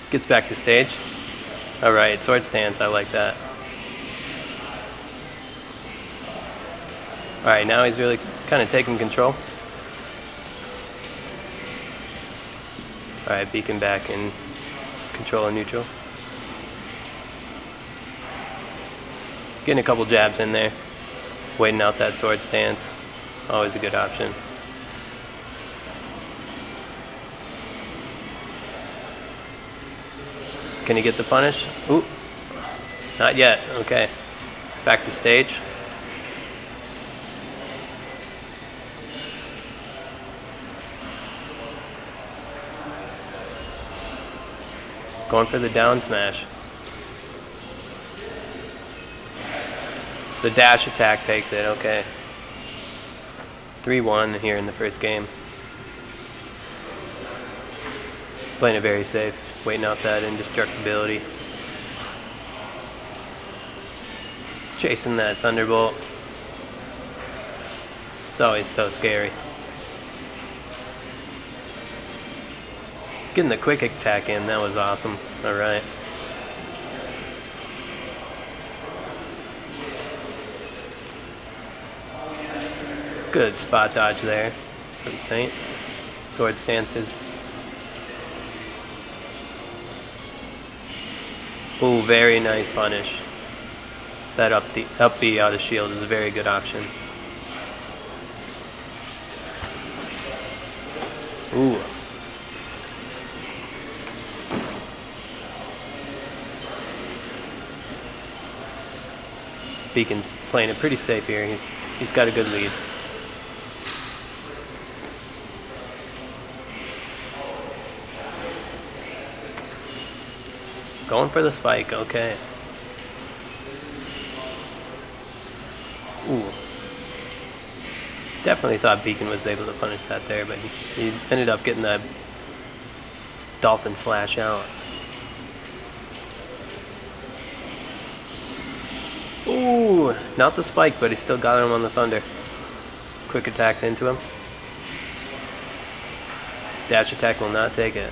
Gets back to stage. Alright, sword stance, I like that. Alright, now he's really kind of taking control. Alright, Beacon back in control of neutral. Getting a couple jabs in there. Waiting out that sword stance. Always a good option. Can he get the punish? Ooh. Not yet. Okay. Back to stage. Going for the down smash. The dash attack takes it. Okay. 3-1 here in the first game. Playing it very safe. Waiting out that indestructibility. Chasing that Thunderbolt. It's always so scary. Getting the quick attack in, that was awesome. Alright. Good spot dodge there from Saint. Sword stances. Ooh, very nice punish. That up B out of shield is a very good option. Ooh. Beacon's playing it pretty safe here. He's got a good lead. Going for the spike, okay. Ooh. Definitely thought Beacon was able to punish that there, but he ended up getting that dolphin slash out. Ooh, not the spike, but he still got him on the thunder. Quick attacks into him. Dash attack will not take it.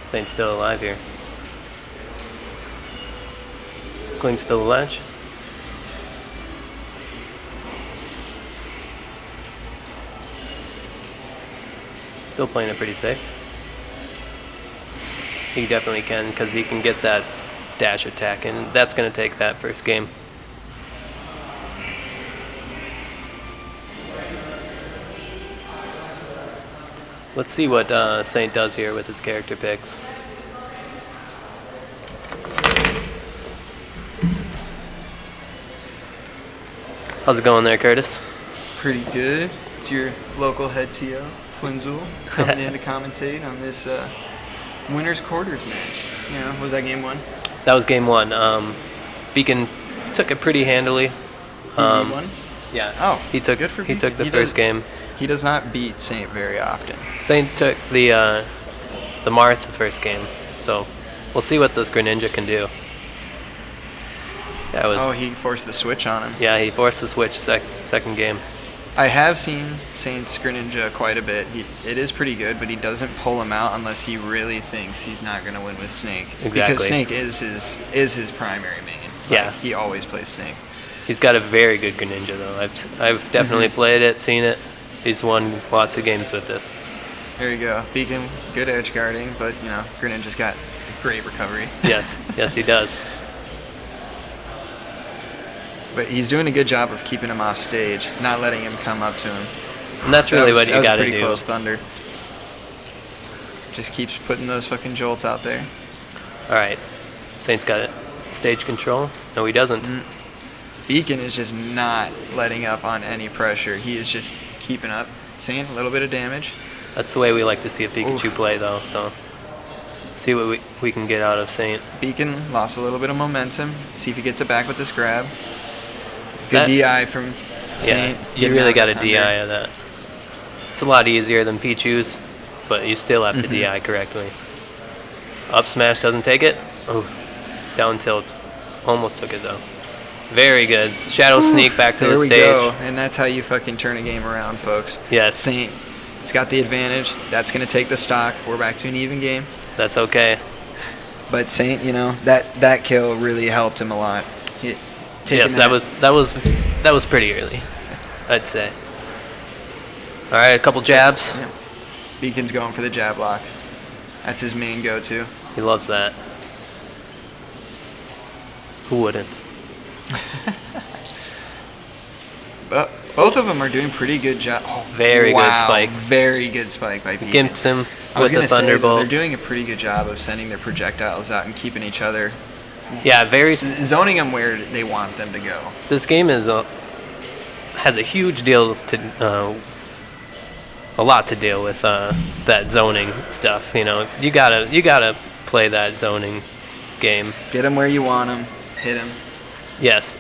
Saint's still alive here. Clings to the ledge. Still playing it pretty safe. He definitely can, because he can get that dash attack, and that's going to take that first game. Let's see what Saint does here with his character picks. How's it going there, Curtis? Pretty good. It's your local head TO, Flinzel, coming in to commentate on this winner's quarters match. You know, was that game one? That was game one. Beacon took it pretty handily. He won? Yeah. Oh, he took good for he Beacon. took the first game. He does not beat Saint very often. Saint took the Marth the first game, so we'll see what this Greninja can do. That was. Oh, he forced the switch on him. Yeah, he forced the switch second game. I have seen Saint's Greninja quite a bit. It is pretty good, but he doesn't pull him out unless he really thinks he's not going to win with Snake. Exactly. Because Snake is his primary main. Yeah. He always plays Snake. He's got a very good Greninja though. I've definitely played it, seen it. He's won lots of games with this. There you go. Beacon, good edge guarding, but you know, Greninja's got great recovery. Yes, yes he does. But he's doing a good job of keeping him off stage, not letting him come up to him. And that's really what you got to pretty do. close thunder. Just keeps putting those fucking jolts out there. All right, Saint's got it. Stage control. No, he doesn't. Beacon is just not letting up on any pressure. He is just keeping up. Saint, a little bit of damage. That's the way we like to see a Pikachu play though, so see what we can get out of Saint. Beacon lost a little bit of momentum. See if he gets it back with this grab. Good DI from Saint. Yeah, you really got a DI of that. It's a lot easier than Pichu's, but you still have to DI correctly. Up smash doesn't take it. Oh, down tilt. Almost took it though. Very good. Shadow sneak back to the stage. There we go. And that's how you fucking turn a game around, folks. Yes. Saint, he's got the advantage. That's going to take the stock. We're back to an even game. That's okay. But Saint, you know, that kill really helped him a lot. Yes, that was pretty early, I'd say. All right, a couple jabs. Yeah. Beacon's going for the jab lock. That's his main go-to. He loves that. Who wouldn't? But both of them are doing pretty good job. Oh, very good spike. Very good spike by Beacon. Gimps him I was with the Thunderbolt. They're doing a pretty good job of sending their projectiles out and keeping each other. Yeah, zoning them where they want them to go. This game is has a huge deal to a lot to deal with that zoning stuff. You know, you gotta play that zoning game. Get them where you want them. Hit them. Yes.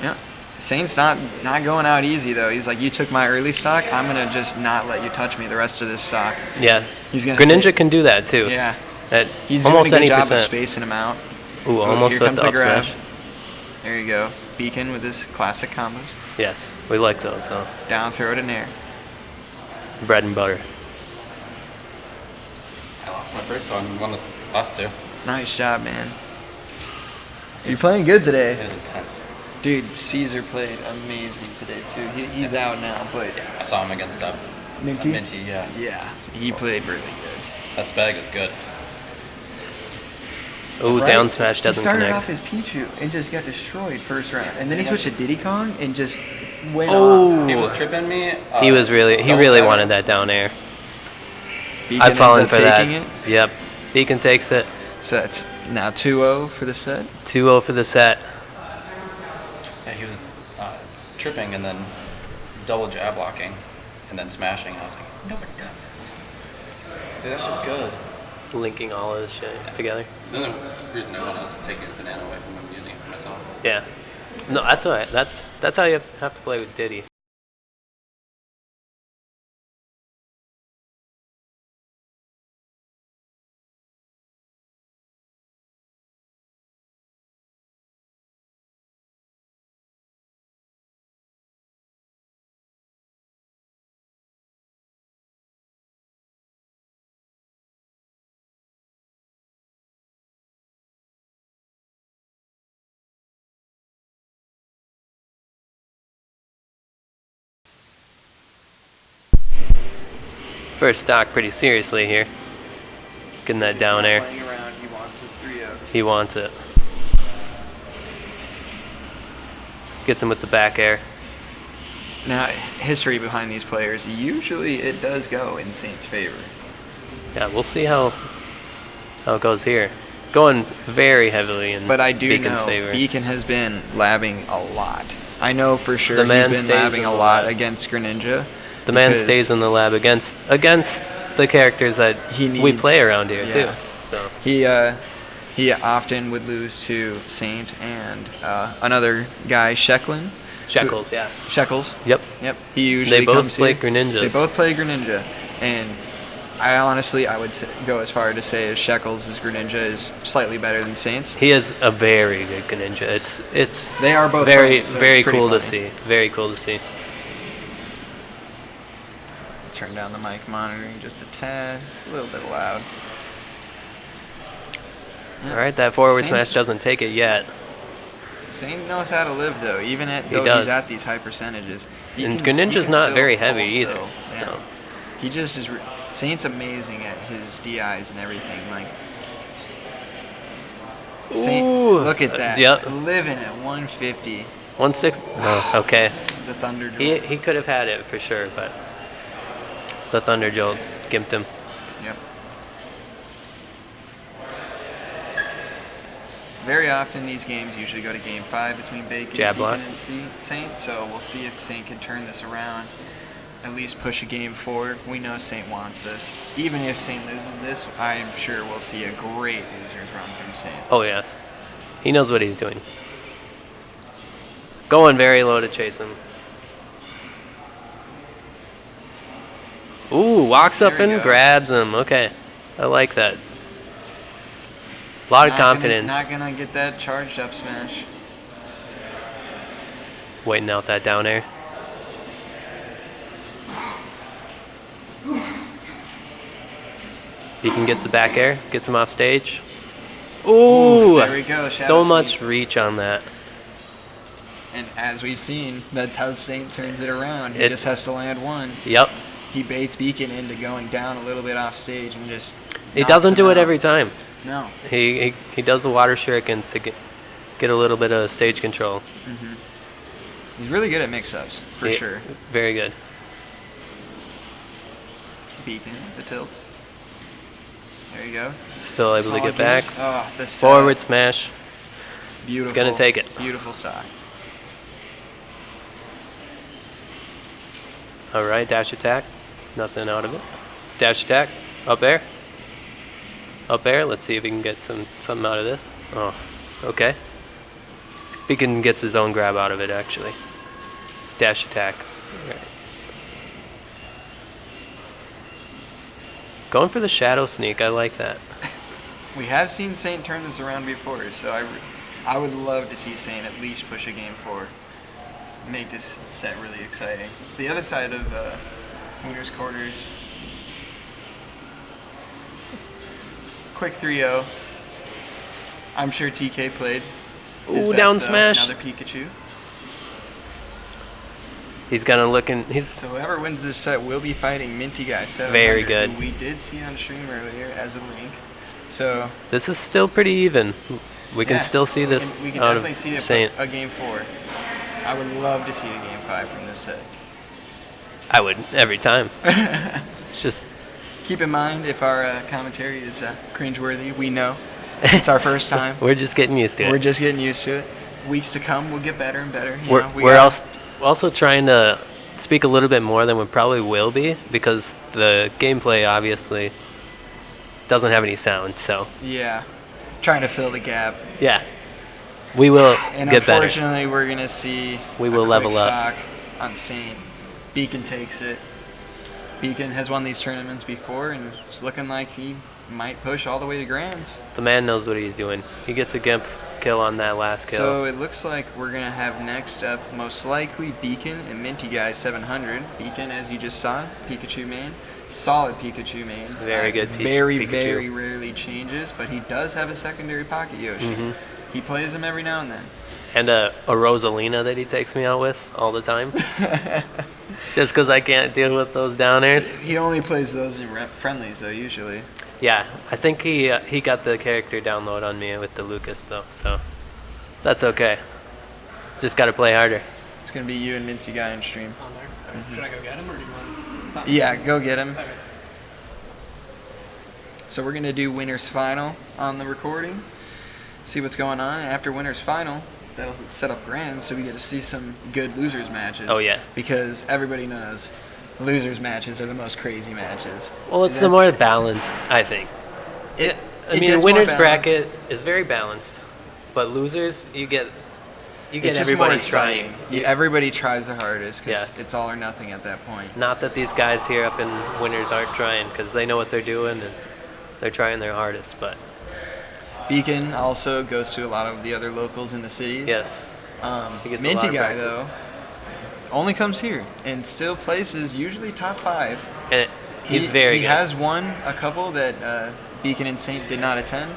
Yeah. Saint's not going out easy though. He's like, you took my early stock. I'm gonna just not let you touch me the rest of this stock. Yeah. He's gonna. Greninja can do that too. Yeah. He's almost doing a good good job of spacing him out. Ooh, almost here with comes the the grab. smash. There you go. Beacon with his classic combos. Yes, we like those though. Down throw it in air. Bread and butter. I lost my first one and won the last two. Nice job, man. You're playing good today. It was intense. Dude, Caesar played amazing today too. He's out now, but Yeah, I saw him against Minty. Minty, yeah. Yeah, he played really good. That spag is good. Ooh, down smash doesn't He started connect. off his Pichu and just got destroyed first round, and then he switched to Diddy Kong and just went Oh. off. He was tripping me. He really wanted that down air. Beacon I've fallen ends up for that. taking it. Yep. Beacon takes it. So that's now 2-0 for the set. 2-0 for the set. Yeah, he was tripping and then double jab blocking and then smashing. I was like, nobody does this. Dude, that shit's good. Linking all of this shit together. The only reason I won was taking his banana away from him and using it for myself. Yeah. No, that's all right. That's how you have to play with Diddy. first stock pretty seriously here. Getting that down air. Playing around, he wants his 3-0. He wants it. Gets him with the back air. Now, history behind these players, usually it does go in Saint's favor. Yeah, we'll see how it goes here. Going very heavily in But I do Beacon's know favor. Beacon has been labbing a lot. I know for sure The he's man been stays labbing in a the lot lab. against Greninja. The man because stays in the lab against the characters that He we needs- play around here yeah. too. So He often would lose to Saint and another guy, Shecklin. Shekels, yeah. Shekels. Yep. Yep. He usually They both comes play here. Greninjas. They both play Greninja, and I would go as far to say as Shekels' Greninja is slightly better than Saint's. He is a very good Greninja. It's They are both very funny, so very it's pretty cool to funny. see. Very cool to see. Turn down the mic monitoring just a tad, a little bit loud. All right, that forward Saints- smash doesn't take it yet. Saint knows how to live though, even He though does. he's at these high percentages. And he Greninja's can not still very heavy also- either, yeah. so. He just is. Saint's amazing at his DIs and everything. Like, Saint, Ooh, look at that. yep. Living at 150. 160. Oh, okay. The Thunder Jolt. He could have had it for sure, but the Thunder Jolt gimped him. Yep. Very often these games usually go to game 5 between Jab Beacon block. and Saint, so we'll see if Saint can turn this around, at least push a game forward. We know Saint wants this. Even if Saint loses this, I'm sure we'll see a great losers run from Saint. Oh yes, he knows what he's doing. Going very low to chase him. Ooh, walks up There we and go. grabs him. Okay, I like that. A lot of Not gonna- confidence. Not gonna get that charged up smash. Waiting out that down air. Beacon gets the back air, gets him off stage. Ooh, There we go. so Shadow much Sneak. reach on that. And as we've seen, that's how Saint turns it around. He It- just has to land one. Yep, He baits Beacon into going down a little bit off stage and just. he knocks doesn't him do it out. every time. No. He does the water shurikens to get a little bit of stage control. He's really good at mix-ups, for He- sure. Very good. Beacon, the tilts. There you go. Still able to Solid get back. games. Oh, the Forward smash. Beautiful. gonna take it. Beautiful stock. All right, dash attack. Nothing out of it. Dash attack. Up air. Up air. Let's see if we can get something out of this. Oh, okay. Beacon gets his own grab out of it, actually. Dash attack. All right. Going for the shadow sneak. I like that. We have seen Saint turn this around before, so I would love to see Saint at least push a game forward. Make this set really exciting. The other side of Winners Quarters. Quick 3-0. I'm sure TK played. his Ooh, best, down though. smash. Another Pikachu. He's gonna look in. He's So whoever wins this set will be fighting Minty Guy 700. Very good. Who we did see on stream earlier as a link. So This is still pretty even. We can yeah, still see this we can out definitely of see it Saint. a game 4. I would love to see a game 5 from this set. I would every time. It's just Keep in mind, if our commentary is cringeworthy, we know it's our first time. we're just getting used to it. We're just getting used to it. Weeks to come, we'll get better and better. You We're, know, we we're gotta- also trying to speak a little bit more than we probably will be because the gameplay obviously doesn't have any sound. So Yeah, trying to fill the gap. yeah, we will And get better. unfortunately, we're going to see We a will quick level up. stock on Saint. Beacon takes it. Beacon has won these tournaments before, and it's looking like he might push all the way to Grands. The man knows what he's doing. He gets a gimp kill on that last kill. So it looks like we're going to have next up, most likely, Beacon and Minty Guy 700. Beacon, as you just saw, Pikachu main. Solid Pikachu main. Very good Very, Pikachu. very rarely changes, but he does have a secondary pocket Yoshi. Mhm. He plays him every now and then. and a Rosalina that he takes me out with all the time. Just because I can't deal with those downers. He only plays those in friendlies, though, usually. Yeah, I think he got the character download on me with the Lucas, though, so that's okay. Just got to play harder. It's going to be you and Minty Guy in stream. On there. Okay. Should I go get him or do you want? Yeah, go get him. Okay. So we're going to do winner's final on the recording. See what's going on. After winner's final, that'll set up grand, so we get to see some good losers matches. Oh, yeah. Because everybody knows losers matches are the most crazy matches. Well, it's the more balanced, I think. It I mean, gets winner's more balanced. bracket is very balanced, but losers, you get It's just everybody more exciting. trying. Everybody tries their hardest because Yes. it's all or nothing at that point. Not that these guys here up in winners aren't trying, because they know what they're doing and they're trying their hardest. But Beacon also goes to a lot of the other locals in the cities. yes, he gets a Minty lot of Guy, practice. though, only comes here and still places usually top 5. And he's very He good. has won a couple that Beacon and Saint did not attend.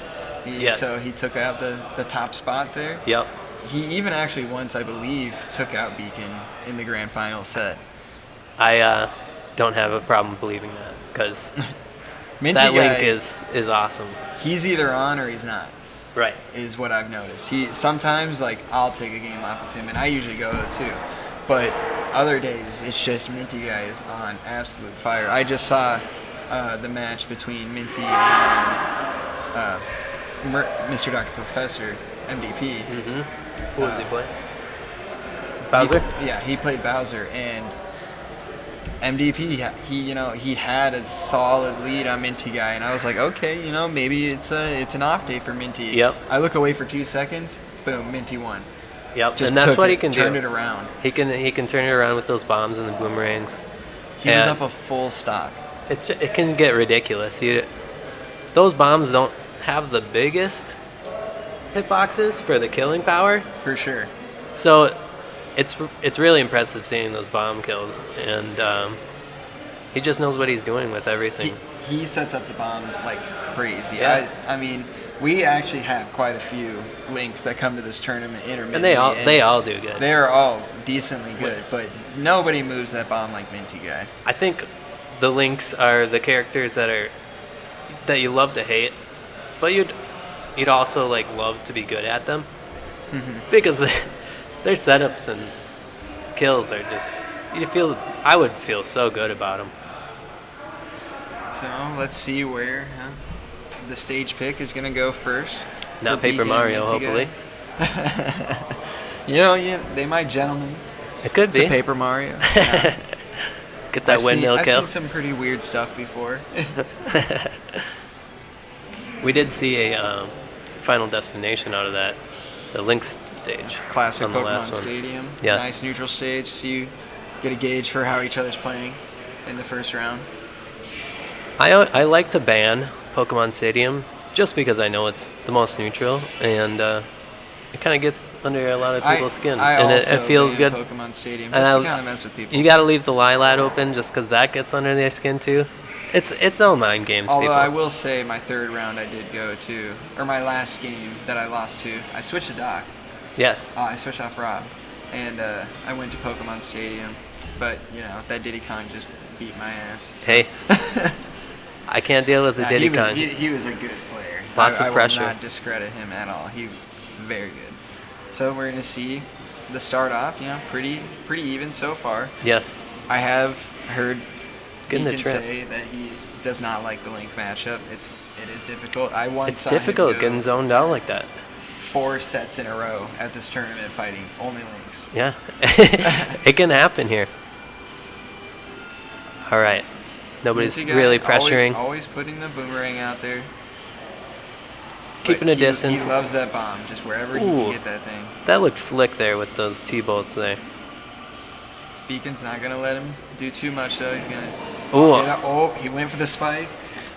Yes. So he took out the top spot there. Yep. He even actually once, I believe, took out Beacon in the grand final set. I don't have a problem believing that, because Minty that Guy, link is awesome. he's either on or he's not, Right. is what I've noticed. He sometimes, like, I'll take a game off of him, and I usually go too. But other days, it's just Minty Guy is on absolute fire. I just saw the match between Minty and Mr. Dr. Professor, MVP. Who was he playing? Bowser? He played Bowser, and MDP, he had a solid lead on Minty Guy, and I was like, okay, maybe it's an off day for Minty. Yep. I look away for 2 seconds, boom, Minty won. Yep. Just And that's took what it, he can turned do. it around. He can turn it around with those bombs and the boomerangs. He was And up a full stock. it can get ridiculous. Those bombs don't have the biggest hitboxes for the killing power, For sure. so it's really impressive seeing those bomb kills, and he just knows what he's doing with everything. He sets up the bombs like crazy. Yeah. I mean, we actually have quite a few links that come to this tournament intermittently. And they all do good. They are all decently good, but nobody moves that bomb like Minty Guy. I think the links are the characters that you love to hate, but you'd also like love to be good at them, because their setups and kills are just I would feel so good about them. So let's see where the stage pick is going to go first. Not for Paper Beacon and Mario, Minty Guy. hopefully. They might gentlemen It could to be. Paper Mario. Get that windmill I've kill. seen some pretty weird stuff before. We did see a Final Destination out of that, the Links stage. Classic on the Pokemon last one. Stadium. Yes. Nice neutral stage. Get a gauge for how each other's playing in the first round. I like to ban Pokemon Stadium just because I know it's the most neutral, and it kind of gets under a lot of people's skin, and it feels good. Pokemon Stadium. And Just to kind of mess with people. You got to leave the Lilat open just because that gets under their skin too. It's all mind games, Although people. I will say my third round I did go to, or my last game that I lost to, I switched to Doc. Yes. I switched off R.o.b. And I went to Pokemon Stadium. But, that Diddy Kong just beat my ass. So. Hey, I can't deal with the Diddy Kong. He was a good player. Lots of pressure. I will not discredit him at all. He was very good. So we're going to see the start off, pretty even so far. Yes. I have heard Getting the Beacon trip. say that he does not like the Link matchup. It is difficult. I once It's saw him difficult go getting zoned out like that. 4 sets in a row at this tournament fighting only Links. Yeah, it can happen here. All right, nobody's Minty Guy really pressuring, Always putting the boomerang out there. keeping But a distance. He loves that bomb, just wherever he Ooh. can get that thing. That looked slick there with those T-bolts there. Beacon's not going to let him do too much, though. He's going to... Ooh, he went for the spike.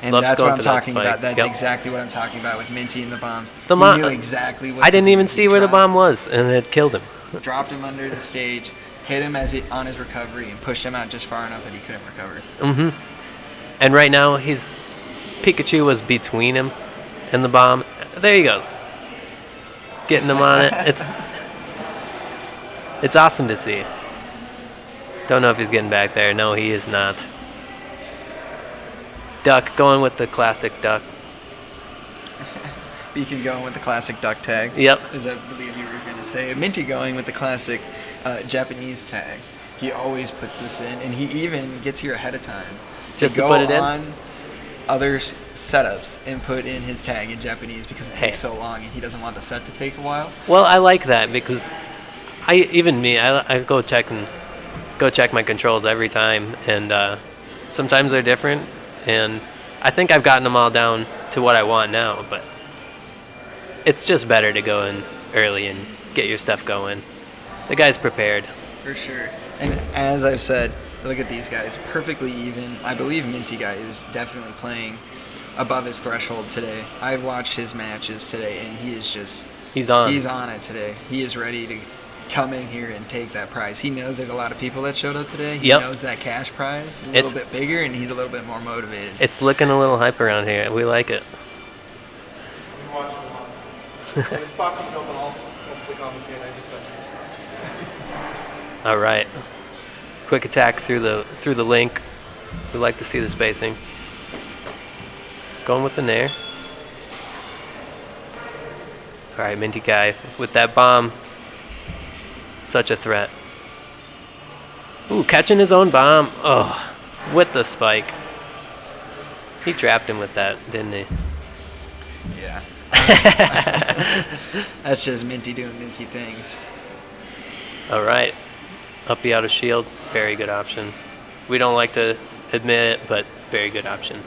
And Loves that's going what I'm for that talking spike. about. That's Yep. exactly what I'm talking about with Minty and the bombs. The He knew exactly what I to didn't do. even He see where the dropped- bomb was, and it killed him. Dropped him under the stage, hit him on his recovery, and pushed him out just far enough that he couldn't recover. And right now, Pikachu was between him and the bomb. There you go. Getting him on it. It's awesome to see. Don't know if he's getting back there. No, he is not. Duck, going with the classic duck. Beacon going with the classic duck tag. Yep. As I believe you were going to say. Minty going with the classic Japanese tag. He always puts this in, and he even gets here ahead of time. Just to go put it in? on other setups and put in his tag in Japanese because it takes so long, and he doesn't want the set to take a while. Well, I like that because I go check my controls every time, and sometimes they're different, and I think I've gotten them all down to what I want now, but it's just better to go in early and get your stuff going. The guy's prepared. For sure. And as I've said, look at these guys, perfectly even. I believe Minty guy is definitely playing above his threshold today. I've watched his matches today, and he is just... He's on. He's on it today. He is ready to come in here and take that prize. He knows there's a lot of people that showed up today. He knows that cash prize is a little bit bigger, and he's a little bit more motivated. It's looking a little hype around here. We like it. I'm watching a lot. When this spot comes open, I'll hopefully commentate. I just got used. All right. Quick attack through the link. We like to see the spacing. Going with the nair. All right, Minty guy with that bomb. Such a threat. Ooh, catching his own bomb. Oh, with the spike. He trapped him with that, didn't he? Yeah. That's just Minty doing Minty things. All right. Up B out of shield. Very good option. We don't like to admit it, but very good option.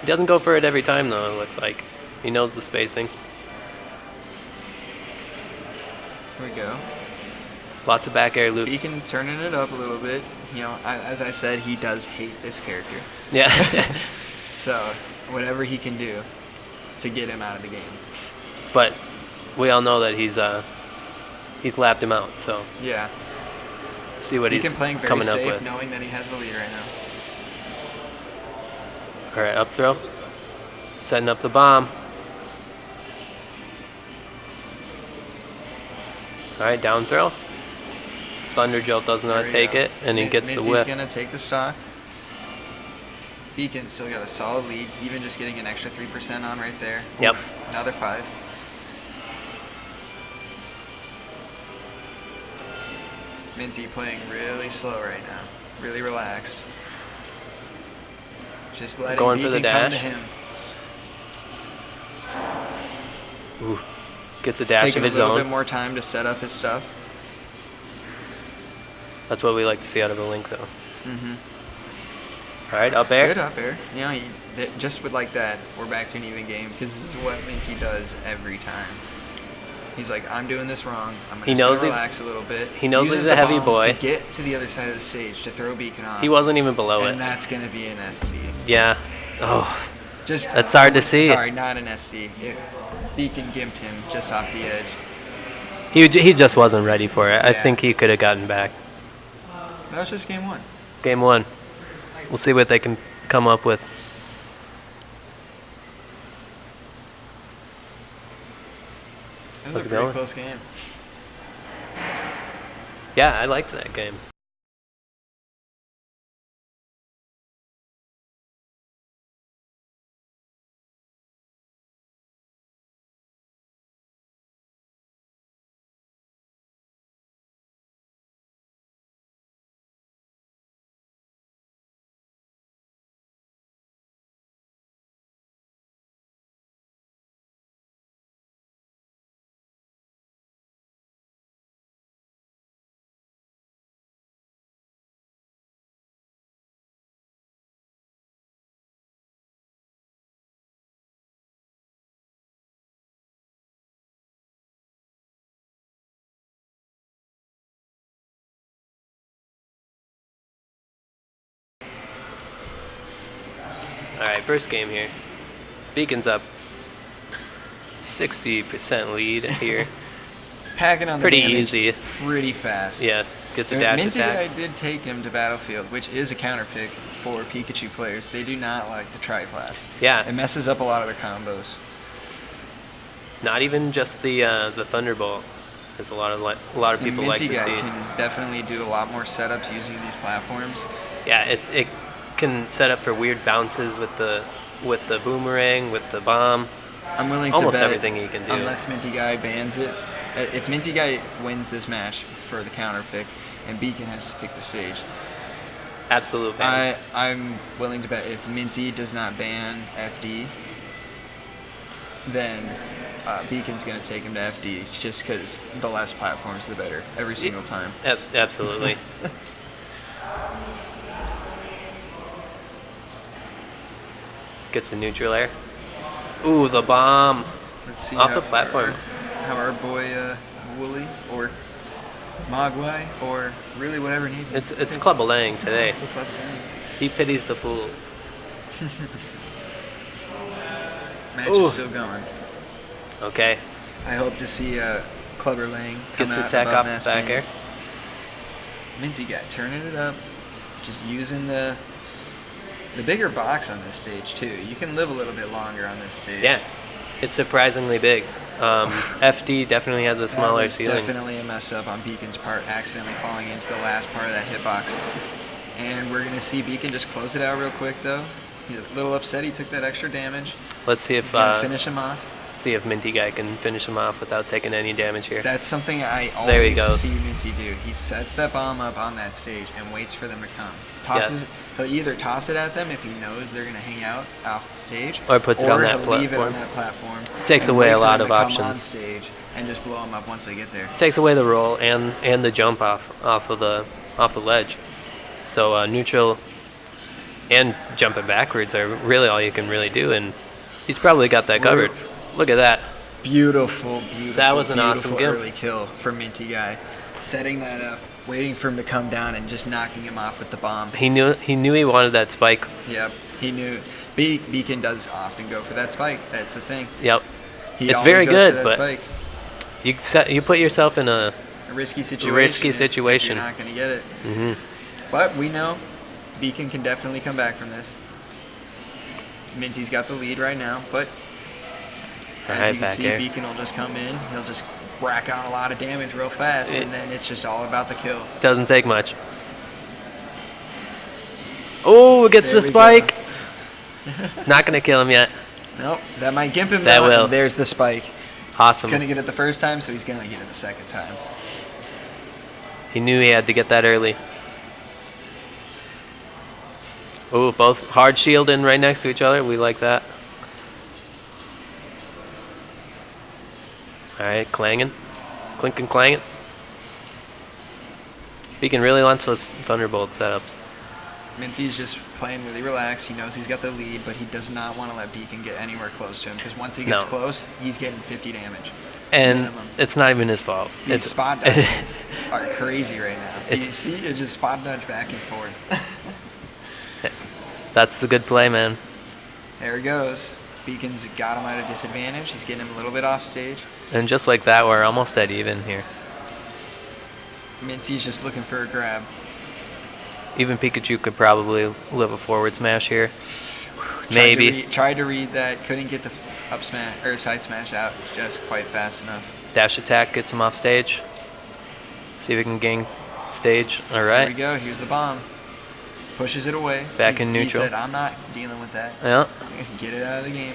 He doesn't go for it every time, though, it looks like. He knows the spacing. Here we go. Lots of back air loops. Beacon turning it up a little bit. You know, as I said, he does hate this character. Yeah. So, whatever he can do to get him out of the game. But we all know that he's lapped him out, so yeah. See what Beacon he's playing very coming safe, up with. knowing that he has the lead right now. All right, up throw. Setting up the bomb. All right, down throw. Thunder Jolt does not take it, and he gets the whiff. Minty's going to take the stock. Beacon's still got a solid lead, even just getting an extra 3% on right there. Yep. Oof, another 5. Minty playing really slow right now. Really relaxed. Just letting Going for the Beacon come dash. to him. Ooh. Gets a dash Taking of his a little own. bit more time to set up his stuff. That's what we like to see out of a Link, though. Mm-hmm. All right, up air. Good up air. You know, just with like that, we're back to an even game because this is what Minty does every time. He's like, I'm doing this wrong. I'm gonna relax a little bit. He knows Uses he's a the heavy bomb boy. to get to the other side of the stage to throw Beacon on. He wasn't even below it. And that's gonna be an SC. Yeah. Oh. Just that's hard to see. Sorry, not an SC. Beacon gimped him just off the edge. He just wasn't ready for it. I Yeah. think he could have gotten back. That was just game 1. Game 1. We'll see what they can come up with. It was How's a it pretty going? close game. Yeah, I liked that game. All right, first game here. Beacon's up 60% lead here. Packing on the Pretty damage easy. pretty fast. Yes, gets a dash Minty attack. guy did take him to Battlefield, which is a counter pick for Pikachu players. They do not like the Tri-Flask. Yeah. It messes up a lot of their combos. Not even just the Thunderbolt. because a lot of people like Minty to guy see. can definitely do a lot more setups using these platforms. Yeah, it can set up for weird bounces with the boomerang, with the bomb. I'm willing Almost to bet everything he can do. unless Minty guy bans it. If Minty guy wins this match for the counter pick, and Beacon has to pick the stage, Absolute ban. I'm willing to bet if Minty does not ban FD, then Beacon's going to take him to FD just because the less platforms, the better every single time. Absolutely. Gets the neutral air. Ooh, the bomb. Let's see Off the platform. How our boy Wooly or Mogwai or really whatever name. It's Club Lang today. Club Lang. He pities the fools. Match Ooh. is still going. Okay. I hope to see Clubber Lang come Gets the out attack above off the mass back beam. air. Minty guy turning it up, just using the bigger box on this stage too. You can live a little bit longer on this stage. Yeah. It's surprisingly big. FD definitely has a smaller that was ceiling. Definitely a mess up on Beacon's part, accidentally falling into the last part of that hitbox. And we're gonna see Beacon just close it out real quick though. He's a little upset he took that extra damage. Let's see if He's gonna finish him off. see if Minty guy can finish him off without taking any damage here. That's something I There he always goes. see Minty do. He sets that bomb up on that stage and waits for them to come. Tosses. He'll either toss it at them if he knows they're going to hang out off the stage, Or puts it on that he'll leave it on platform. that platform. Takes and away wait a for lot them of to come on options. stage and just blow them up once they get there. Takes away the roll and the jump off the ledge. So neutral and jumping backwards are really all you can really do, and he's probably got that covered. Look at that. Beautiful. That was an awesome beautiful gimp. early kill for Minty guy, setting that up, waiting for him to come down and just knocking him off with the bomb. He knew he wanted that spike. Yep, he knew. Beacon does often go for that spike. That's the thing. Yep. He It's always very goes good, for that but spike. you put yourself in a risky situation. risky if situation. You're not going to get it. Mhm. But we know Beacon can definitely come back from this. Minty's got the lead right now, but as Alright, you can back see, air. Beacon will just come in. He'll just rack out a lot of damage real fast, and then it's just all about the kill. Doesn't take much. Oh, it gets There the we go. spike. It's not gonna kill him yet. Nope, that might gimp him. That though, will. and there's the spike. Awesome. Couldn't get it the first time, so he's gonna get it the second time. He knew he had to get that early. Oh, both hard shielding right next to each other. We like that. All right, clanging, clinking, clanging. Beacon really wants those Thunderbolt setups. Minty's just playing really relaxed. He knows he's got the lead, but he does not want to let Beacon get anywhere close to him because once he gets No. close, he's getting 50 damage. And minimum. it's not even his fault. These spot dodges are crazy right now. You It's- see, it just spot dodge back and forth. That's the good play, man. There he goes. Beacon's got him at a disadvantage. He's getting him a little bit off stage. And just like that, we're almost at even here. Minty's just looking for a grab. Even Pikachu could probably live a forward smash here. Maybe. Tried to read that. Couldn't get the up smash or side smash out just quite fast enough. Dash attack gets him off stage. See if we can gain stage. All There we right. go. Here's the bomb. Pushes it away. Back in neutral. He said, I'm not dealing with that. Yeah. Get it out of the game.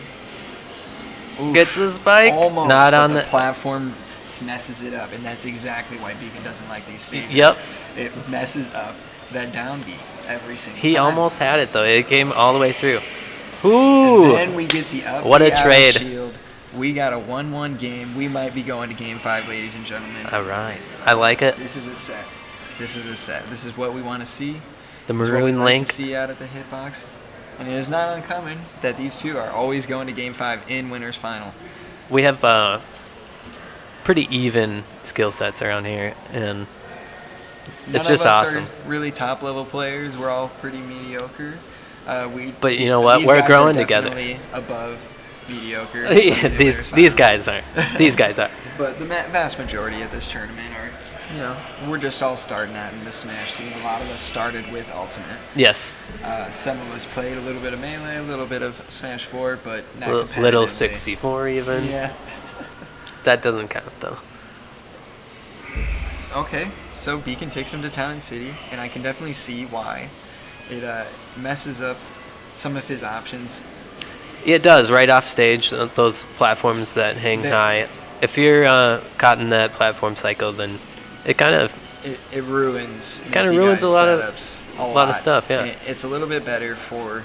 Oof. Gets the spike. Almost, Not but on the the. platform messes it up, and that's exactly why Beacon doesn't like these stages. Yep. It messes up that down beat every single He time. almost had it though. It came all the way through. Ooh. And then we get the up What a beat out of trade. shield. We got a 1-1 game. We might be going to game 5, ladies and gentlemen. All right. I like it. This is a set. This is a set. This is what we want to see. The This is what we maroon like link. to see out at the hitbox. And it is not uncommon that these two are always going to game 5 in winners final. We have pretty even skill sets around here, and None it's just of us awesome. are really top level players. We're all pretty mediocre. But you know what? These We're guys growing are together. definitely above mediocre. Yeah, in these winners these final. guys are. These guys are. But the vast majority of this tournament are, we're just all starting out in the Smash scene. A lot of us started with Ultimate. Yes. Some of us played a little bit of Melee, a little bit of Smash 4, but not Little competitively. 64 even. Yeah. That doesn't count though. Okay, so Beacon takes him to Town and City, and I can definitely see why. It messes up some of his options. It does, right off stage, those platforms that hang high. If you're caught in that platform cycle, then it kind of it ruins. It kind of ruins a lot of stuff. Yeah, it's a little bit better for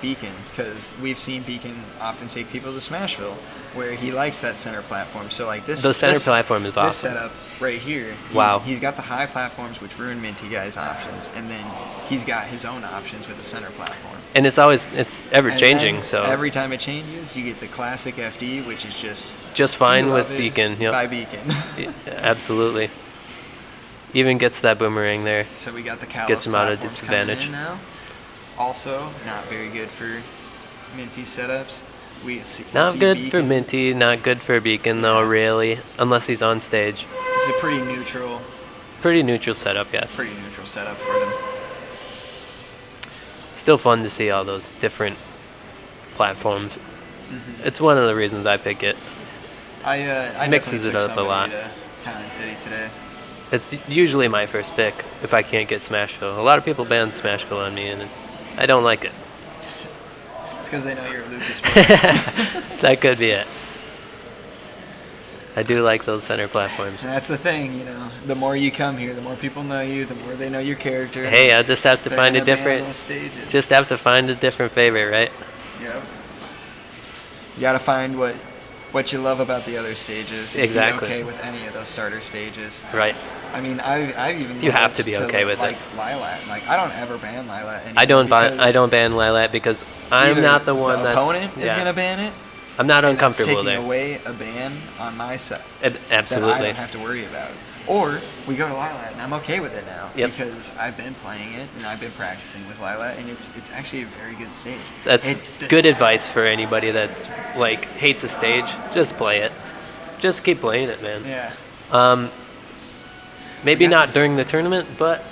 Beacon, because we've seen Beacon often take people to Smashville, where he likes that center platform. So like this, the center platform is awesome. This setup right here. He's got the high platforms, which ruin Minty Guy's options, and then he's got his own options with the center platform. And it's ever changing. So every time it changes, you get the classic FD, which is just fine with Beacon. Yep. By Beacon. Absolutely. Even gets that boomerang there. So we got the Kalos gets him out of platforms disadvantage. coming in now. Also, not very good for Minty's setups. Not good for Minty, not good for Beacon though, really, unless he's on stage. It's a pretty neutral setup, yes. Pretty neutral setup for them. Still fun to see all those different platforms. Mm-hmm. It's one of the reasons I pick it. I mixes it up a lot. To Town and City today. It's usually my first pick if I can't get Smashville. A lot of people ban Smashville on me, and I don't like it. It's because they know you're a Lucas player. That could be it. I do like those center platforms. And that's the thing, the more you come here, the more people know you, the more they know your character. Hey, I just have to find a different favorite, right? Yep. You gotta find what you love about the other stages. Exactly. Be okay with any of those starter stages. Right. I mean, I've even you have to be okay with like it. Lilat. Like I don't ever ban Lilat anymore. I don't ban Lilat because I'm not the one that's opponent is gonna ban it. I'm not uncomfortable there. Taking away a ban on my side. Absolutely. That I don't have to worry about. Or we go to Lilat, and I'm okay with it now because I've been playing it and I've been practicing with Lilat, and it's actually a very good stage. That's good advice for anybody that's like hates a stage. Just play it. Just keep playing it, man. Yeah. Maybe not during the tournament, but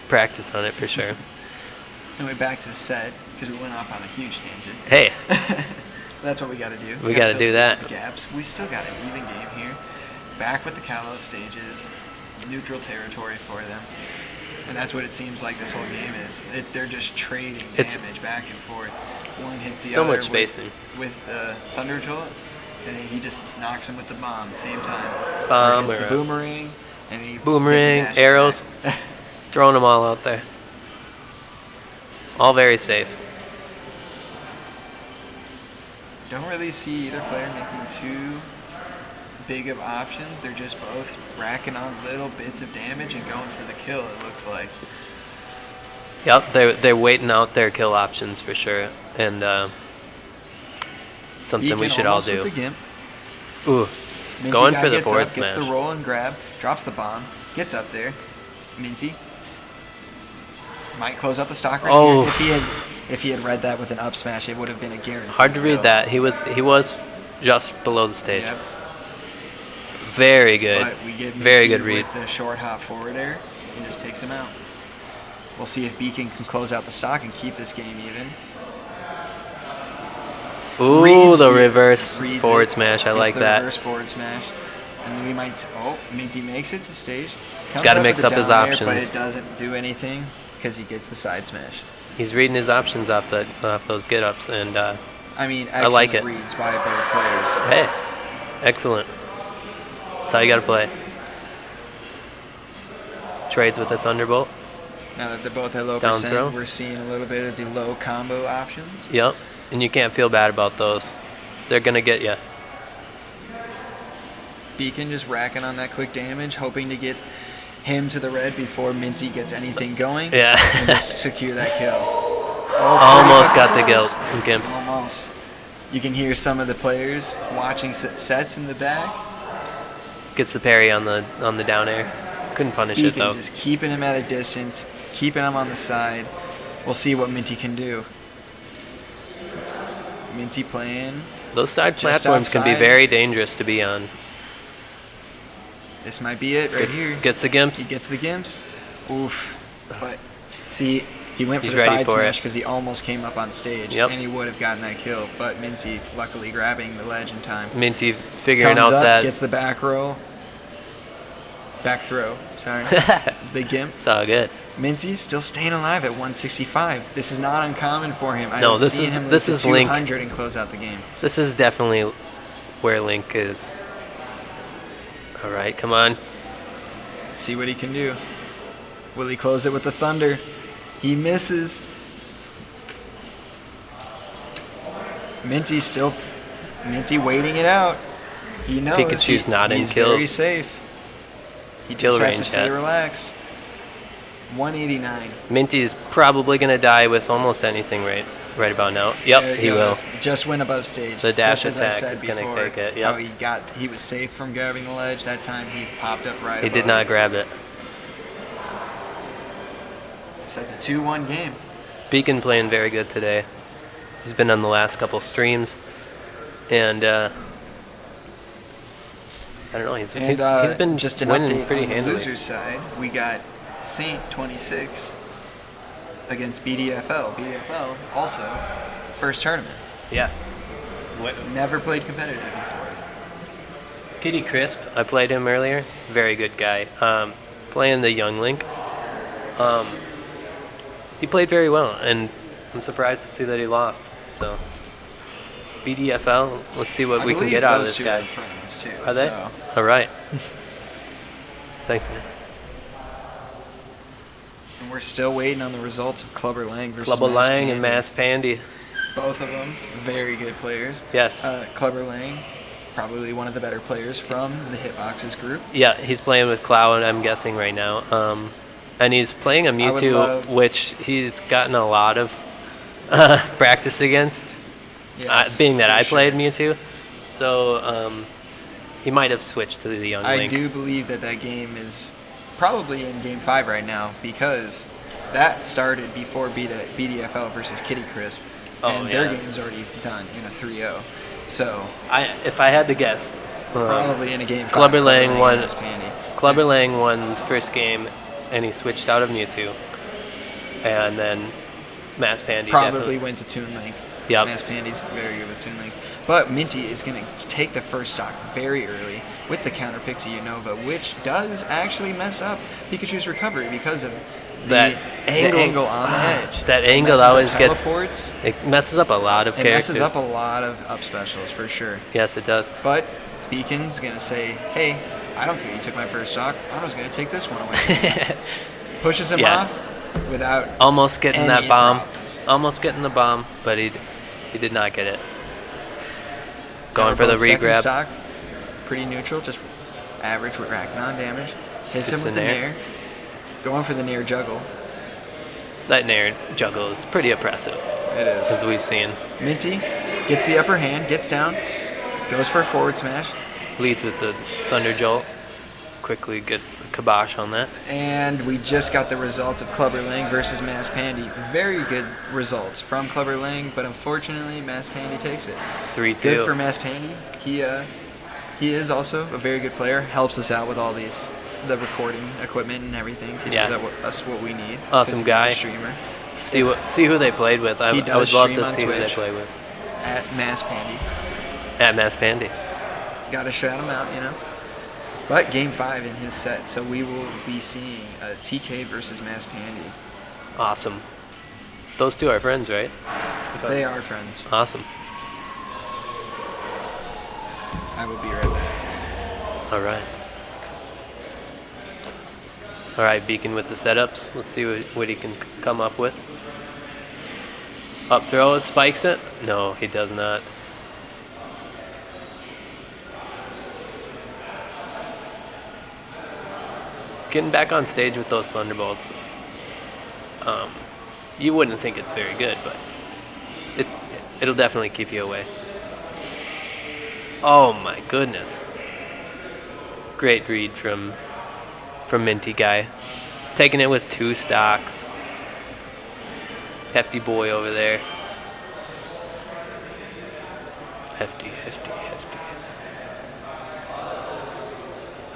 practice on it for sure. Anyway, back to the set because we went off on a huge tangent. Hey. That's what we got to do. We got to do that. The gaps. We still got an even game here. Back with the Kalos stages, neutral territory for them, and that's what it seems like this whole game is. They're just trading damage back and forth. One hits the other so much spacing with Thunder Jolt, and then he just knocks him with the bomb at the same time. Bomb or the boomerang, and he boomerang, arrows, throwing them all out there. All very safe. Don't really see either player making too big of options. They're just both racking on little bits of damage and going for the kill, it looks like. Yep, they're waiting out their kill options for sure, and something we should all do. With the Gimp. Ooh, Minty going guy for the gets forward up, smash. Gets the roll and grab, drops the bomb, gets up there. Minty might close out the stock right here. If he had read that with an up smash, it would have been a guarantee. Hard to read that. He was just below the stage. Yep. Very good. But we get very good read. With the short hop forward air, and just takes him out. We'll see if Beacon can close out the stock and keep this game even. Ooh, the reverse forward smash. I like that. Reverse forward smash. And then we might. Minty makes it to stage. Got to mix up his options. But it doesn't do anything because he gets the side smash. He's reading his options off those get-ups, and I mean, I like it. Reads by both players. Hey, excellent. That's how you got to play. Trades with a Thunderbolt. Now that they're both at low Down percent, throw. we're seeing a little bit of the low combo options. Yep, and you can't feel bad about those. They're going to get you. Beacon just racking on that quick damage, hoping to get him to the red before Minty gets anything going. Yeah. And just secure that kill. Almost got the guilt from Gimp. Almost. You can hear some of the players watching sets in the back. Gets the parry on the down air. Couldn't punish Beacon it though. Just keeping him at a distance, keeping him on the side. We'll see what Minty can do. Minty playing. Those side platforms can be very dangerous to be on. This might be it right here. Gets the Gimps. He gets the Gimps. Oof. But see, he went for He's the ready side for smash it. because he almost came up on stage. Yep. And he would have gotten that kill. But Minty luckily grabbing the ledge in time. Minty figuring Comes out up, that gets the back row. Back throw. Sorry. The gimp. It's all good. Minty's still staying alive at 165. This is not uncommon for him. No, I've this seen is- him this live is to Link. 200 and close out the game. This is definitely where Link is. All right, come on. See what he can do. Will he close it with the thunder? He misses. Minty waiting it out. He knows Pikachu's not in he's kill. very safe. He Kill just has to range, stay yeah. relaxed. 189. Minty's probably gonna die with almost anything right about now. Yep, There it he will. goes. Just went above stage. The dash Just as I attack said is gonna before, take it, yep. How he was safe from grabbing the ledge. That time he popped up right He did above not it. grab it. So that's a 2-1 game. Beacon playing very good today. He's been on the last couple streams, and I don't know. He's been just an winning update pretty on the handily. losers side. We got Saint 26 against BDFL. BDFL also first tournament. Yeah. Never played competitive before. Kitty Crisp, I played him earlier. Very good guy. Playing the young Link. He played very well, and I'm surprised to see that he lost. So, BDFL, let's see what I we can believe get out of those this two guy. are friends too. Are they? So. All right. Thanks, man. And we're still waiting on the results of Clubber Lang versus Clubber Mass Lang and Pandy. Mass Pandy. Both of them very good players. Yes. Clubber Lang, probably one of the better players from the Hitboxes group. Yeah, he's playing with Cloud, I'm guessing, right now. And he's playing a Mewtwo, which he's gotten a lot of practice against, Yes, being that for I sure. played Mewtwo. So he might have switched to the young I Link. do believe that game is probably in Game 5 right now because that started before BDFL versus Kitty Crisp, and their game's already done in a 3-0. So If I had to guess, probably in a Game 5. Clubber Lang won. Mass Pandy. Clubber Lang won the first game, and he switched out of Mewtwo, and then Mass Pandy Probably definitely went to Toon Link. Yep. Mass Pandy's very good with Toon Link. But Minty is going to take the first stock very early with the counter pick to Unova, which does actually mess up Pikachu's recovery because of that the angle, angle on the edge. That It angle messes up always gets. teleports. It messes up a lot of It characters. messes up a lot of up specials for sure. Yes, it does. But Beacon's going to say, hey, I don't care you took my first stock. I was going to take this one away. Pushes him Yeah. off without Almost getting any that bomb. problems. Almost getting the bomb, but he did not get it. Going Now for the both second regrab. stock, pretty neutral, just average with racking on damage. Hits Gets him with the the nair. nair. Going for the nair juggle. That Nair juggle is pretty oppressive, It is. as we've seen. Minty gets the upper hand, gets down, goes for a forward smash, Leads with the Thunder Jolt. Quickly gets a kibosh on that. and we just got the results of Clubber Lang versus Mass Pandy. Very good results from Clubber Lang, but unfortunately Mass Pandy takes it. 3-2. Good for Mass Pandy. He is also a very good player. Helps us out with all the recording equipment and everything. Teaches us what we need. Awesome 'cause he's a guy. streamer. See who they played with. I He would does love stream to on see who they Twitch. played with. At Mass Pandy. At Mass Pandy. Gotta shout him out, you know. But Game 5 in his set, so we will be seeing a TK versus Mass Pandy. Awesome. Those two are friends, right? They are friends. Awesome. I will be right back. All right. All right, Beacon with the setups. Let's see what he can come up with. Up throw, it spikes it? No, he does not. Getting back on stage with those Thunderbolts, you wouldn't think it's very good, but it'll definitely keep you away. Oh my goodness. Great read from Minty Guy. Taking it with 2 stocks. Hefty boy over there. Hefty.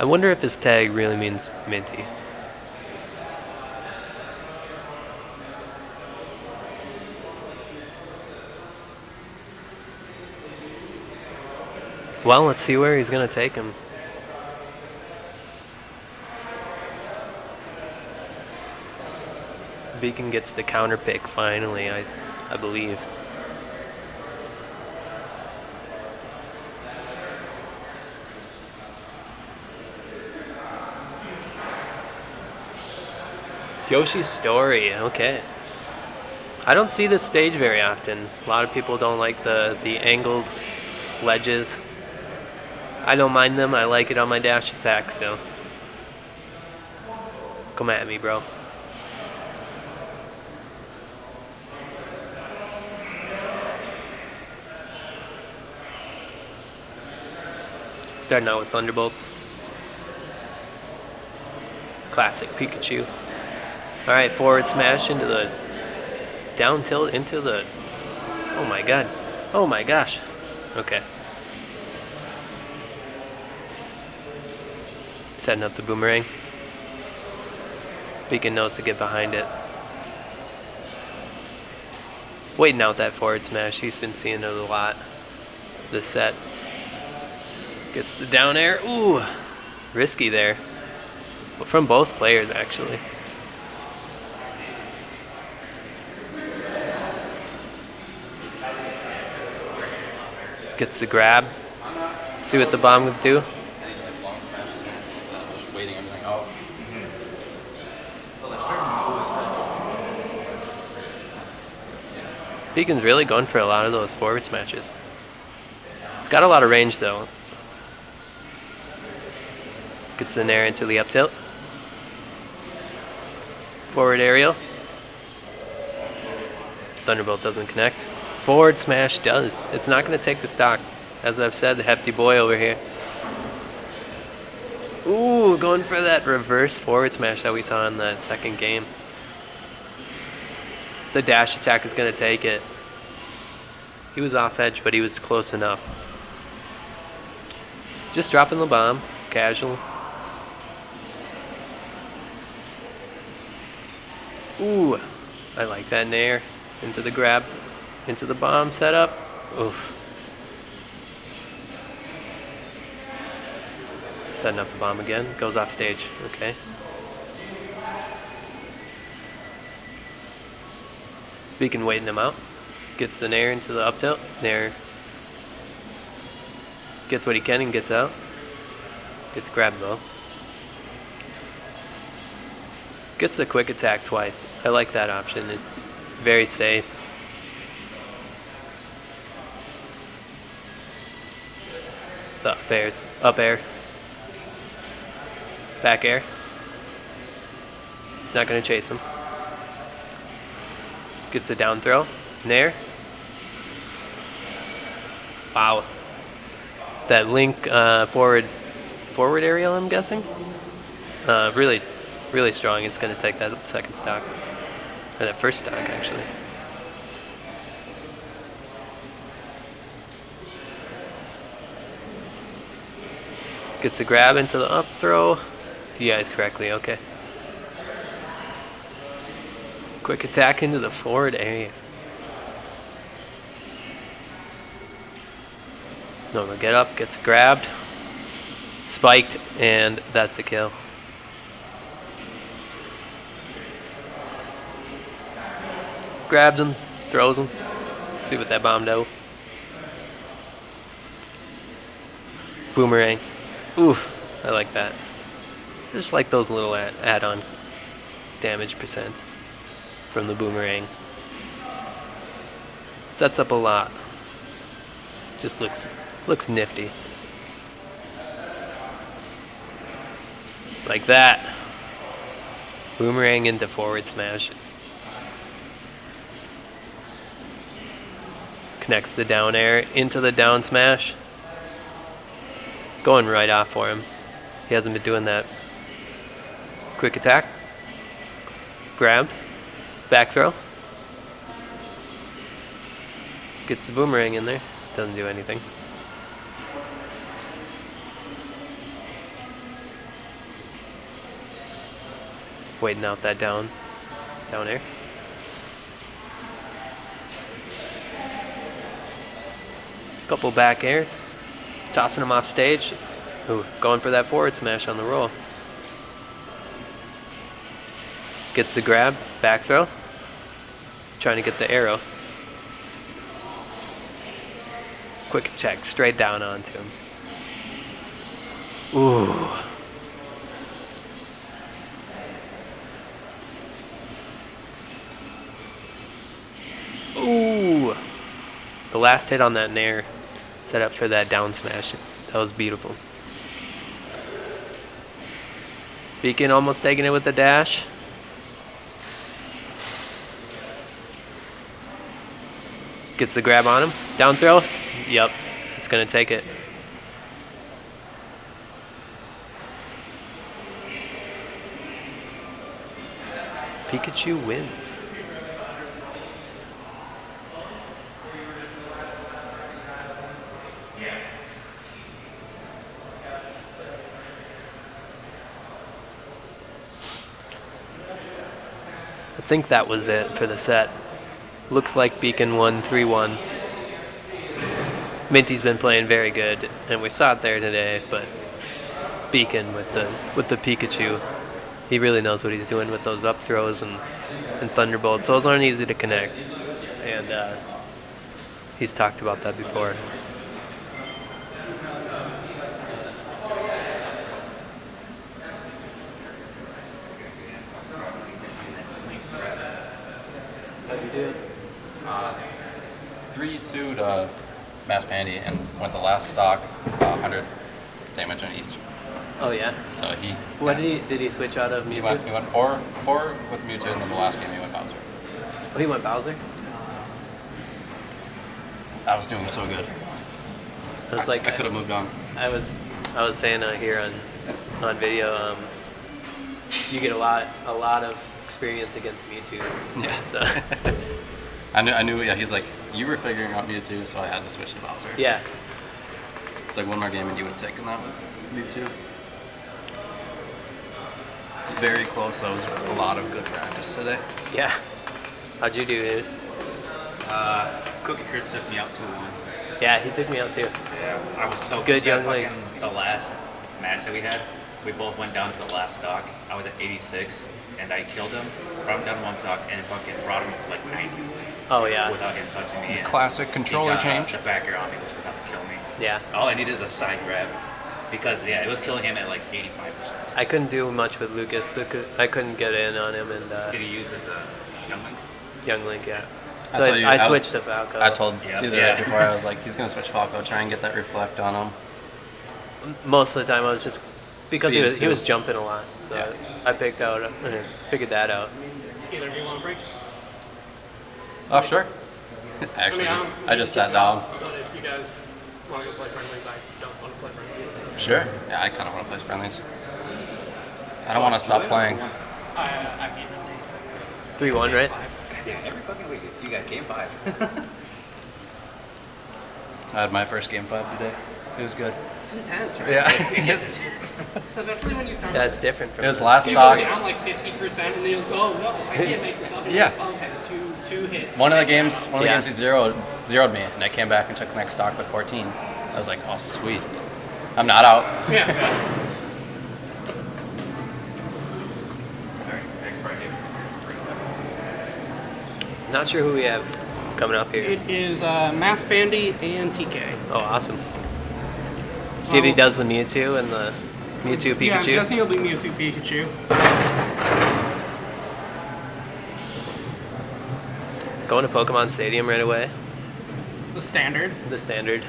I wonder if his tag really means Minty. Well, let's see where he's going to take him. Beacon gets the counter pick finally, I believe. Yoshi's Story, okay. I don't see this stage very often. A lot of people don't like the angled ledges. I don't mind them. I like it on my dash attack, so come at me, bro. Starting out with Thunderbolts. Classic Pikachu. Alright, forward smash into the down tilt into the... Oh my god. Oh my gosh. Okay. Setting up the boomerang. Beacon knows to get behind it. Waiting out that forward smash. He's been seeing it a lot this set. Gets the down air. Ooh. Risky there. But from both players, actually. Gets the grab. See what the bomb would do. Waiting everything out. Beacon's really going for a lot of those forward smashes. It's got a lot of range though. Gets the nair into the up tilt. Forward aerial. Thunderbolt doesn't connect. Forward smash does. It's not going to take the stock. As I've said, the hefty boy over here. Ooh, going for that reverse forward smash that we saw in that second game. The dash attack is going to take it. He was off edge, but he was close enough. Just dropping the bomb. Casual. Ooh, I like that nair. Into the grab. Into the bomb setup. Oof. Setting up the bomb again. Goes off stage. Okay. Beacon waiting him out. Gets the nair into the up tilt. Nair. Gets what he can and gets out. Gets grabbed though. Gets the quick attack twice. I like that option. It's very safe. The up airs. Up air. Back air. He's not going to chase him. Gets the down throw. Nair. Wow. That Link forward aerial, I'm guessing. Really strong. It's going to take that second stock. Or that first stock, actually. Gets the grab into the up throw. DIs correctly, okay. Quick attack into the forward area. Normal get up, gets grabbed. Spiked, and that's a kill. Grabs him, throws him. See what that bomb do. Boomerang. Oof, I like that. Just like those little add-on damage percent from the boomerang. Sets up a lot. Just looks nifty. Like that. Boomerang into forward smash. Connects the down air into the down smash. Going right off for him. He hasn't been doing that. Quick attack. Grabbed. Back throw. Gets the boomerang in there. Doesn't do anything. Waiting out that down air. Couple back airs. Tossing him off stage. Ooh, going for that forward smash on the roll. Gets the grab, back throw. Trying to get the arrow. Quick check, straight down onto him. Ooh. Ooh. The last hit on that nair set up for that down smash. That was beautiful. Beacon almost taking it with the dash. Gets the grab on him. Down throw. Yep. It's going to take it. Pikachu wins. I think that was it for the set. Looks like Beacon won 3-1. Minty's been playing very good, and we saw it there today, but Beacon with the Pikachu, he really knows what he's doing with those up throws and Thunderbolts. Those aren't easy to connect, and he's talked about that before. How'd you do? 3-2 to Mass Pandy and went the last stock, 100 damage on each. Oh yeah. So he. What did he switch out of Mewtwo? He went four with Mewtwo, and then the last game he went Bowser. Oh, he went Bowser? I was doing so good. It's like I could have moved on. I was saying here on video, you get a lot of experience against Mewtwo's. Yeah. So I knew. Yeah, he's like, you were figuring out Mewtwo, so I had to switch to Bowser. yeah. It's like one more game, and you would have taken that with Mewtwo. Very close. That was a lot of good practice today. Yeah. How'd you do, dude? Cookie Crisp took me out 2-1. Yeah, he took me out too. Yeah, I was so Good young fucking Link. The last match that we had, we both went down to the last stock. I was at 86, and I killed him, brought him down one stock, and fucking brought him to like 90 Oh yeah. without him touching me. The And classic controller he got, change. The back air on me, which is enough to kill me. Yeah. All I needed is a side grab, because yeah, it was killing him at like 85%. I couldn't do much with Lucas. I couldn't get in on him, and Did he use his young Link? Young Link, yeah. I So saw you- I I was- switched to Falco. I told Yeah. Caesar Yeah. right before, I was like, he's gonna switch Falco, try and get that reflect on him. Most of the time I was just because Speed he too. was jumping a lot, so Yeah. I figured that out. Either of you want a break? Oh sure. Actually, I just sat down. But if you guys want to go play friendlies, I don't want to play friendlies. Sure. Yeah, I kind of want to play friendlies. I don't want to stop playing. I beat 3-1, right? Goddamn, every fucking week it's you guys game 5. I had my first game 5 today. It was good. It's intense, right? Yeah. It gets intense. Especially when you start. That's different from It was the- last You stock. go down like 50%, and then you'll go, oh no, I can't make this up. And Yeah. you're like, okay, two hits. One of the games Yeah. he zeroed me, and I came back and took the next stock with 14. I was like, oh sweet. I'm not out. Yeah. Not sure who we have coming up here. It is Mass Bandy and TK. Oh, awesome. See if he does the Mewtwo and the Mewtwo Pikachu. Yeah, I'm guessing it'll be Mewtwo Pikachu. Going to Pokemon Stadium right away. The standard. The standard.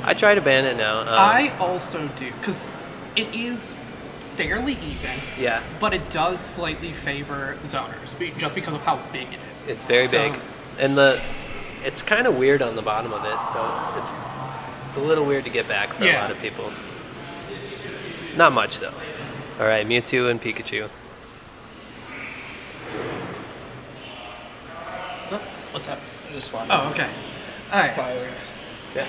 I try to ban it now. I also do, because it is fairly even, Yeah, but it does slightly favor zoners, just because of how big it is. it's very So- big, and it's kind of weird on the bottom of it, so it's a little weird to get back for a Yeah. lot of people. Not much though. All right, Mewtwo and Pikachu. What's up? I just wanted Oh, okay. All right. Tyler. Yeah.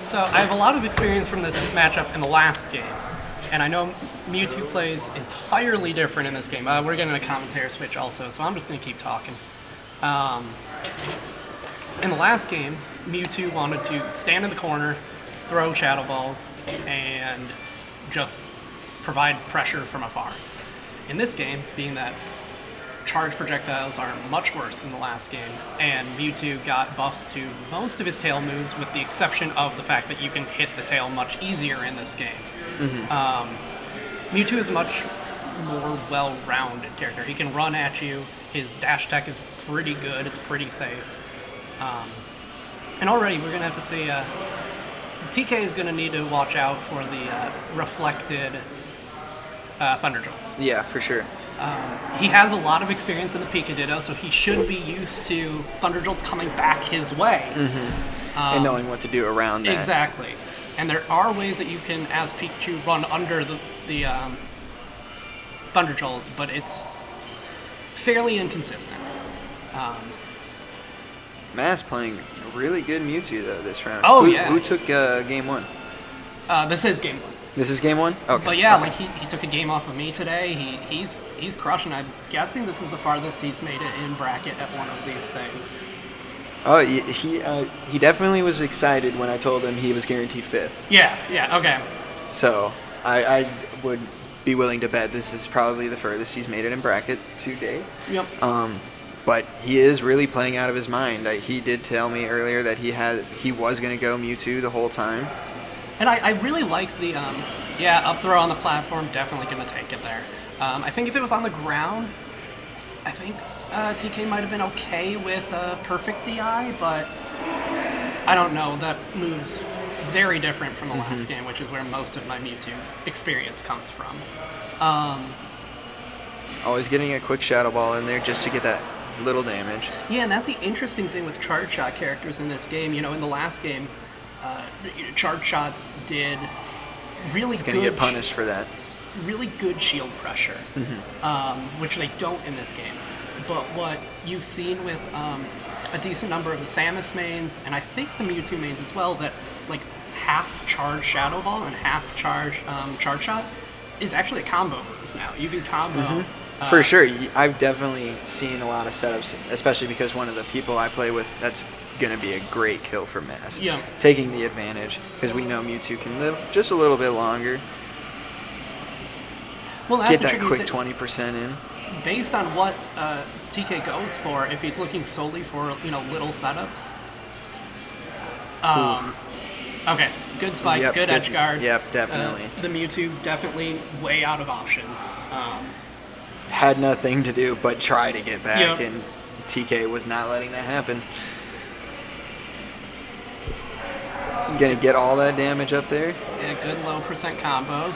So I have a lot of experience from this matchup in the last game, and I know Mewtwo plays entirely different in this game. We're getting a commentary switch also, so I'm just going to keep talking. In the last game, Mewtwo wanted to stand in the corner, throw Shadow Balls, and just provide pressure from afar. in this game, being that charge projectiles are much worse than the last game, and Mewtwo got buffs to most of his tail moves, with the exception of the fact that you can hit the tail much easier in this game. Mewtwo is a much more well-rounded character. He can run at you. His dash tech is pretty good. It's pretty safe. And already we're going to have to see... TK is going to need to watch out for the reflected Thunder Jolts. Yeah, for sure. He has a lot of experience in the Pika-Ditto, so he should be used to Thunder Jolts coming back his way. And knowing what to do around that. Exactly. And there are ways that you can, as Pikachu, run under the Thunder Jolt, but it's fairly inconsistent. Mass playing really good Mewtwo, though, this round. Oh, who, yeah. Who took game 1? This is game 1. This is game 1? Okay. But yeah, okay. like he took a game off of me today. He's crushing. I'm guessing this is the farthest he's made it in bracket at one of these things. Oh, he definitely was excited when I told him he was guaranteed 5th. Yeah, okay. So I would be willing to bet this is probably the furthest he's made it in bracket to date. Yep. But he is really playing out of his mind. He did tell me earlier that he was going to go Mewtwo the whole time. And I really like the, up throw on the platform, definitely going to take it there. I think if it was on the ground, I think TK might have been okay with perfect DI, but I don't know. That move's very different from the last game, which is where most of my Mewtwo experience comes from. Always getting a quick Shadow Ball in there just to get that little damage. Yeah, and that's the interesting thing with charge shot characters in this game. You know, in the last game, charge shots did really good. He's going to get punished for that. Really good shield pressure, which they don't in this game. But what you've seen with a decent number of the Samus mains, and I think the Mewtwo mains as well, that like half charge Shadow Ball and half charge charge shot is actually a combo move now. You can combo. For sure. I've definitely seen a lot of setups, especially because one of the people I play with, that's going to be a great kill for Mass. Yeah. Taking the advantage, because we know Mewtwo can live just a little bit longer. Well, that's get the that tricky quick thing. 20% in. Based on what TK goes for, if he's looking solely for little setups. Okay, good spike, Yep, good edge guard. Yep, definitely. The Mewtwo definitely way out of options. Had nothing to do but try to get back, Yep. and TK was not letting that happen. Gonna get all that damage up there. Yeah, good low percent combos.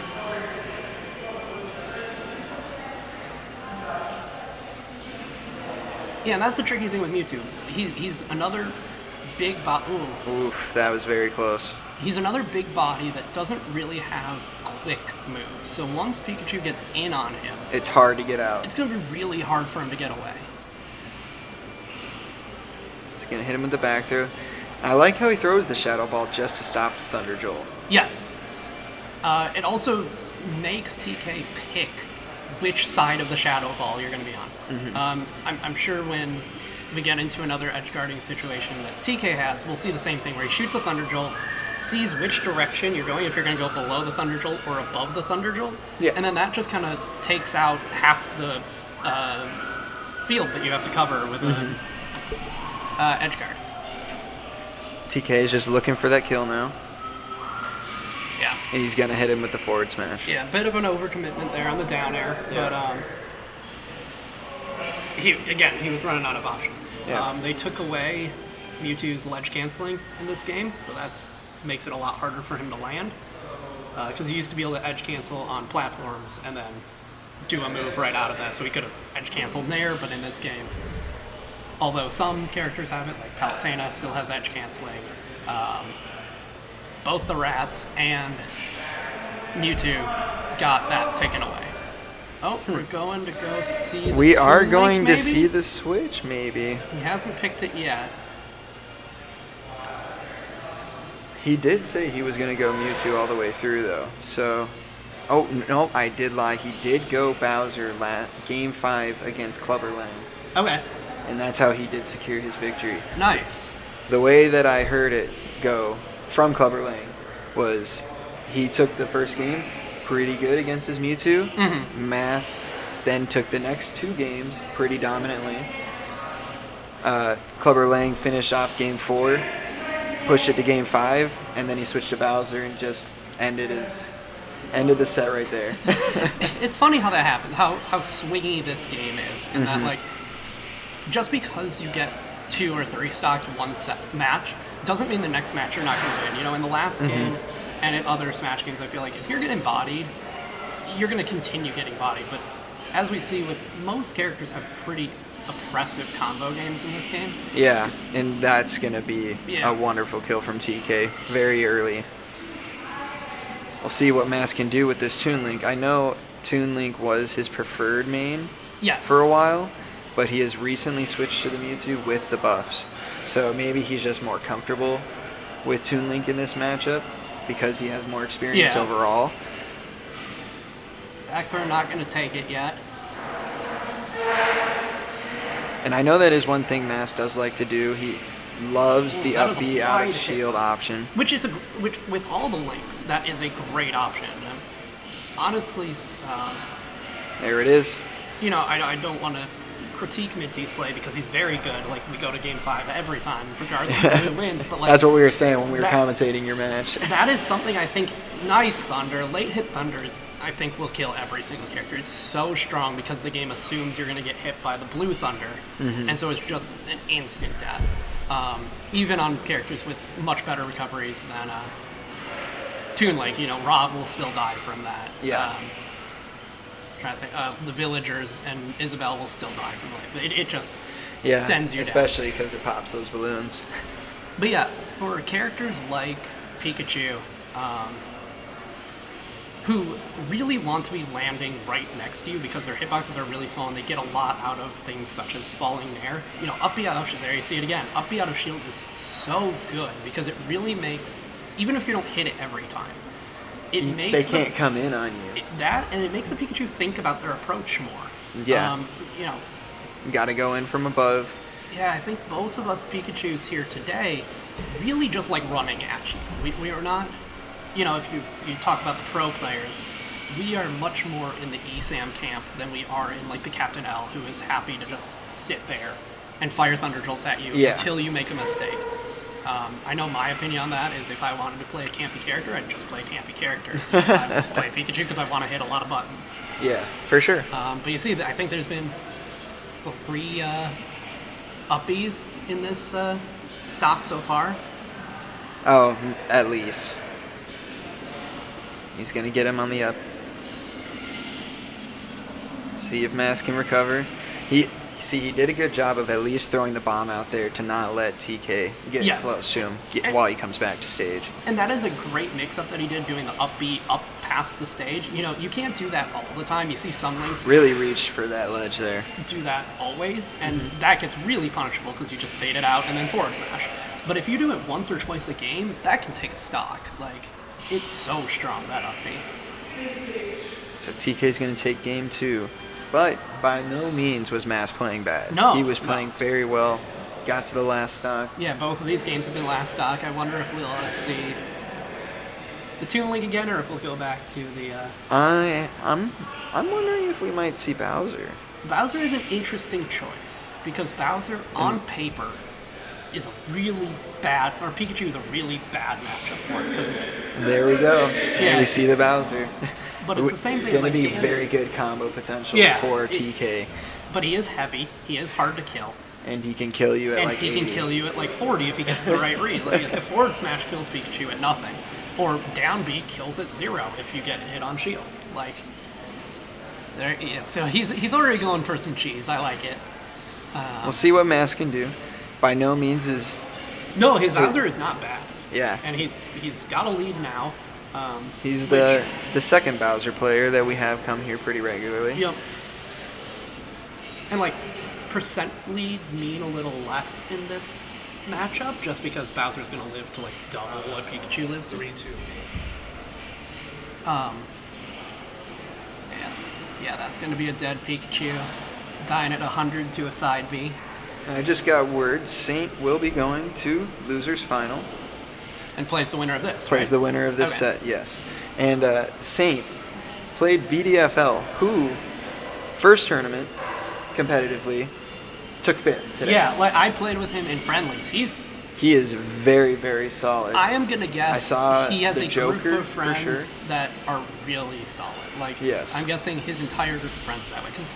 Yeah, and that's the tricky thing with Mewtwo. He's another big body. Oof, that was very close. He's another big body that doesn't really have quick moves. So once Pikachu gets in on him, It's hard to get out. it's going to be really hard for him to get away. He's gonna hit him with the back throw. I like how he throws the Shadow Ball just to stop the Thunder Jolt. Yes. It also makes TK pick which side of the Shadow Ball you're going to be on. I'm sure when we get into another edge guarding situation that TK has, we'll see the same thing where he shoots a Thunder Jolt, sees which direction you're going, if you're going to go below the Thunder Jolt or above the Thunder Jolt, Yeah. and then that just kind of takes out half the field that you have to cover with an edge guard. TK is just looking for that kill now. Yeah. And he's gonna hit him with the forward smash. Yeah, bit of an overcommitment there on the down air, but he was running out of options. Yeah. They took away Mewtwo's ledge canceling in this game, so that's makes it a lot harder for him to land. Because he used to be able to edge cancel on platforms and then do a move right out of that, so he could have edge canceled there. But in this game, although some characters have it, like Palutena still has edge canceling. Both the Rats and Mewtwo got that taken away. Oh, we're going to go see the We are Toon Link, going to maybe? see the switch, maybe. He hasn't picked it yet. He did say he was going to go Mewtwo all the way through, though. So, oh, no, I did lie. He did go Bowser Game 5 against Clubber Lang. Okay, And that's how he did secure his victory. nice. The way that I heard it go from Clubber Lang was he took the first game pretty good against his Mewtwo. Mass then took the next 2 games pretty dominantly. Clubber Lang finished off game 4, pushed it to game 5, and then he switched to Bowser and just ended the set right there. It's funny how that happened, how swingy this game is, and that like just because you get 2 or 3 stocked one set match doesn't mean the next match you're not going to win. You know, in the last game and in other Smash games, I feel like if you're getting bodied, you're going to continue getting bodied. But as we see with most characters have pretty oppressive combo games in this game. Yeah, and that's going to be a wonderful kill from TK very early. We'll see what Mass can do with this Toon Link. I know Toon Link was his preferred main for a while, but he has recently switched to the Mewtwo with the buffs. So maybe he's just more comfortable with Toon Link in this matchup because he has more experience overall. Backthrow not going to take it yet. And I know that is one thing Mass does like to do. He loves the up B out of shield option. Which with all the links, that is a great option. And honestly, there it is. You know, I don't want to critique Minty's play because he's very good. Like, we go to game 5 every time, regardless of who wins. But like, that's what we were saying when we were commentating your match. That is something I think nice Thunder, late hit Thunder is, I think, will kill every single character. It's so strong because the game assumes you're going to get hit by the blue Thunder, and so it's just an instant death. Even on characters with much better recoveries than Toon Link, you know, r.o.b will still die from that. Yeah. Trying to think, the villagers and Isabelle will still die from it. It just sends you especially because it pops those balloons. But yeah, for characters like Pikachu, who really want to be landing right next to you because their hitboxes are really small and they get a lot out of things such as falling Nair. You know, up B out of shield, there you see it again. Up B out of shield is so good because it really makes, even if you don't hit it every time, they can't come in on you. And it makes the Pikachu think about their approach more. Yeah. You know, you got to go in from above. Yeah, I think both of us Pikachus here today really just like running at you. We are not, you know, if you talk about the pro players, we are much more in the ESAM camp than we are in like the Captain L, who is happy to just sit there and fire Thunder Jolts at you until you make a mistake. I know my opinion on that is if I wanted to play a campy character, I'd just play a campy character. I would play Pikachu because I want to hit a lot of buttons. Yeah, for sure. But you see, I think there's been 3 uppies in this stock so far. Oh, at least. He's going to get him on the up. See if Mass can recover. He did a good job of at least throwing the bomb out there to not let TK get close to him while he comes back to stage. And that is a great mix-up that he did, doing the up B up past the stage. You know, you can't do that all the time. You see some links really reached for that ledge there. Do that always, and that gets really punishable because you just bait it out and then forward smash. But if you do it once or twice a game, that can take a stock. Like, it's so strong, that up B. So TK's going to take game 2. But by no means was Mass playing bad. No. He was playing very well. Got to the last stock. Yeah, both of these games have been last stock. I wonder if we'll see the Toon Link again, or if we'll go back to the... I'm wondering if we might see Bowser. Bowser is an interesting choice, because Bowser, on paper, is a really bad... Or Pikachu is a really bad matchup for it, because it's... There we go. Yeah. We see the Bowser. But it's the same thing. Going to be very good combo potential for TK. But he is heavy. He is hard to kill. And he can kill you at like 80. And he can kill you at like 40 if he gets the right read. Like, the forward smash kills Pikachu at nothing. Or down B kills at 0 if you get hit on shield. Like, there. Yeah, so he's already going for some cheese. I like it. We'll see what Mass can do. By no means is... No, his Bowser is not bad. Yeah. And he's got a lead now. He's the second Bowser player that we have come here pretty regularly. Yep. And like, percent leads mean a little less in this matchup, just because Bowser's going to live to like double what Pikachu lives. 3-2. Yeah, that's going to be a dead Pikachu. Dying at 100 to a side B. I just got word Saint will be going to Losers Final. And plays the winner of this, Plays the winner of this set, yes. And Saint played BDFL, who, first tournament competitively, took 5th today. Yeah, like I played with him in friendlies. He is very, very solid. I am gonna guess I saw he has the a Joker, group of for friends sure. that are really solid. Like, Yes. I'm guessing his entire group of friends is that way. Because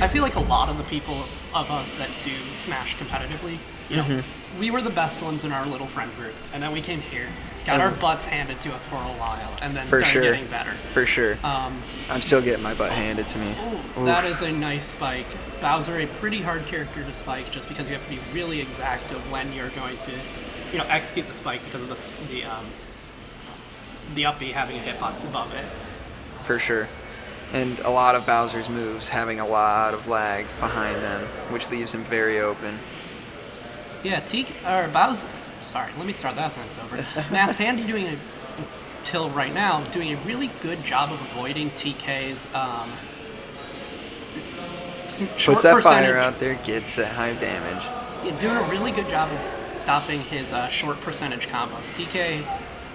I feel like a lot of the people of us that do Smash competitively, you know, Mm-hmm. we were the best ones in our little friend group, and then we came here, got our butts handed to us for a while, and then For started sure. getting better. For sure. I'm still getting my butt handed to me. Ooh, that is a nice spike. Bowser, a pretty hard character to spike, just because you have to be really exact of when you're going to, you know, execute the spike because of the up B having a hitbox above it. For sure. And a lot of Bowser's moves having a lot of lag behind them, which leaves him very open. Yeah, Bowser. Sorry, let me start that sentence over. Mass Pandy till right now, doing a really good job of avoiding TK's short Puts that percentage. fire out there, gets that high damage. Yeah, doing a really good job of stopping his short percentage combos. TK,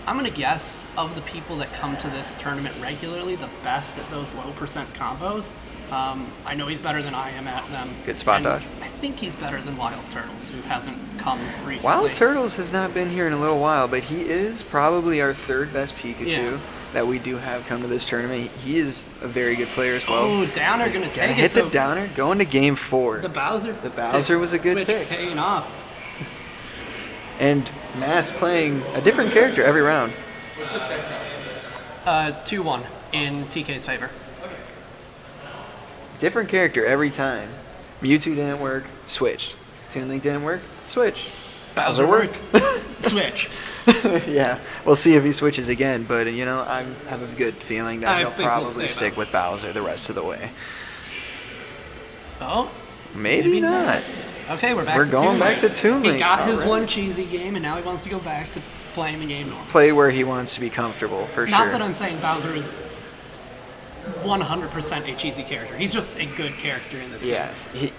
I'm going to guess, of the people that come to this tournament regularly, the best at those low percent combos. I know he's better than I am at them. Good spot and dodge. I think he's better than Wild Turtles, who hasn't come recently. Wild Turtles has not been here in a little while, but he is probably our third best Pikachu that we do have come to this tournament. He is a very good player as well. Oh, Downer going to take Gotta it. hit so the Downer, going to game 4. The Bowser. The Bowser was a good switch pick. paying off. And Mass playing a different character every round. What's the set count for this? 2-1 in TK's favor. Different character every time. Mewtwo didn't work, switched. Toon Link didn't work, switched. Bowser worked. Switch. Yeah, we'll see if he switches again, but you know, I have a good feeling that I he'll think we'll probably stay stick with Bowser the rest of the way. Oh, Maybe not. okay, we're back We're to going Toon back Link. to Toon Link. He got his already. one cheesy game, and now he wants to go back to playing the game normal. Play where he wants to be comfortable, for Not sure. that I'm saying Bowser is 100% a cheesy character. He's just a good character in this game. Yes, he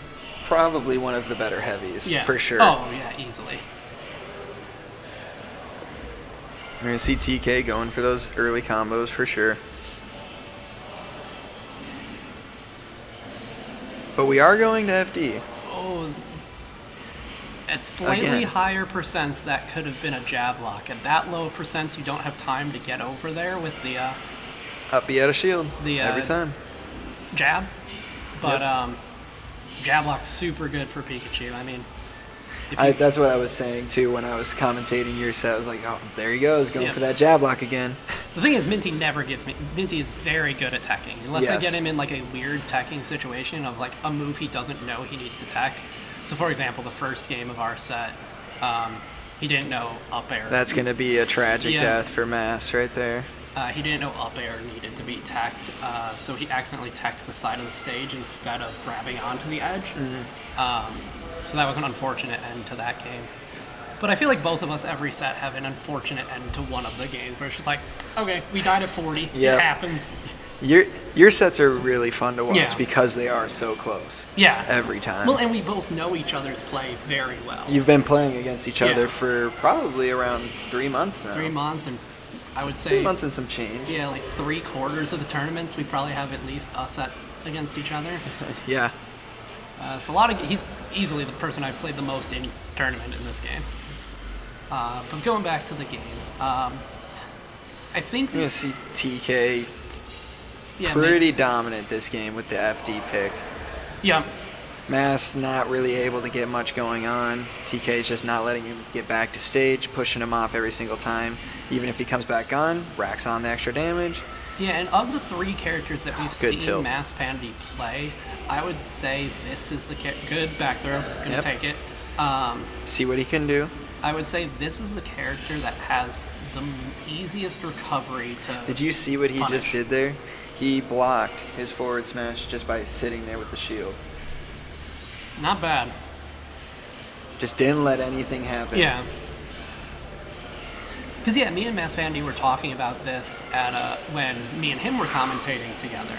probably one of the better heavies, Yeah. for sure. Oh, yeah, easily. We're going to see TK going for those early combos, for sure. But we are going to FD. Oh, at slightly Again. higher percents, that could have been a jab lock. At that low of percents, you don't have time to get over there with the Up B out of shield, The, every time. jab. But jab lock's super good for Pikachu. I mean, if you, That's what I was saying, too, when I was commentating your set. I was like, oh, there he goes, going Yeah. for that jab lock again. the thing is, Minty never gives me. Minty is very good at teching. Unless I Yes. get him in like a weird teching situation of like a move he doesn't know he needs to tech. So, for example, the first game of our set, he didn't know up air. That's going to be a tragic Yeah. death for Mass right there. He didn't know up air needed to be teched, so he accidentally teched the side of the stage instead of grabbing onto the edge. So that was an unfortunate end to that game. But I feel like both of us every set have an unfortunate end to one of the games where it's just like, okay, we died at 40. Yep. It happens. Your sets are really fun to watch Yeah. because they are so close. Yeah. Every time. Well, and we both know each other's play very well. You've been playing against each other Yeah. for probably around 3 months now. 3 months, and I would say 3 months and some change. yeah, like 3/4 of the tournaments we probably have at least a set against each other. Yeah. So he's easily the person I've played the most in tournament in this game. But going back to the game, I think You're going to see TK yeah, pretty dominant this game with the FD pick. yeah, Mass not really able to get much going on. TK's just not letting him get back to stage, pushing him off every single time. Even if he comes back on, racks on the extra damage. yeah. And of the 3 characters that we've Good seen tilt. Mass Pandy play, I would say this is the good back throw. Gonna Yep. take it. See what he can do. I would say this is the character that has the easiest recovery to. Did you see what he punish. just did there? He blocked his forward smash just by sitting there with the shield. Not bad. Just didn't let anything happen. Yeah. Because yeah, me and Mass Pandy were talking about this at when me and him were commentating together.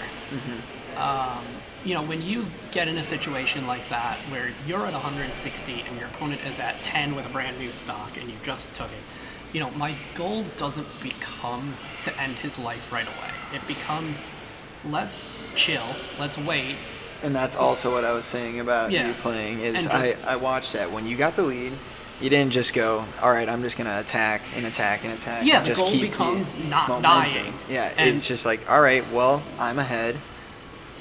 You know, when you get in a situation like that where you're at 160 and your opponent is at 10 with a brand new stock and you just took it, you know, my goal doesn't become to end his life right away. It becomes, let's chill, let's wait, And that's also what I was saying about Yeah. you playing is And I watched that when you got the lead, you didn't just go, all right, I'm just gonna attack and attack and attack. Yeah, and the just goal keep becomes the not momentum. dying. Yeah, And- it's just like, all right, well, I'm ahead.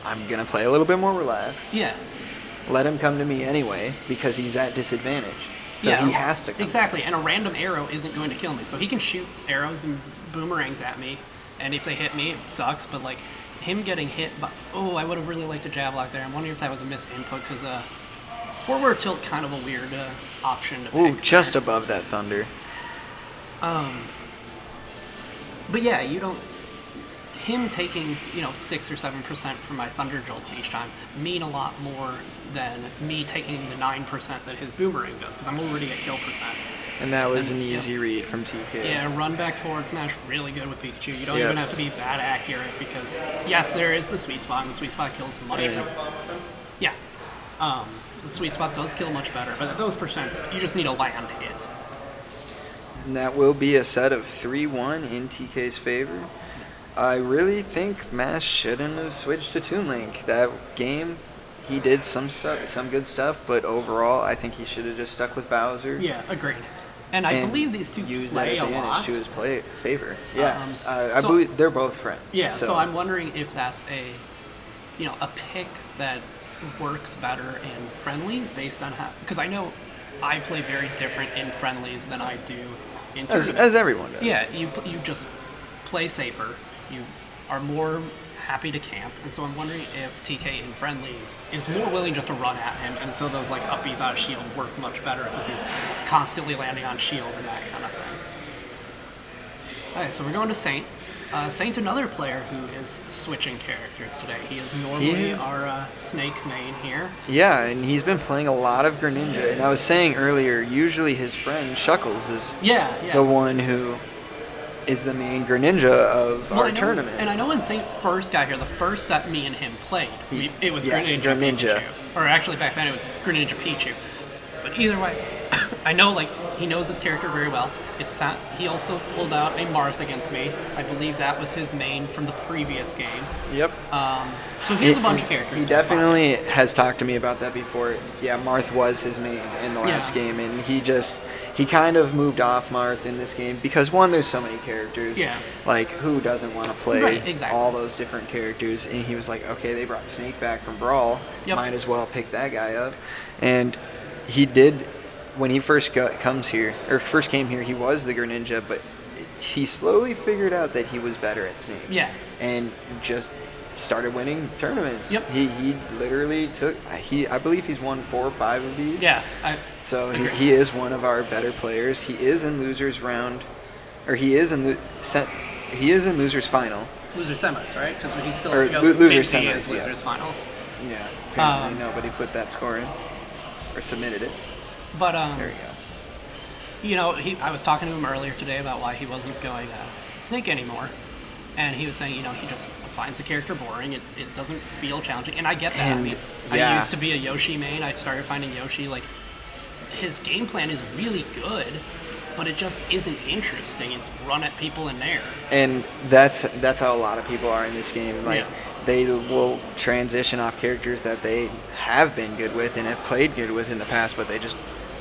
I'm gonna play a little bit more relaxed. Yeah. Let him come to me anyway because he's at disadvantage. So yeah, he has to come. Exactly, and a random arrow isn't going to kill me. So he can shoot arrows and boomerangs at me, and if they hit me, it sucks. But like him getting hit by, I would have really liked a jab lock there. I'm wondering if that was a misinput because forward tilt kind of a weird option to pick. Ooh, just there. above that thunder. But yeah, you don't. Him taking 6 or 7% from my thunder jolts each time mean a lot more than me taking the 9% that his boomerang does because I'm already at kill percent. And that was an yeah. easy read from TK. Yeah, run back forward smash really good with Pikachu. You don't Yep. even have to be that accurate because yes, there is the sweet spot, and the sweet spot kills much better. Yeah, the sweet spot does kill much better, but at those percents, you just need a land hit. And that will be a set of 3-1 in TK's favor. I really think Mash shouldn't have switched to Toon Link. That game, he did some good stuff, but overall, I think he should have just stuck with Bowser. Yeah, agreed. And I believe these two use that play a advantage lot. to his favor. Yeah, I so- believe they're both friends. Yeah, so I'm wondering if that's a pick that works better in friendlies based on how, because I know I play very different in friendlies than I do in as tournaments. everyone does. Yeah, you just play safer. You are more happy to camp, and so I'm wondering if TK in friendlies is more willing just to run at him, and so those like uppies out of shield work much better because he's constantly landing on shield and that kind of thing. Alright, so we're going to Saint. Saint, another player who is switching characters today. He is normally our Snake main here. Yeah, and he's been playing a lot of Greninja. And I was saying earlier, usually his friend Shuckles is the one who is the main Greninja of our tournament. And I know when Saint first got here, the first set me and him played, it was Greninja Pikachu. Or actually back then it was Greninja Pichu. But either way, I know he knows this character very well. He also pulled out a Marth against me. I believe that was his main from the previous game. Yep. So he has a bunch of characters. He definitely has talked to me about that before. Yeah, Marth was his main in the last game, and he kind of moved off Marth in this game because one, there's so many characters. Yeah. Like, who doesn't want to play exactly. all those different characters? And he was like, okay, they brought Snake back from Brawl. Yep. Might as well pick that guy up. And he did, when he first came here, he was the Greninja, but he slowly figured out that he was better at Snake. Yeah. And just started winning tournaments. Yep. He literally took, I believe he's won 4 or 5 of these. Yeah. So he is one of our better players. He is in losers round, or he is in losers final. Loser semis, right? Because he still Or has to go loser 50 semis, as losers finals. Yeah. Apparently nobody put that score in or submitted it. But There you go. I was talking to him earlier today about why he wasn't going Snake anymore, and he was saying, he just finds the character boring. It doesn't feel challenging, and I get that. And, I used to be a Yoshi main. I started finding Yoshi his game plan is really good, but it just isn't interesting. It's run at people in there. And that's how a lot of people are in this game. They will transition off characters that they have been good with and have played good with in the past, but they just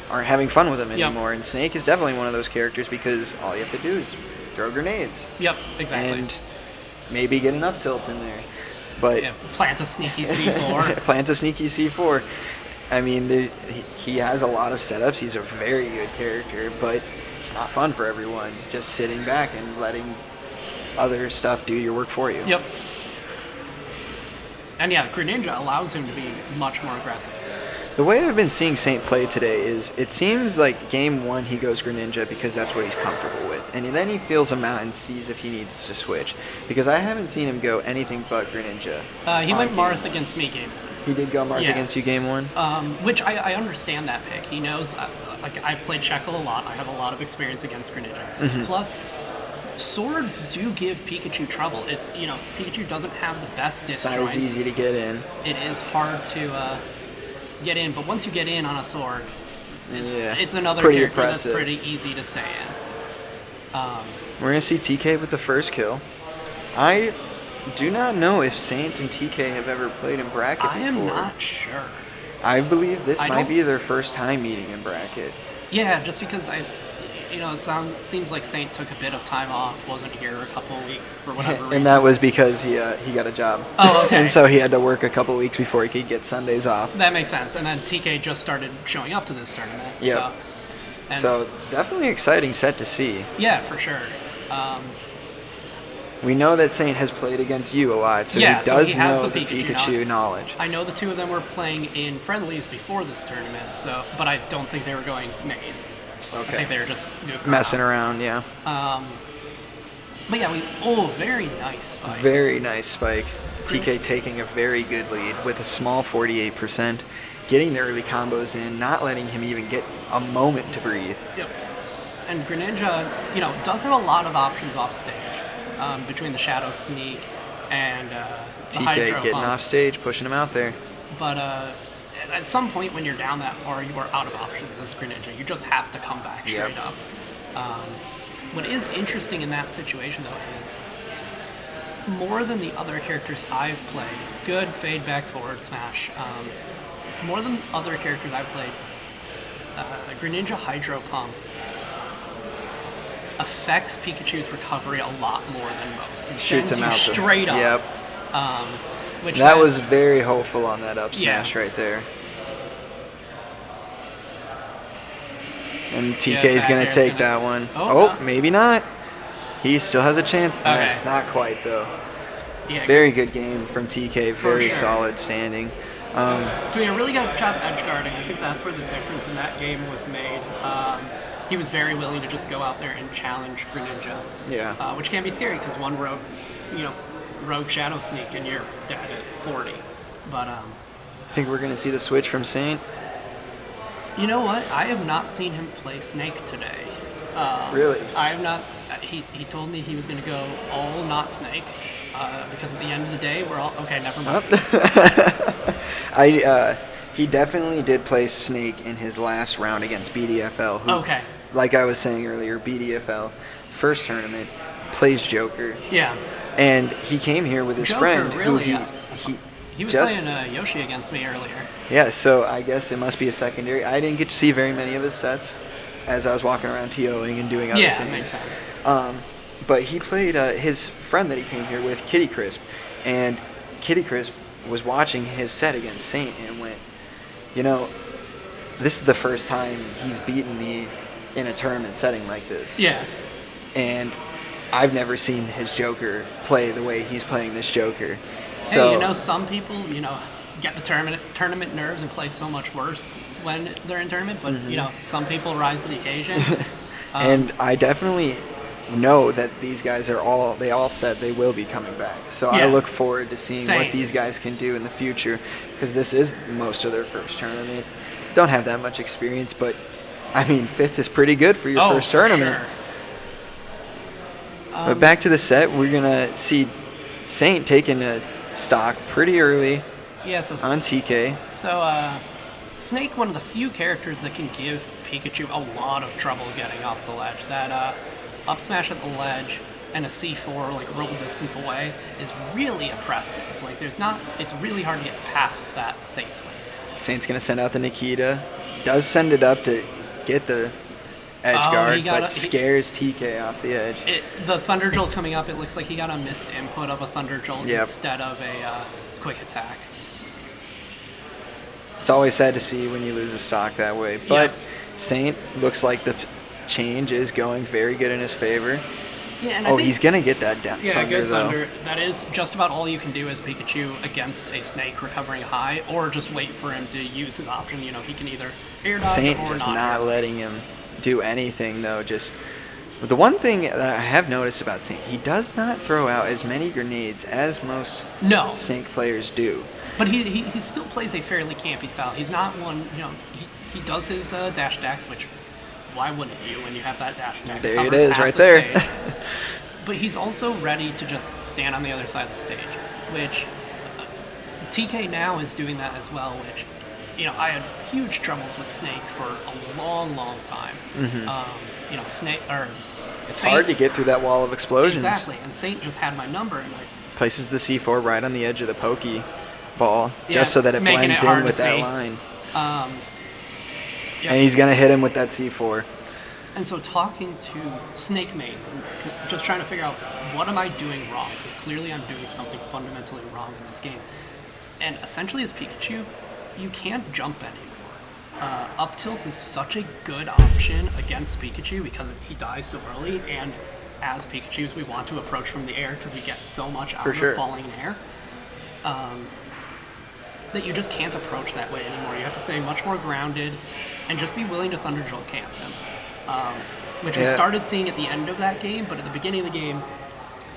aren't having fun with them anymore. And Snake is definitely one of those characters because all you have to do is throw grenades. Yep, exactly. And maybe get an up tilt in there. But plant a sneaky C4. Plant a sneaky C4. I mean, he has a lot of setups. He's a very good character, but it's not fun for everyone just sitting back and letting other stuff do your work for you. Yep. And Greninja allows him to be much more aggressive. The way I've been seeing Saint play today is it seems like game 1 he goes Greninja because that's what he's comfortable with. And then he feels him out and sees if he needs to switch. Because I haven't seen him go anything but Greninja. He went Marth against me game 1. He did go Marth against you game 1? Which I understand that pick. He knows, I've played Shekel a lot. I have a lot of experience against Greninja. Mm-hmm. Plus, swords do give Pikachu trouble. It's Pikachu doesn't have the best It's disjoints. not as easy to get in. It is hard to get in, but once you get in on a sword, it's another pretty character impressive. that's pretty easy to stay in. We're going to see TK with the first kill. I do not know if Saint and TK have ever played in bracket I before. am not sure. I believe this I might don't- be their first time meeting in bracket. Yeah, just because it seems like Saint took a bit of time off, wasn't here a couple of weeks for whatever reason. And that was because he got a job. Oh, okay. And so he had to work a couple weeks before he could get Sundays off. That makes sense. And then TK just started showing up to this tournament. Yep. So definitely exciting set to see. Yeah, for sure. We know that Saint has played against you a lot, so Yeah, he so does he has know the the Pikachu Pikachu knowledge. I know the two of them were playing in friendlies before this tournament, but I don't think they were going mains. I Okay. think they were just goofing Messing around, yeah. But yeah, very nice spike. Very nice spike. TK taking a very good lead with a small 48%, getting the early combos in, not letting him even get a moment to breathe. Yep. And Greninja, does have a lot of options off stage between the Shadow Sneak and the TK Hydro getting Pump. off stage, pushing him out there. But at some point when you're down that far, you are out of options as Greninja. You just have to come back straight up. What is interesting in that situation, though, is more than the other characters I've played, good fade back forward smash, more than other characters I've played, Greninja Hydro Pump affects Pikachu's recovery a lot more than most. It Shoots sends him you out. straight up. Yep. Which That then- was very hopeful on that up Yeah. smash right there. And Yeah, TK's back going to air's take gonna- that one. Oh, no. Maybe not. He still has a chance. Okay. Not quite, though. yeah, Very good game from TK. Very sure. solid standing. doing a really good job edge guarding. I think that's where the difference in that game was made. He was very willing to just go out there and challenge Greninja, Yeah. which can be scary because one rogue Shadow Sneak and you're dead at 40. But I think we're going to see the switch from Saint. you know what? I have not seen him play Snake today. Really? I have not. He told me he was going to go all not Snake because at the end of the day we're all okay. Never mind. He definitely did play Snake in his last round against BDFL. Who, Okay. Like I was saying earlier, BDFL, first tournament, plays Joker. Yeah. And he came here with his Joker, friend really, who he was just playing Yoshi against me earlier. yeah, so I guess it must be a secondary. I didn't get to see very many of his sets as I was walking around TOing and doing other Yeah, things. that makes sense. But he played his friend that he came here with, Kitty Crisp, and Kitty Crisp was watching his set against Saint and went, this is the first time he's beaten me in a tournament setting like this. Yeah. And I've never seen his Joker play the way he's playing this Joker. So, Hey, some people, get the tournament nerves and play so much worse when they're in tournament, but some people rise to the occasion. and I definitely know that these guys they all said they will be coming back. So I Yeah. look forward to seeing Same. what these guys can do in the future because this is most of their first tournament. Don't have that much experience, but I mean, 5th is pretty good for your first tournament. Sure. But back to the set, we're going to see Saint taking a stock pretty early Yeah, so on TK. Snake, one of the few characters that can give Pikachu a lot of trouble getting off the ledge. That up smash at the ledge and a C4 like roll distance away is really oppressive. Like it's really hard to get past that safely. Saint's going to send out the Nikita. Does send it up to get the edge guard, but scares TK off the edge. The Thunder Jolt coming up, it looks like he got a missed input of a Thunder Jolt instead of a quick attack. It's always sad to see when you lose a stock that way, but Saint looks like the change is going very good in his favor. Yeah, and I think he's going to get that down. Yeah, Thunder, good though. Thunder. That is just about all you can do as Pikachu against a Snake recovering high, or just wait for him to use his option. He can either air dodge Saint or just not. not letting him do anything, though. Just the one thing that I have noticed about Saint, he does not throw out as many grenades as most Snake players do. But he still plays a fairly campy style. He's not one, he does his dash attacks, which why wouldn't you when you have that dash attack? There it is, right there. But he's also ready to just stand on the other side of the stage, which TK now is doing that as well, which, I had huge troubles with Snake for a long, long time. It's hard to get through that wall of explosions. Exactly, and Saint just had my number and places the C4 right on the edge of the pokey ball, Yeah, just so that it making blends it hard in to with that see. line. Yeah. And he's going to hit him with that C4. And so talking to snake mates and just trying to figure out what am I doing wrong, because clearly I'm doing something fundamentally wrong in this game. And essentially as Pikachu, you can't jump anymore. Up tilt is such a good option against Pikachu because he dies so early, and as Pikachus we want to approach from the air because we get so much out For of sure. the falling in air. That you just can't approach that way anymore. You have to stay much more grounded and just be willing to Thunder Jolt camp him. Which we Yeah. started seeing at the end of that game, but at the beginning of the game,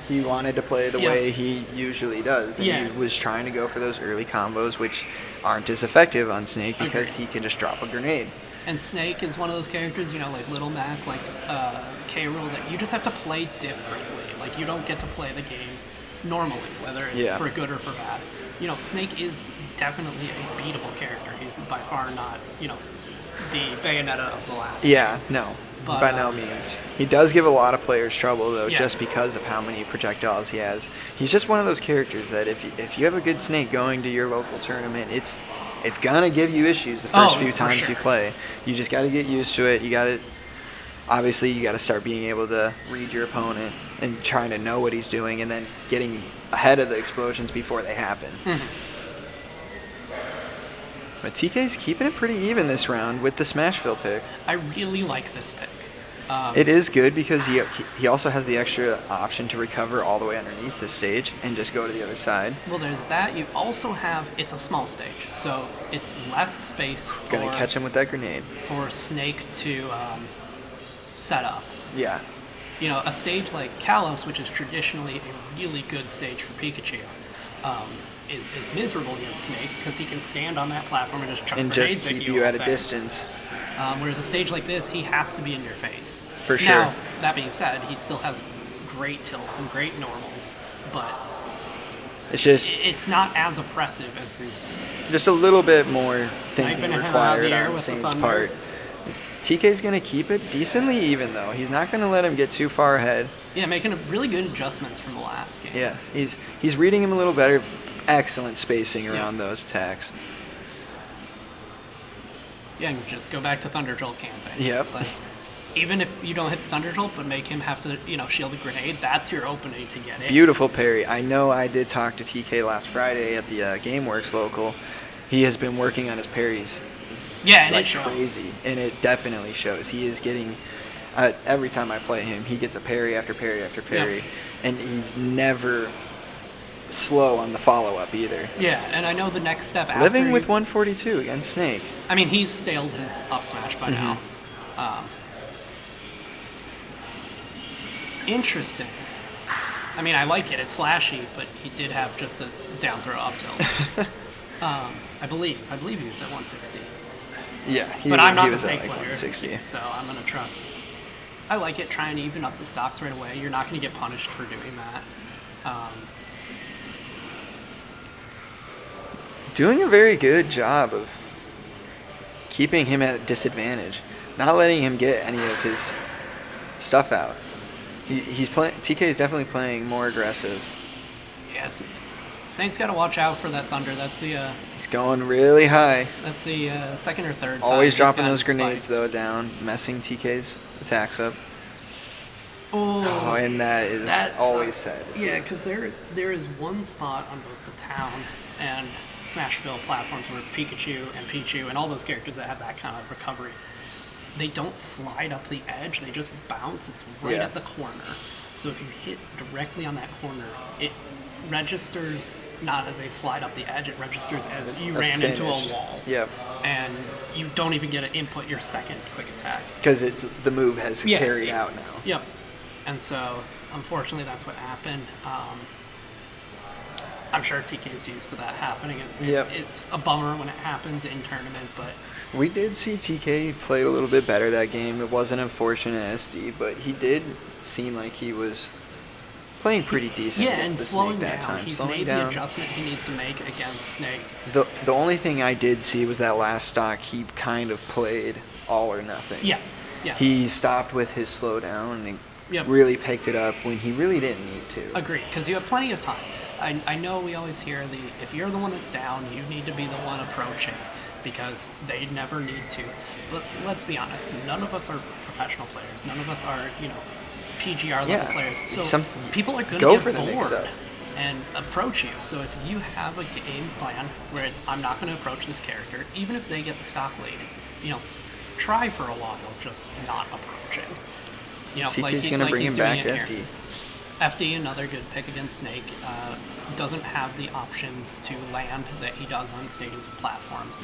He wanted to play the Yeah. way he usually does. And Yeah. he was trying to go for those early combos, which aren't as effective on Snake because Agreed. he can just drop a grenade. and Snake is one of those characters, like Little Mac, like K-Rool, that you just have to play differently. Like, you don't get to play the game normally, whether it's Yeah. for good or for bad. Snake is definitely a beatable character. He's by far not, the Bayonetta of the last. Yeah, no, But, by no means. He does give a lot of players trouble, though, Yeah. just because of how many projectiles he has. He's just one of those characters that if you have a good Snake going to your local tournament, it's gonna give you issues the first few for times sure. you play. You just got to get used to it. You got to obviously you got to start being able to read your opponent and trying to know what he's doing, and then getting ahead of the explosions before they happen. But TK's keeping it pretty even this round with the Smashville pick. I really like this pick. It is good because he also has the extra option to recover all the way underneath the stage and just go to the other side. Well, there's that. You also have, it's a small stage, so it's less space Gonna catch him with that grenade. for Snake to set up. Yeah. A stage like Kalos, which is traditionally a really good stage for Pikachu, is miserable against Snake because he can stand on that platform and just chuck And grenades just at keep you you all at a fast. distance. Whereas a stage like this, he has to be in your face. For sure. Now, that being said, he still has great tilts and great normals, but It's just it's not as oppressive as his. just a little bit more Sniping thinking him out of the required air on with the Saint's thunder. part. TK's gonna keep it decently even though. He's not gonna let him get too far ahead. Yeah, making really good adjustments from the last game. Yes, he's reading him a little better. Excellent spacing around those attacks. Yeah, and just go back to Thunder Jolt camping. Yep. Like, even if you don't hit Thunder Jolt, but make him have to, shield a grenade, that's your opening to get in. Beautiful parry. I know I did talk to TK last Friday at the GameWorks local. He has been working on his parries Yeah, and like it shows. crazy, and it definitely shows. He is getting every time I play him, he gets a parry after parry after parry, and he's never slow on the follow-up either. Yeah, and I know the next step after Living you- with 142 against Snake. I mean, he's staled his up smash by now. Interesting. I mean, I like it. It's flashy, but he did have just a down throw up tilt. I believe he was at 160. Yeah, But I'm not he the was at Snake like player, 160. so I'm gonna trust. I like it. Trying to even up the stocks right away. You're not gonna get punished for doing that. Doing a very good job of keeping him at a disadvantage, not letting him get any of his stuff out. He's playing. TK is definitely playing more aggressive. Yes, Saint's got to watch out for that thunder. That's the He's going really high. second or third. time Always he's dropping gotten those grenades spiked. though down, messing TK's attacks up. Oh, Oh, and that is that's always sad. to see. Yeah, because there is one spot on both the town and Smashville platforms where Pikachu and Pichu and all those characters that have that kind of recovery, they don't slide up the edge, they just bounce. It's right Yeah. at the corner. So if you hit directly on that corner, it registers not as a slide up the edge, it registers as It's you a ran into finish. a wall. Yep. And you don't even get to input your second quick attack. Because the move has Yeah. carried out now. Yep. And so, unfortunately, that's what happened. I'm sure TK's used to that happening. And Yep. It's a bummer when it happens in tournament, but We did see TK play a little bit better that game. It wasn't unfortunate SD, but he did seem like he was playing pretty decent yeah, against and the slowing Snake down. that time. He's Slowing made down. the adjustment he needs to make against Snake. The only thing I did see was that last stock he kind of played all or nothing. Yes. Yeah. He stopped with his slowdown and Yep. really picked it up when he really didn't need to. Agreed, because you have plenty of time. I know we always hear if you're the one that's down, you need to be the one approaching because they never need to. But let's be honest, none of us are professional players. None of us are, PGR level players. So people are going to get bored and approach you. So if you have a game plan where I'm not going to approach this character, even if they get the stock lead, try for a while just not approaching. TK's going to bring him back to FD. FD, another good pick against Snake, doesn't have the options to land that he does on stages with platforms.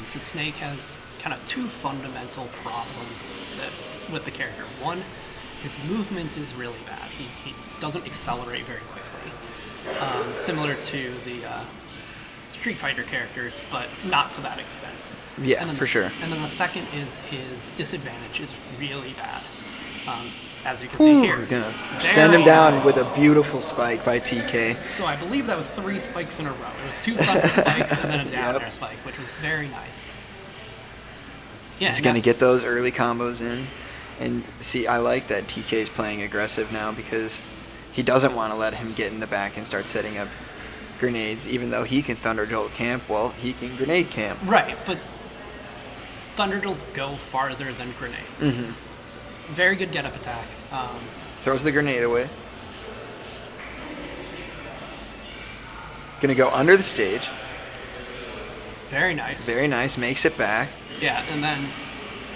Because Snake has kind of two fundamental problems with the character. One, his movement is really bad. He doesn't accelerate very quickly. Similar to the Street Fighter characters, but not to that extent. Yeah, for sure. And then the second is his disadvantage is really bad. As you can see here. We're going to send him down with a beautiful spike by TK. So I believe that was 3 spikes in a row. It was 2 thunder spikes and then a down air spike, which was very nice. Yeah, he's going to get those early combos in. And see, I like that TK's playing aggressive now because he doesn't want to let him get in the back and start setting up grenades, even though he can Thunder Jolt camp. Well, he can grenade camp. Right, but Thunder Jolts go farther than grenades. So, very good get-up attack. Throws the grenade away. Gonna go under the stage. Very nice. Very nice. Makes it back. Yeah, and then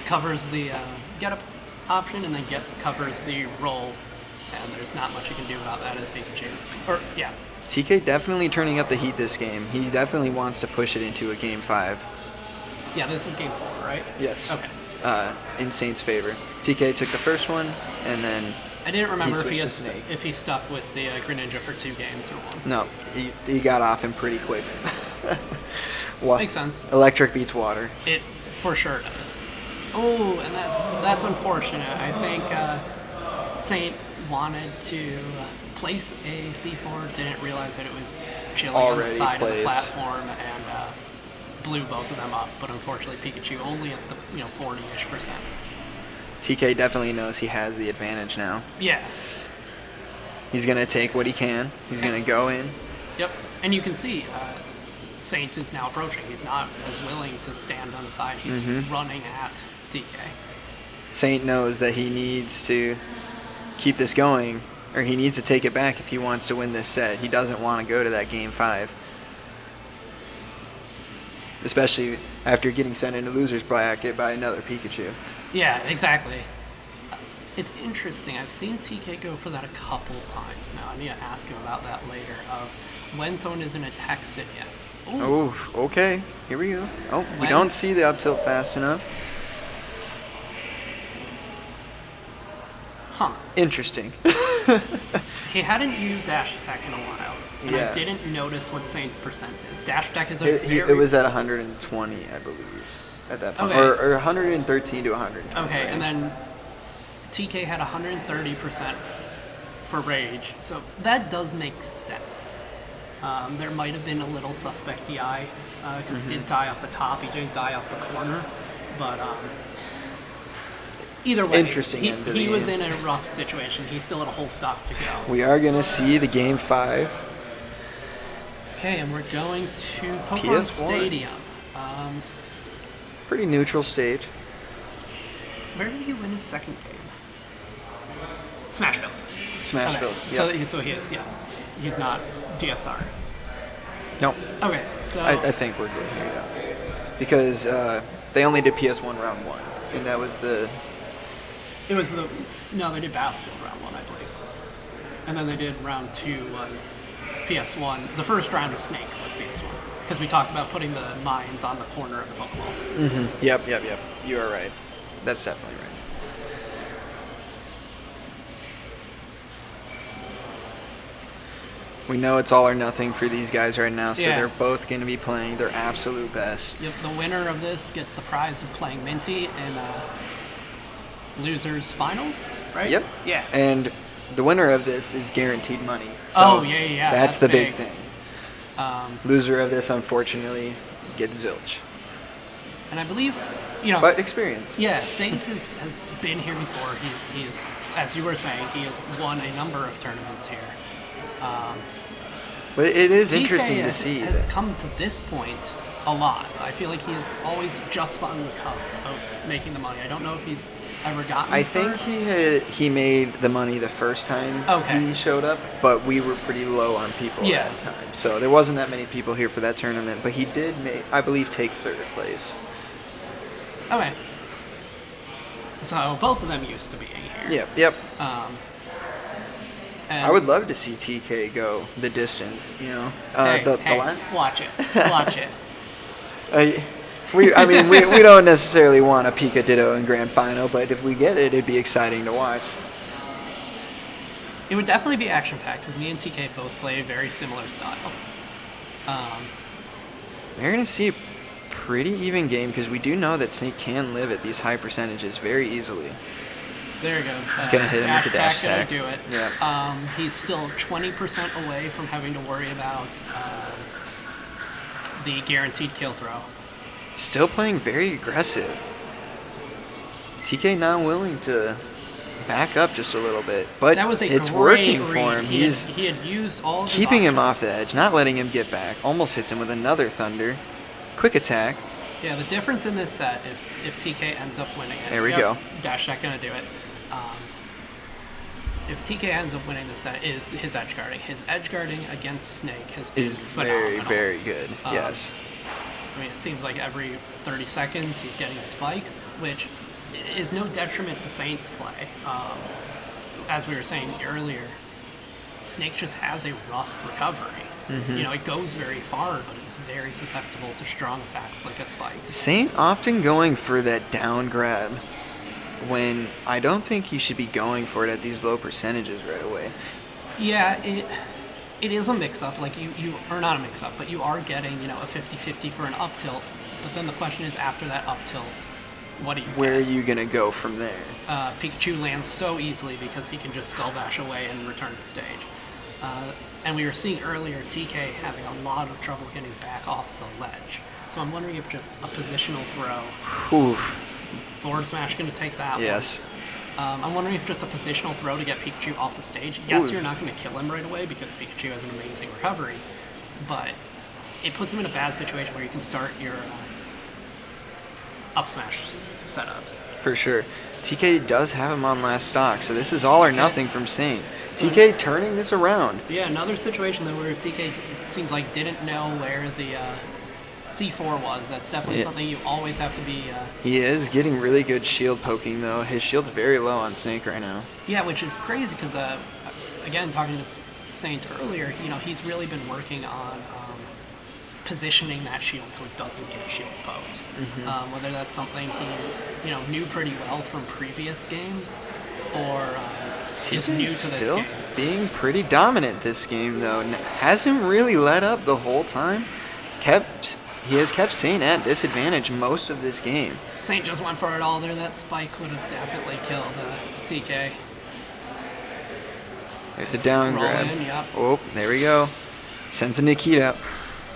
covers the get-up option, and then covers the roll. And there's not much you can do about that as Pikachu. TK definitely turning up the heat this game. He definitely wants to push it into a game 5. Yeah, this is game 4, right? Yes. Okay. In Saint's favor. TK took the first one, and then I didn't remember if he stuck with the Greninja for 2 games or 1. No, he got off him pretty quick. Makes sense. Electric beats water. It for sure does. Oh, and that's unfortunate. I think Saint wanted to place a C4, didn't realize that it was chilling on the side of the platform, and blew both of them up. But unfortunately, Pikachu only at the 40-ish%. TK definitely knows he has the advantage now. Yeah. He's gonna take what he can. He's gonna go in. Yep, and you can see Saint is now approaching. He's not as willing to stand on the side. He's running at TK. Saint knows that he needs to keep this going, or he needs to take it back if he wants to win this set. He doesn't want to go to that game 5. Especially after getting sent into loser's bracket by another Pikachu. Yeah, exactly. It's interesting. I've seen TK go for that a couple times now. I need to ask him about that later, of when someone is in a tech sit yet. Oh, okay. Here we go. Oh, we don't see the up tilt fast enough. Huh. Interesting. He hadn't used dash attack in a while, and I didn't notice what Saint's percent is. Dash attack is it was at 120, I believe, at that point, or 113 to 120. Okay, and then TK had 130% for rage, so that does make sense. There might have been a little suspect DI, because he did die off the top. He didn't die off the corner, but either way, he was in a rough situation. He still had a whole stock to go. We are going to see the game 5. Okay, and we're going to Pokemon PS1. Stadium. Pretty neutral stage. Where did he win his second game? Smashville. Smashville. Okay. So he is, he's not DSR. No. Okay, so I think we're good here, yeah. Because they only did PS1 round 1, and that was the... It was the... No, they did Battlefield round 1, I believe. And then they did round 2 was PS1. The first round of Snake was PS1. Because we talked about putting the mines on the corner of the Pokeball. Yep. You are right. That's definitely right. We know it's all or nothing for these guys right now, so they're both going to be playing their absolute best. Yep, the winner of this gets the prize of playing Minty in losers finals, right? Yep. Yeah. And the winner of this is guaranteed money. So yeah. That's the big thing. Loser of this, unfortunately, gets zilch. And I believe, but experience. Yeah, Saint has been here before. He is, as you were saying, he has won a number of tournaments here. But it is TK interesting to see. has that. come to this point a lot. I feel like he is always just on the cusp of making the money. I don't know if he's ever gotten. I think he made the money the first time he showed up, but we were pretty low on people at the time, so there wasn't that many people here for that tournament. But he did, I believe, take third place. Okay. So both of them used to being here. Yep. And I would love to see TK go the distance. You know, watch it. we don't necessarily want a Pika Ditto in Grand Final, but if we get it, it'd be exciting to watch. It would definitely be action-packed because me and TK both play a very similar style. We're going to see a pretty even game because we do know that Snake can live at these high percentages very easily. There you go. Gonna hit him with the dash gonna attack. do it. Yeah. He's still 20% away from having to worry about the guaranteed kill throw. Still playing very aggressive. TK not willing to back up just a little bit, but That was a it's great working for read. him. He He's had used all of his keeping him options. off the edge, not letting him get back. Almost hits him with another Thunder. Quick attack. Yeah, the difference in this set, if TK ends up winning it. There we go. Dash attack gonna do it. If TK ends up winning the set, is his edge guarding. His edge guarding against Snake has been Is phenomenal. very, very good. Yes. I mean, it seems like every 30 seconds he's getting a spike, which is no detriment to Saint's play. As we were saying earlier, Snake just has a rough recovery. Mhm. You know, it goes very far, but it's very susceptible to strong attacks like a spike. Saint often going for that down grab when I don't think he should be going for it at these low percentages right away. Yeah, it is a mix-up. Like, you or not a mix-up, but you are getting, you know, a 50-50 for an up tilt. But then the question is, after that up tilt, what do you Where get? are you going to go from there? Pikachu lands so easily because he can just skull dash away and return to stage. And we were seeing earlier TK having a lot of trouble getting back off the ledge. So I'm wondering if just a positional throw. Oof. Forward smash going to take that Yes. one. I'm wondering if just a positional throw to get Pikachu off the stage. Yes, Ooh. you're not going to kill him right away because Pikachu has an amazing recovery, but it puts him in a bad situation where you can start your up smash setups. For sure. TK does have him on last stock, so this is all or nothing from Saint. TK turning this around. Yeah, another situation though where TK it seems like didn't know where the C4 was. That's definitely Yeah. something you always have to be. He is getting really good shield poking, though. His shield's very low on Snake right now. Yeah, which is crazy because again, talking to Saint earlier, you know, he's really been working on positioning that shield so it doesn't get shield poked. Mhm. Whether that's something he, you know, knew pretty well from previous games, or is new to TK's this still game. being pretty dominant this game, though. Hasn't really let up the whole time. He has kept Saint at disadvantage most of this game. Saint just went for it all there. That spike would have definitely killed TK. There's the down Roll grab. in, yep. Oh, there we go. Sends the Nikita.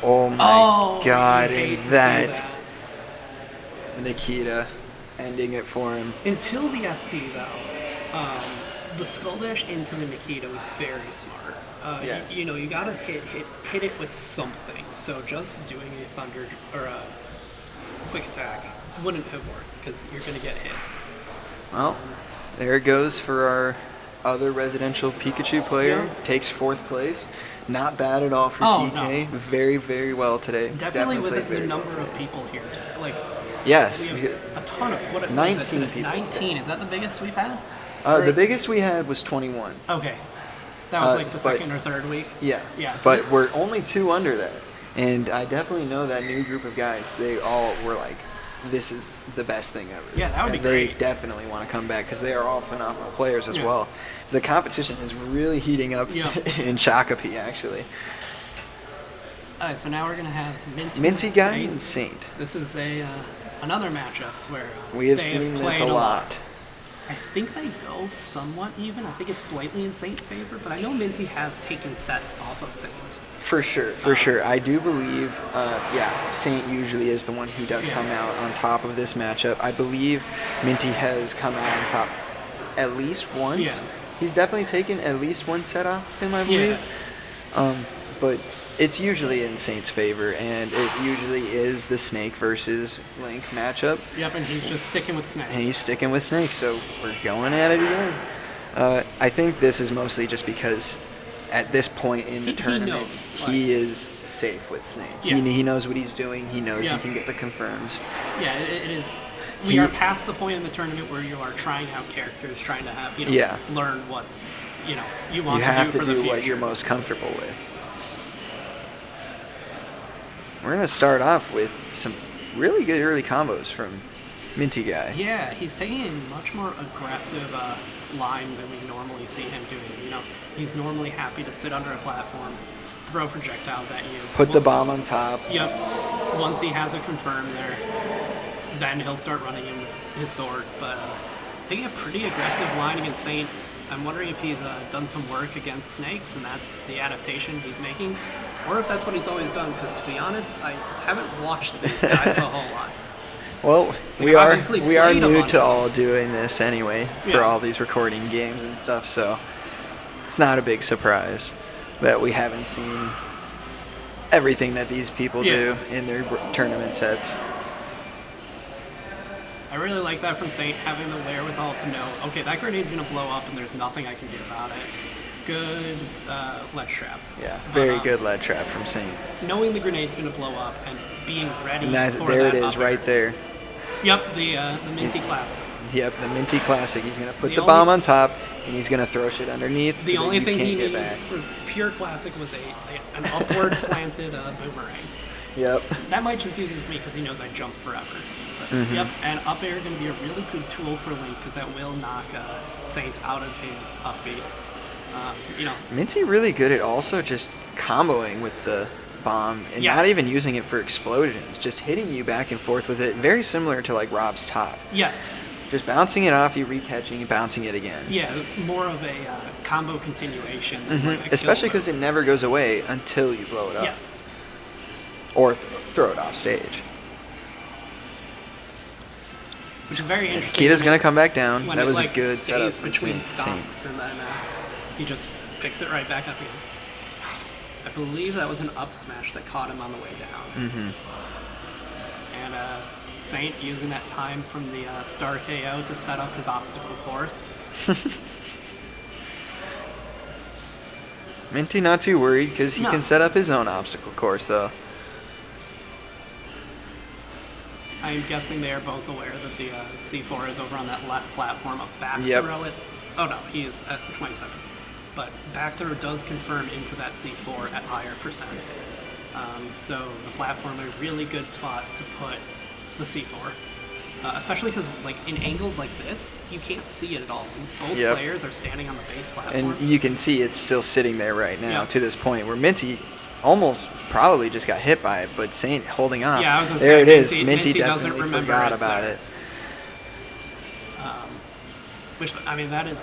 Oh my Oh, god, you hate and to see that. Nikita ending it for him. Until the SD though, the skull dash into the Nikita was very smart. Yes. You know, you gotta hit it with something. So just doing a thunder or a quick attack wouldn't have worked because you're gonna get hit. Well, there it goes for our other residential Pikachu player. Yeah. Takes 4th place. Not bad at all for Oh, TK. no. Very, very well today. Definitely with played the very well number of today. people here today. Like, Yes. we have a ton of what? 19 is it? people 19. Is that the biggest we've had? The biggest we had was 21. Okay, that was like the but- second or third week. Yeah. Yeah. So But we're only 2 under that. And I definitely know that new group of guys, they all were like, this is the best thing ever. Yeah, that would be And they great. definitely want to come back because they are all phenomenal players as Yeah. well. The competition is really heating up Yeah. in Shakopee, actually. All right, so now we're gonna have Minty Guy Saint. and Saint. This is another matchup where We have they seen this played a lot. I think they go somewhat even. I think it's slightly in Saint's favor, but I know Minty has taken sets off of Saint. For sure, for sure. I do believe, Saint usually is the one who does Yeah. come out on top of this matchup. I believe Minty has come out on top at least once. Yeah. He's definitely taken at least one set off of him, I believe. but it's usually in Saint's favor, and it usually is the Snake versus Link matchup. Yep, and he's just sticking with Snake. And he's sticking with Snake, so we're going at it again. I think this is mostly just because at this point in the tournament, he is safe with Snake. Yeah. He knows what he's doing. He knows Yeah. he can get the confirms. Yeah, it is. We are past the point in the tournament where you are trying out characters, trying to have, learn what, you want You have to do to for the do future. what you're most comfortable with. We're going to start off with some really good early combos from Minty Guy. Yeah, he's taking a much more aggressive line than we normally see him doing. He's normally happy to sit under a platform, throw projectiles at you. Put the bomb on top. Yep. Once he has a confirm there, then he'll start running in with his sword. But taking a pretty aggressive line against Saint, I'm wondering if he's done some work against Snakes, and that's the adaptation he's making, or if that's what he's always done, because to be honest, I haven't watched these guys a whole lot. Well, we obviously are played a new bunch to of all doing this anyway for Yeah. all these recording games and stuff, so it's not a big surprise that we haven't seen everything that these people do in their tournament sets. I really like that from Saint, having the wherewithal to know, okay, that grenade's going to blow up and there's nothing I can do about it. Good ledge trap. Yeah, very good lead trap from Saint. Knowing the grenade's going to blow up and being ready And for there that it is up right there. Yep, the Minty Classic. Yep, the Minty Classic. He's going to put The the bomb on top, and he's going to throw shit underneath The so only that thing you he can't get needed back. for pure Classic was an upward slanted boomerang. Yep. That might confuse me because he knows I jump forever. But, Yep, and up air going to be a really good tool for Link because that will knock Saint out of his up B. Minty really good at also just comboing with the bomb and not Yes. even using it for explosions, just hitting you back and forth with it, very similar to like r.o.b's top. Yes. Just bouncing it off you, recatching, and bouncing it again. Yeah, more of a combo continuation. than like a kill Especially because move. it never goes away until you blow it up. Yes. Or throw it off stage. Which is very interesting. Kita's going to come back down. When That it, was like, a good setup stays from between Saint. stocks, and then he just picks it right back up again. I believe that was an up smash that caught him on the way down. And Saint using that time from the star KO to set up his obstacle course. Minty not too worried because he No. can set up his own obstacle course though. I'm guessing they are both aware that the C4 is over on that left platform. A back Yep. throw it. Oh no, he is at 27. But back throw does confirm into that C4 at higher percents. So the platform a really good spot to put the C4. Especially because like in angles like this, you can't see it at all. Both Yep. players are standing on the base platform. And you can see it's still sitting there right now Yep. to this point where Minty almost probably just got hit by it, but Saint holding on. Yeah, I was gonna there say, it is. Minty Minty doesn't definitely remember forgot it's about there. it. Which, I mean, that is...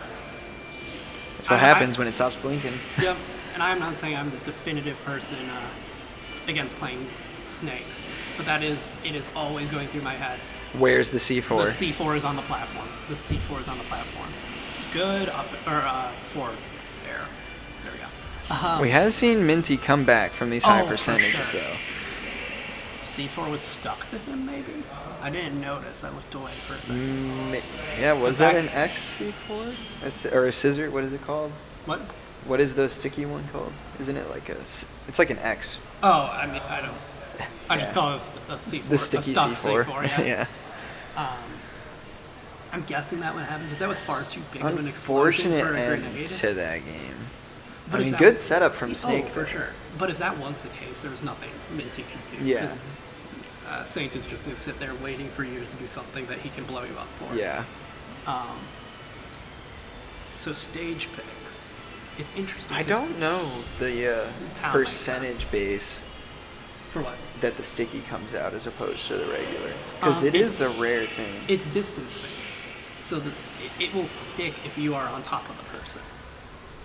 That's what happens when it stops blinking. Yep, and I'm not saying I'm the definitive person against playing snakes, but it is always going through my head. Where's the C4? The C4 is on the platform. The C4 is on the platform. Good up, or forward there. There we go. We have seen Minty come back from these high Oh, for percentages sure. though. C4 was stuck to him, maybe? I didn't notice. I looked away for a second. Yeah, was Back- that an X C4? Or a scissor? What is it called? What? What is the sticky one called? Isn't it like it's like an X. Oh, I mean, I don't... I just call it a C4. The sticky a stuck C4. C4, yeah. Yeah. I'm guessing that would happen because that was far too big of an explosion Unfortunate for a end grenade. to that game. But I if mean, that- good setup from Snake. Oh, for though. sure. But if that was the case, there was nothing Minty could do. Yeah. 'cause, Saint is just going to sit there waiting for you to do something that he can blow you up for. Yeah. So stage picks. It's interesting. I don't know the Talent makes percentage sense. base For what? that the sticky comes out as opposed to the regular. Because it it- is a rare thing. It's distance space. So that it will stick if you are on top of the person.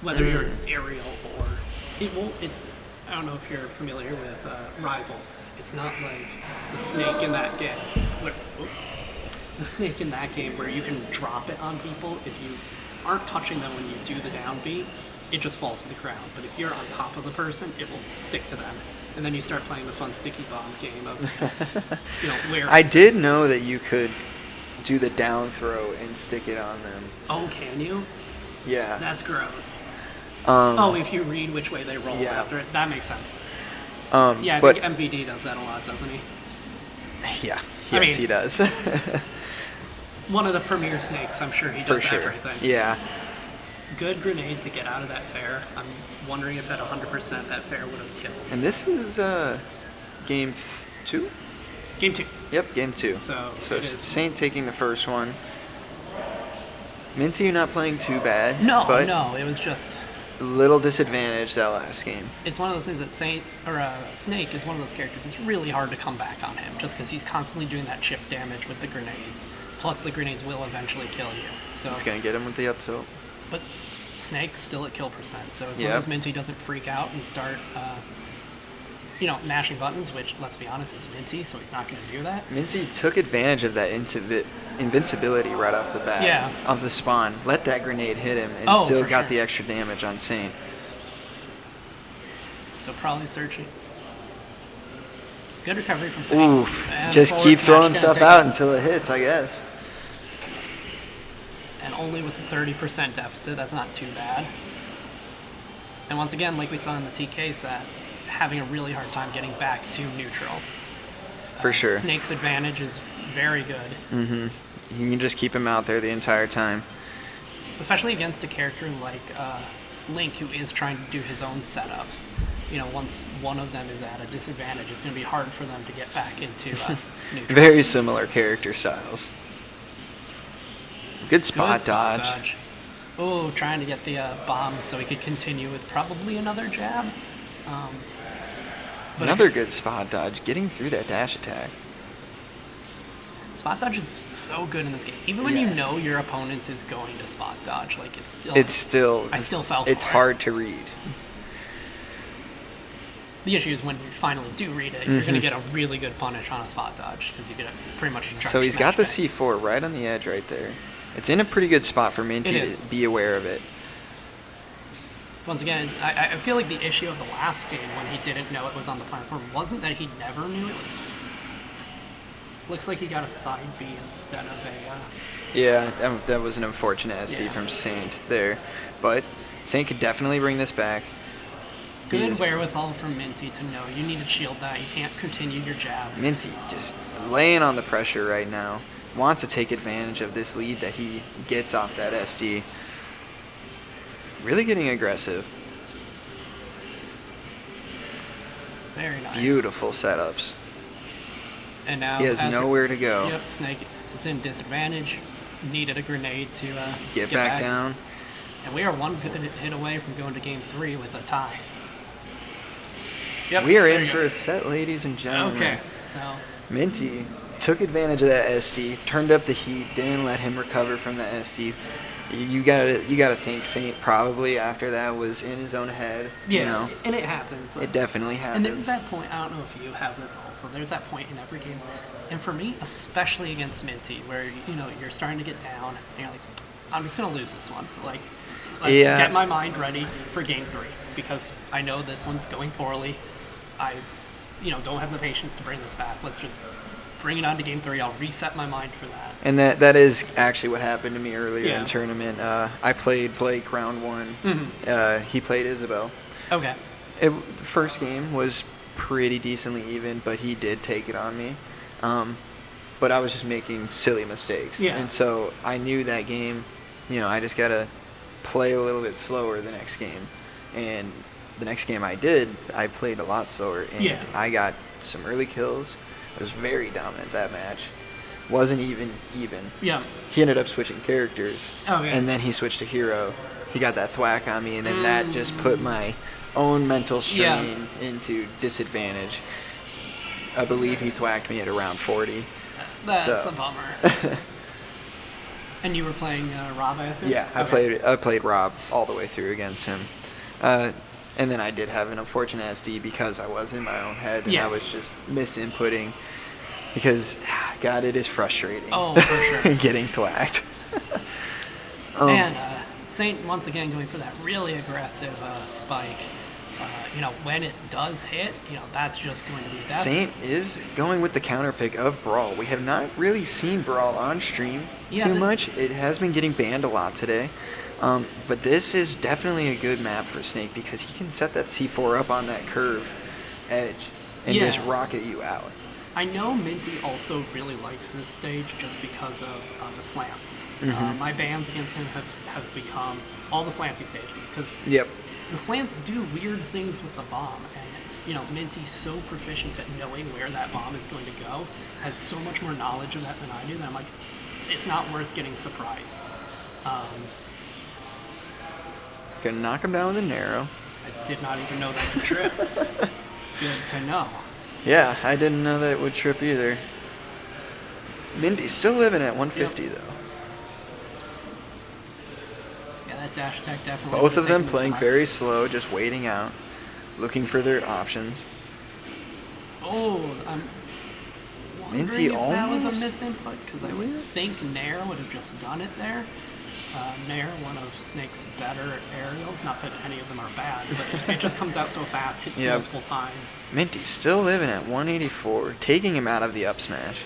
Whether you're an aerial or... It won't... It's... I don't know if you're familiar with Rivals. It's not like the snake in that game. The snake in that game where you can drop it on people if you aren't touching them when you do the down B. it just falls to the ground. But if you're on top of the person, it will stick to them. And then you start playing the fun sticky bomb game of, where... I did know that you could do the down throw and stick it on them. Oh, can you? Yeah. That's gross. Um, if you read which way they roll yeah. after it, that makes sense. Yeah, I but, think MVD does that a lot, doesn't he? Yeah, I yes, mean, he does. One of the premier snakes, I'm sure he For does sure. everything. Yeah. Good grenade to get out of that fair. I'm wondering if at 100% that fair would have killed. And this is game 2? Game 2. Yep, game 2. So it is. Saint taking the first one. Minty, you're not playing too bad. No, but it was just... little disadvantage that last game. It's one of those things that Snake is one of those characters. It's really hard to come back on him just because he's constantly doing that chip damage with the grenades. Plus, the grenades will eventually kill you. So He's gonna get him with the up tilt. But Snake's still at kill percent. So as Yep. long as Minty doesn't freak out and start, mashing buttons, which, let's be honest, is Minty, so he's not going to do that. Minty took advantage of that invincibility right off the bat. Yeah. Of the spawn. Let that grenade hit him and Oh, still for got sure. the extra damage on Saint. So probably searching. Good recovery from Saint. Oof. And Just forward keep smash throwing gonna stuff take out it. until it hits, I guess. And only with a 30% deficit, that's not too bad. And once again, like we saw in the TK set, having a really hard time getting back to neutral. For sure. Snake's advantage is very good, Mm-hmm. You can just keep him out there the entire time. especially against a character like Link, who is trying to do his own setups. Once one of them is at a disadvantage, it's going to be hard for them to get back into neutral. Very similar character styles. Good spot dodge. Oh, trying to get the bomb so he could continue with probably another jab. But Another good spot dodge, getting through that dash attack. spot dodge is so good in this game. Even when you Yes. know your opponent is going to spot dodge, like I still fell for it's it. hard to read. The issue is when you finally do read it, you're going to get a really good punish on a spot dodge because you get a pretty much charge So he's got smash the back. C4 right on the edge right there. It's in a pretty good spot for Minty It is. to be aware of it. Once again, I feel like the issue of the last game when he didn't know it was on the platform wasn't that he never knew it. Looks like he got a side B instead of a... Yeah, that was an unfortunate SD Yeah. from Saint there. But Saint could definitely bring this back. He Good is- wherewithal from Minty to know you need to shield that. You can't continue your jab. Minty just laying on the pressure right now. Wants to take advantage of this lead that he gets off that SD. Really getting aggressive. Very nice. Beautiful setups. And now He has as we- nowhere to go. Yep, Snake is in disadvantage. Needed a grenade to Get back down. And we are one good hit away from going to game 3 with a tie. Yep, We are there in you for go. a set, ladies and gentlemen. Okay, so Minty took advantage of that SD, turned up the heat, didn't let him recover from that SD. You gotta think Saint probably after that was in his own head. yeah, You know, and it happens. it definitely And there's happens. that point, I don't know if you have this also, there's that point in every game, and for me, especially against Minty, where, you're starting to get down, and you're like, I'm just going to lose this one. Like, let's Yeah. get my mind ready for game 3, because I know this one's going poorly. I, don't have the patience to bring this back. Let's just bring it on to game 3. I'll reset my mind for that. And that is actually what happened to me earlier Yeah. in tournament. I played Blake round 1. Mhm. He played Isabel. Okay. The first game was pretty decently even, but he did take it on me. But I was just making silly mistakes. Yeah. And so I knew that game, I just got to play a little bit slower the next game. And the next game I played a lot slower. And Yeah. I got some early kills. I was very dominant that match. Wasn't even. Yeah. He ended up switching characters. Okay. And then he switched to hero. He got that thwack on me, and then that just put my own mental strain into disadvantage. I believe he thwacked me at around 40. That's So. a bummer. And you were playing r.o.b, I assume? Yeah, Okay. I played r.o.b all the way through against him. And then I did have an unfortunate SD because I was in my own head and Yeah. I was just misinputting. Because, God, it is frustrating. Oh, for sure. getting thwacked. And Saint once again going for that really aggressive spike. When it does hit, that's just going to be death. Saint is going with the counter pick of Brawl. We have not really seen Brawl on stream too much. It has been getting banned a lot today. But this is definitely a good map for Snake because he can set that C4 up on that curve edge and just rocket you out. I know Minty also really likes this stage just because of the slants. My bans against him have become all the slanty stages because the slants do weird things with the bomb, and Minty's so proficient at knowing where that bomb is going to go, has so much more knowledge of that than I do, that I'm like, it's not worth getting surprised. Gonna knock him down with a narrow. I did not even know that could trip. Good to know. Yeah, I didn't know that it would trip either. Minty's still living at 150 though. Yeah, that dash attack definitely. Both of them playing very slow, just waiting out, looking for their options. Oh, I'm Minty wondering if that was a almost misinput, because I would think Nair would have just done it there. Nair, one of Snake's better aerials. Not that any of them are bad, but it just comes out so fast, hits multiple times. Minty's still living at 184, taking him out of the up smash,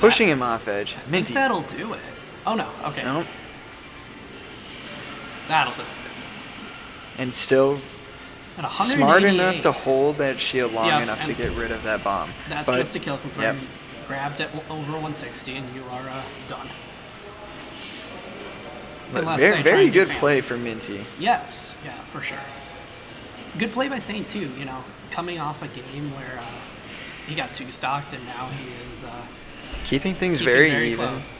pushing him off edge. I Minty. think that'll do it. Oh no, okay. Nope. That'll do it. And still At smart 188. enough to hold that shield long Yep, enough to and get rid of that bomb. That's But- just a kill confirm. Yep. Grabbed at over 160 and you are done. But Unless very they try very and do good fancy. play from Minty. Yes, yeah, for sure. Good play by Saint too. Coming off a game where he got two stocked and now he is Keeping things keeping very even. close.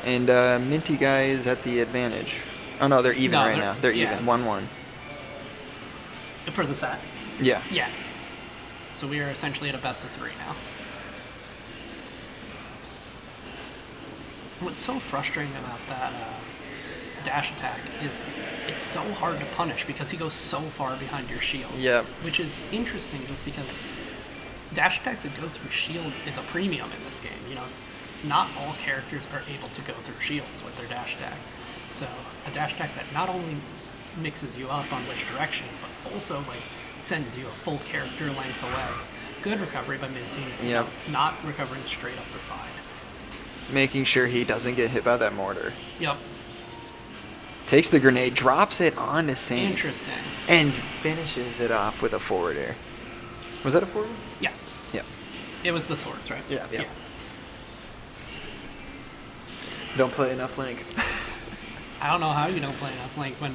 And Minty guy is at the advantage. Oh no, they're even No, right they're- now. They're yeah. even. 1-1. For the set. Yeah. Yeah. So we are essentially at a best of 3 now. What's so frustrating about that dash attack is it's so hard to punish because he goes so far behind your shield. Yep. Which is interesting just because dash attacks that go through shield is a premium in this game. Not all characters are able to go through shields with their dash attack. So a dash attack that not only mixes you up on which direction, but also sends you a full character length away. Good recovery by Minty. Yep. Not recovering straight up the side. Making sure he doesn't get hit by that mortar. Yep. Takes the grenade, drops it onto Saint. Interesting. And finishes it off with a forward air. Was that a forward? Yeah. Yep. It was the swords, right? Yeah. Don't play enough Link. I don't know how you don't play enough Link when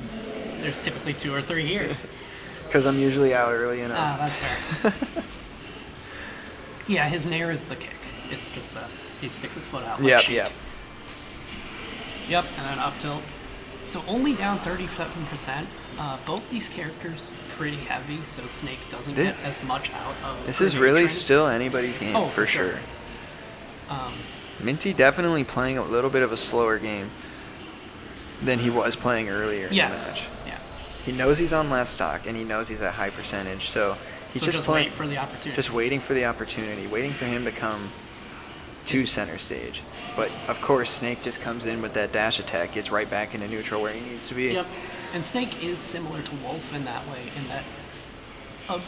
there's typically 2 or 3 here. Because I'm usually out early enough. That's fair. Yeah, his nair is the kick. It's just he sticks his foot out like Sheik. Yep. Yep, and then up tilt. So only down 37%. Both these characters pretty heavy, so Snake doesn't get as much out of This is grenade really training. still anybody's game, Oh, for for sure. sure. Minty definitely playing a little bit of a slower game than he was playing earlier in the Yes. match. Yeah. He knows he's on last stock, and he knows he's at high percentage, so he's So just playing, wait for the opportunity. Just waiting for the opportunity, waiting for him to come to center stage. But of course, Snake just comes in with that dash attack, gets right back into neutral where he needs to be. Yep. And Snake is similar to Wolf in that way, in that a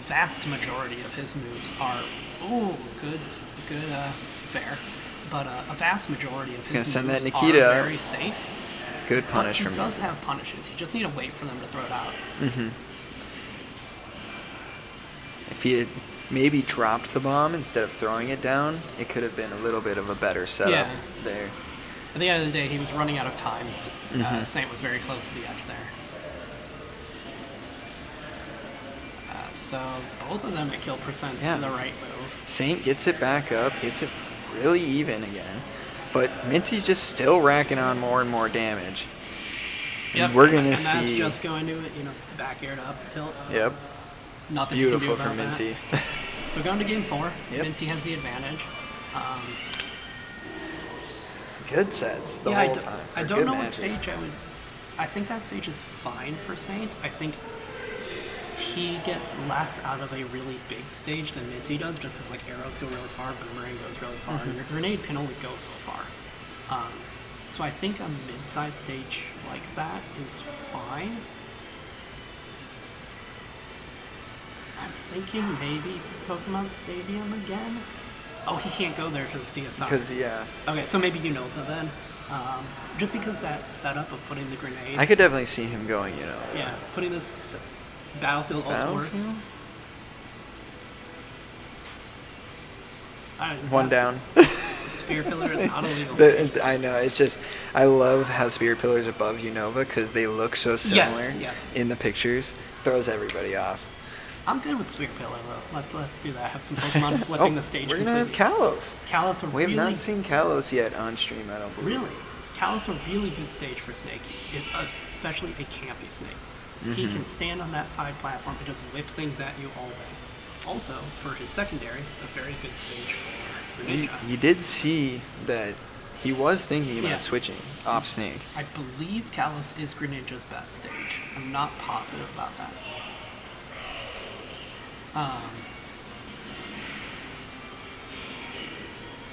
vast majority of his moves are, good, fair. But a vast majority of Gonna his send moves that Nikita are out. very safe. Good punish But from he does Minty. have punishes. You just need to wait for them to throw it out. If he had maybe dropped the bomb instead of throwing it down, it could have been a little bit of a better setup Yeah. there. At the end of the day, he was running out of time. Saint was very close to the edge there. So both of them at kill percents Yeah. to the right move. Saint gets it back up, gets it really even again. But Minty's just still racking on more and more damage. And Yep. we're going to and see... that's just going to it, back air to up tilt. Yep. Nothing Beautiful you can do from about Minty. that. So going to game 4, Yep. Minty has the advantage. Good sets the Yeah, whole time. I Or don't good know matches. what stage I think that stage is fine for Saint. I think he gets less out of a really big stage than Minty does, just because arrows go really far, boomerang goes really far, and your grenades can only go so far. So I think a mid-sized stage like that is fine. I'm thinking maybe Pokemon Stadium again. Oh, he can't go there because of DSR. Because, yeah. Okay, so maybe Unova then. Just because that setup of putting the grenade. I could definitely see him going, Yeah, putting this Battlefield also works. One down. Spear Pillar is not illegal. I know, it's just, I love how Spear Pillar's above Unova because they look so similar yes. in the pictures. Throws everybody off. I'm good with Spear Pillar though. Let's do that. Have some Pokemon flipping the stage. We're gonna have Kalos. Kalos are We have really, not seen Kalos yet on stream, I don't believe. Really? Kalos a really good stage for Snake, especially a campy Snake. He can stand on that side platform and just whip things at you all day. Also, for his secondary, a very good stage for Greninja. You did see that he was thinking about Yeah. switching off Snake. I believe Kalos is Greninja's best stage. I'm not positive about that.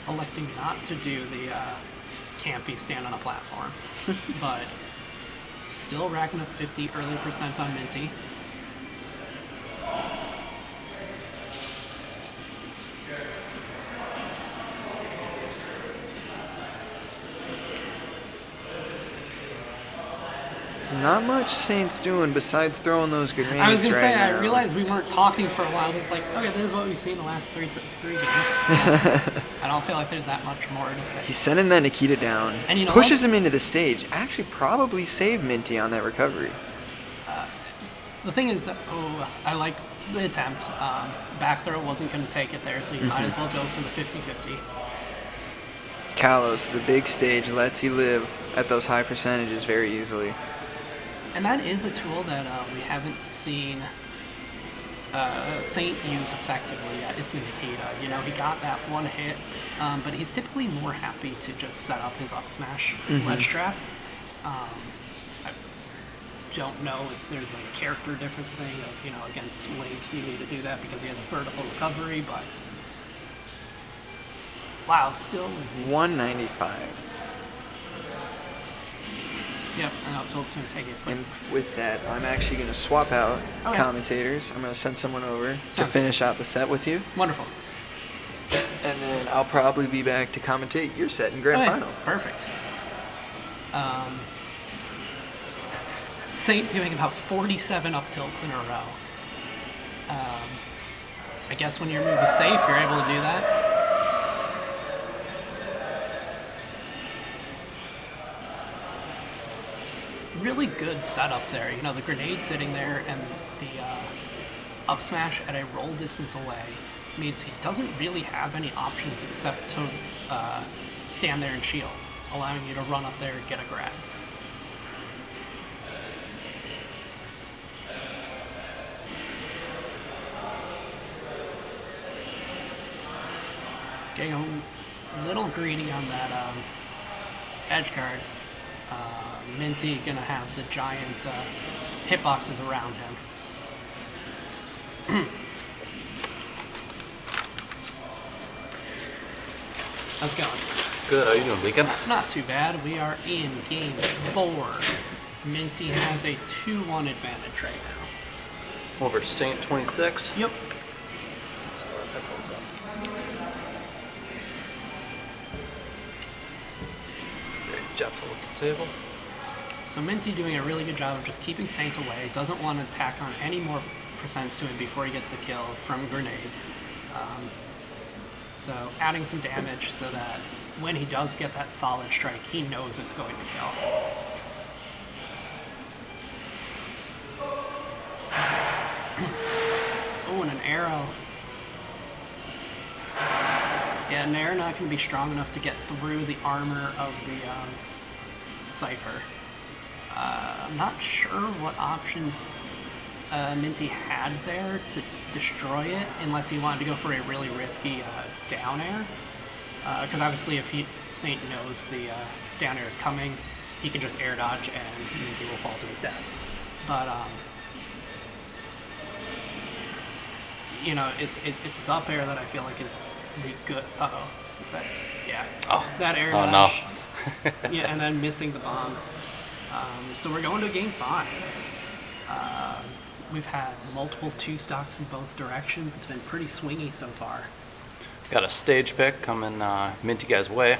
Electing not to do the campy stand on a platform, but still racking up 50 early % on Minty. Not much Saint's doing besides throwing those grenades. I was gonna say, now. I realized we weren't talking for a while. It's like, okay, this is what we've seen the last three games. I don't feel like there's that much more to say. He's sending that Nikita down, And you know pushes what? him into the stage. Actually, probably saved Minty on that recovery. The thing is, I like the attempt. Back throw wasn't going to take it there, so you might as well go for the 50-50. Kalos, the big stage, lets you live at those high percentages very easily. And that is a tool that we haven't seen Saint use effectively yet. It's the Nikita. You know, he got that one hit, but he's typically more happy to just set up his up smash ledge traps. I don't know if there's like a character difference thing of, you know, against Link you need to do that because he has a vertical recovery, but wow, still 195. Yep, and Uptilt's going to take it. And with that, I'm actually going to swap out Okay. commentators. I'm going to send someone over to Sounds finish out the set with you. Wonderful. And then I'll probably be back to commentate your set in Grand Okay, Final. perfect. Saint doing about 47 up tilts in a row. I guess when your move is safe, you're able to do that. Really good setup there. You know, the grenade sitting there and the up smash at a roll distance away means he doesn't really have any options except to stand there and shield, allowing you to run up there and get a grab. Getting a little greedy on that edge guard. Minty gonna have the giant hitboxes around him. How's it going? Good. How you doing, Beacon? Not too bad. We are in game 4. Minty has a 2-1 advantage right now. Over Saint 26. Yep. Still have headphones on. Very gentle with the table. So Minty doing a really good job of just keeping Saint away. Doesn't want to tack on any more percents to him before he gets the kill from grenades. So adding some damage so that when he does get that solid strike, he knows it's going to kill. Oh, and an arrow. Yeah, an arrow not going to be strong enough to get through the armor of the Cypher. I'm not sure what options Minty had there to destroy it, unless he wanted to go for a really risky down air. Because obviously if Saint knows the down air is coming, he can just air dodge and Minty will fall to his death. But, you know, it's his up air that I feel like is the good... Uh-oh. Is that... Yeah. Oh. That air Oh, dodge. no. Yeah, and then missing the bomb. So we're going to game 5. We've had multiple 2 stocks in both directions. It's been pretty swingy so far. Got a stage pick coming Minty guy's way.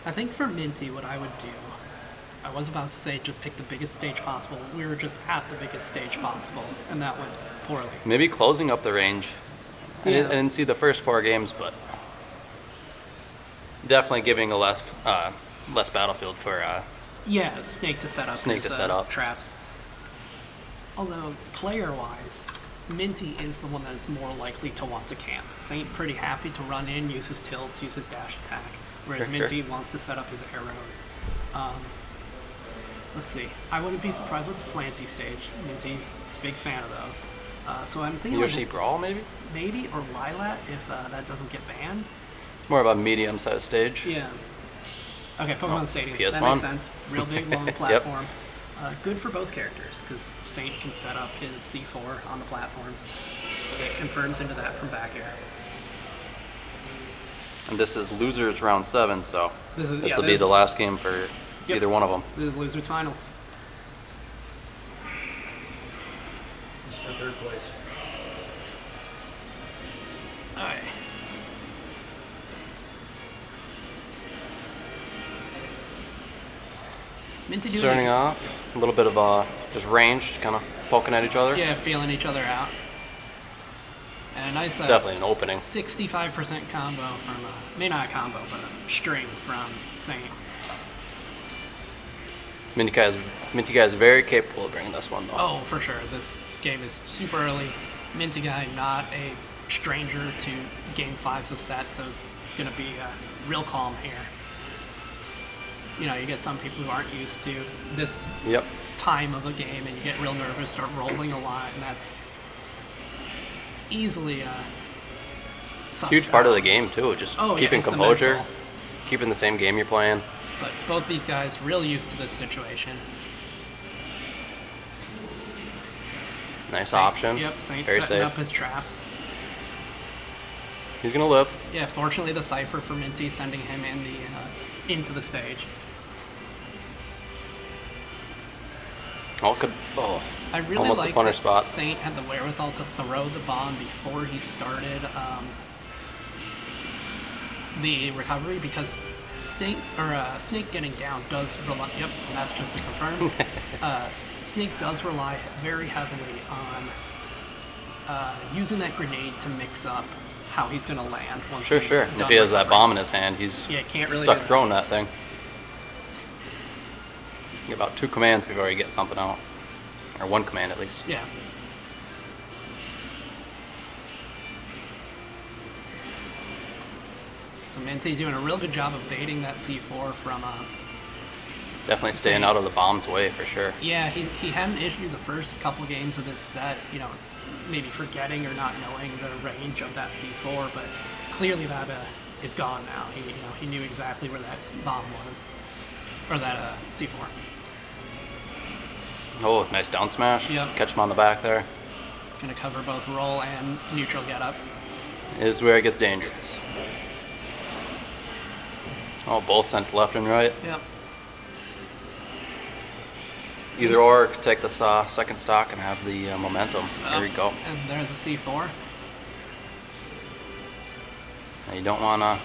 I think for Minty, what I would do, I was about to say just pick the biggest stage possible. We were just at the biggest stage possible, and that went poorly. Maybe closing up the range. I Yeah. didn't see the first 4 games, but definitely giving a less battlefield for Yeah, Snake to set up. Snake his, to set up. traps. Although player-wise, Minty is the one that's more likely to want to camp. Saint pretty happy to run in, use his tilts, use his dash attack, whereas Sure, Minty wants to set up his arrows. Let's see. I wouldn't be surprised with a slanty stage. Minty is a big fan of those. So I'm thinking Yoshi like Brawl, maybe? maybe or Lilat if that doesn't get banned. More of a medium-sized stage. Yeah. Okay, Pokemon Oh, Stadium. PS1. That makes sense. Real big, long Yep. platform. Good for both characters, because Saint can set up his C4 on the platforms. It confirms into that from back air. And this is losers round 7, so This is- this yeah, will be this- the last game for Yep. either one of them. This is Losers Finals. This is for 3rd place. Alright. Minty doing Starting it. off, a little bit of just range, kind of poking at each other. Yeah, feeling each other out. And a nice Definitely an opening. 65% combo from, maybe not a combo, but a string from Saint. Minty guy is very capable of bringing this one, though. Oh, for sure. This game is super early. Minty guy, not a stranger to game 5s of sets, so it's going to be real calm here. You know, you get some people who aren't used to this Yep. time of a game, and you get real nervous, start rolling a lot, and that's easily Huge part of the game, too. Just Oh, yeah, keeping it's the composure, mental. keeping the same game you're playing. But both these guys real used to this situation. Nice Saint- option. Yep, Saint Very setting safe. up his traps. He's going to live. Yeah, fortunately the Cypher for Minty sending him in into the stage. I really almost like a punter that spot. Saint had the wherewithal to throw the bomb before he started the recovery, because Snake getting down does rely. Yep, and that's just to confirm. Snake does rely very heavily on using that grenade to mix up how he's going to land. Once Sure, he's sure. And if done he has that recovering. bomb in his hand, he's Yeah, can't really stuck do that. throwing that thing. You get about 2 commands before you get something out. Or 1 command, at least. Yeah. So Minty doing a real good job of baiting that C4 from Definitely staying Saint. out of the bomb's way, for sure. Yeah, he had an issue the first couple games of this set, you know, maybe forgetting or not knowing the range of that C4, but clearly that is gone now. He knew exactly where that bomb was, or that C4. Oh, nice down smash. Yep. Catch him on the back there. Gonna cover both roll and neutral getup. Is where it gets dangerous. Oh, both sent left and right. Yep. Either or could take this second stock and have the momentum. There we go. And there's a C4. Now you don't want to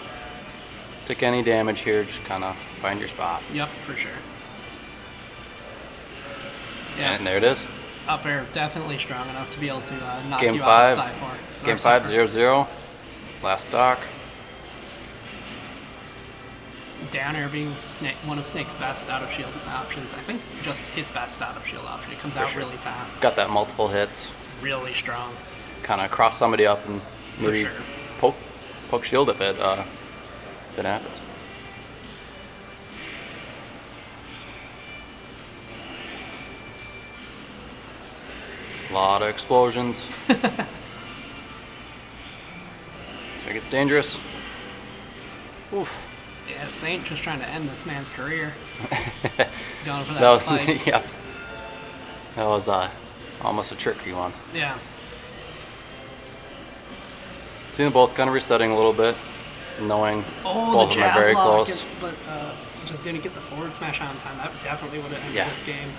take any damage here. Just kind of find your spot. Yep, for sure. Yeah, And there it is. up air definitely strong enough to be able to knock Game you out of 5. Cypher. Game 5, 0-0. Last stock. Down air being one of Snake's best out of shield options. I think just his best out of shield option. It comes out sure. really fast. Got that multiple hits. Really strong. Kind of cross somebody up and For maybe sure. poke shield if it happens. A lot of explosions. So it gets dangerous. Oof. Yeah, Saint just trying to end this man's career. Going for that, That was spike. yeah. That was almost a tricky one. Yeah. Seeing them both kind of resetting a little bit. knowing Oh, both the of them are jab very lock, close. but just didn't get the forward smash on time. That definitely would have ended Yeah. this game.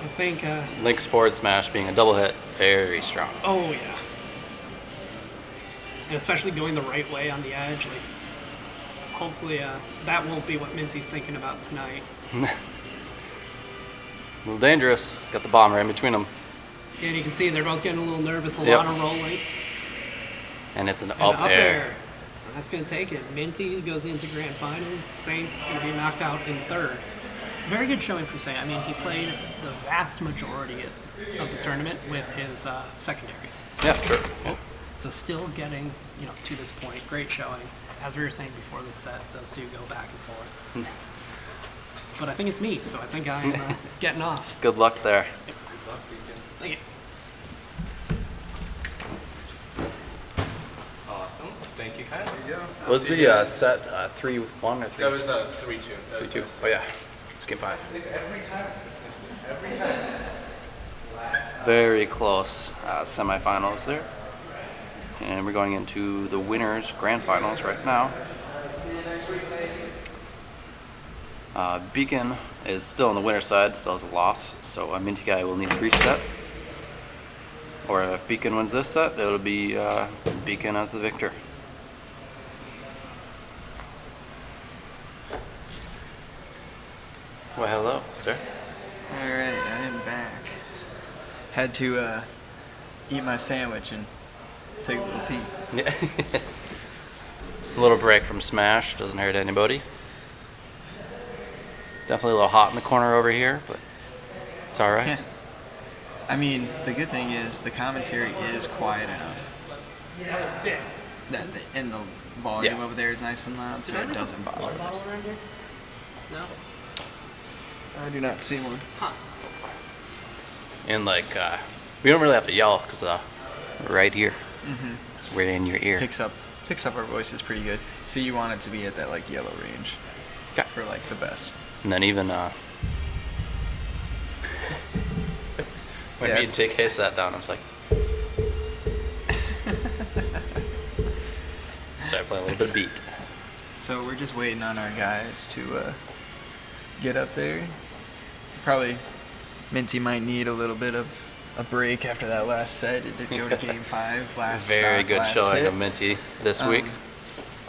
I think. Link's forward smash being a double hit, very strong. Oh yeah. And especially going the right way on the edge. Like, hopefully, that won't be what Minty's thinking about tonight. A little dangerous. Got the bomb right in between them. And you can see they're both getting a little nervous, a Yep. lot of rolling. And it's an And up air. And that's going to take it. Minty goes into grand finals. Saint's going to be knocked out in third. Very good showing for Saint. I mean, he played the vast majority of the tournament with his secondaries. Yeah, true. Yeah. So still getting, to this point, great showing. As we were saying before this set, those two go back and forth. But I think it's me, so I think I'm getting off. Good luck there. Thank you. Awesome. Thank you, Kyle. There you go. Was the set 3-1 or 3-2? That was 3-2. 3-2. Oh yeah, it's game 5. It's every time. Every time. Very close semifinals there. And we're going into the winners grand finals right now. Beacon is still on the winner's side, still has a loss, so a Minty guy will need to reset. Or if Beacon wins this set, it'll be Beacon as the victor. Well, hello, sir. Alright, I am back. Had to eat my sandwich and take a little pee. Yeah. A little break from Smash, doesn't hurt anybody. Definitely a little hot in the corner over here, but it's alright. Yeah. I mean, the good thing is the commentary is quiet enough. That was sick. And the volume Yeah. over there is nice and loud, so it doesn't bother. Water bottle around here? No? I do not see one. Huh. And we don't really have to yell because right here, we're in your ear. Picks up our voices pretty good. So you want it to be at that yellow range. Okay. For the best. And then even when Yeah. me and TK sat down, I was like, started playing a little bit of beat. So we're just waiting on our guys to get up there. Probably Minty might need a little bit of a break after that last set. It did go to game 5 last. Very good last showing hit. of Minty this week.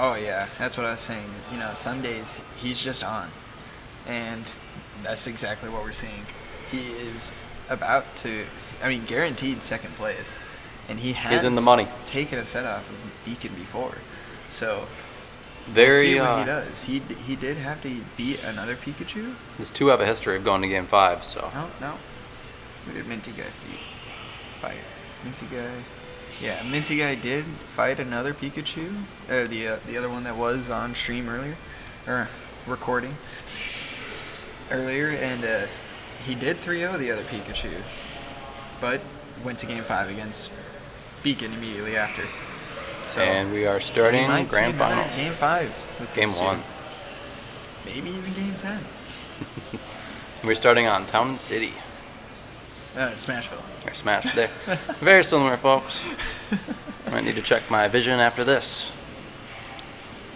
Oh yeah, that's what I was saying. Some days he's just on, and that's exactly what we're seeing. He is about to, guaranteed second place, and he's in the money. Taken a set off of Beacon before, so Very. we'll see what he does. He did have to beat another Pikachu. These two have a history of going to game 5, so. No. Who did Minty Guy fight? Minty Guy. Yeah, Minty Guy did fight another Pikachu. The other one that was on stream earlier, or recording earlier, and he did 3-0 the other Pikachu, but went to game 5 against Beacon immediately after. So And we are starting we might see grand another finals. Game 5. With Game these two. 1. Maybe even game 10. We're starting on Town and City. Smashville. Or Smash there. Very similar, folks. Might need to check my vision after this.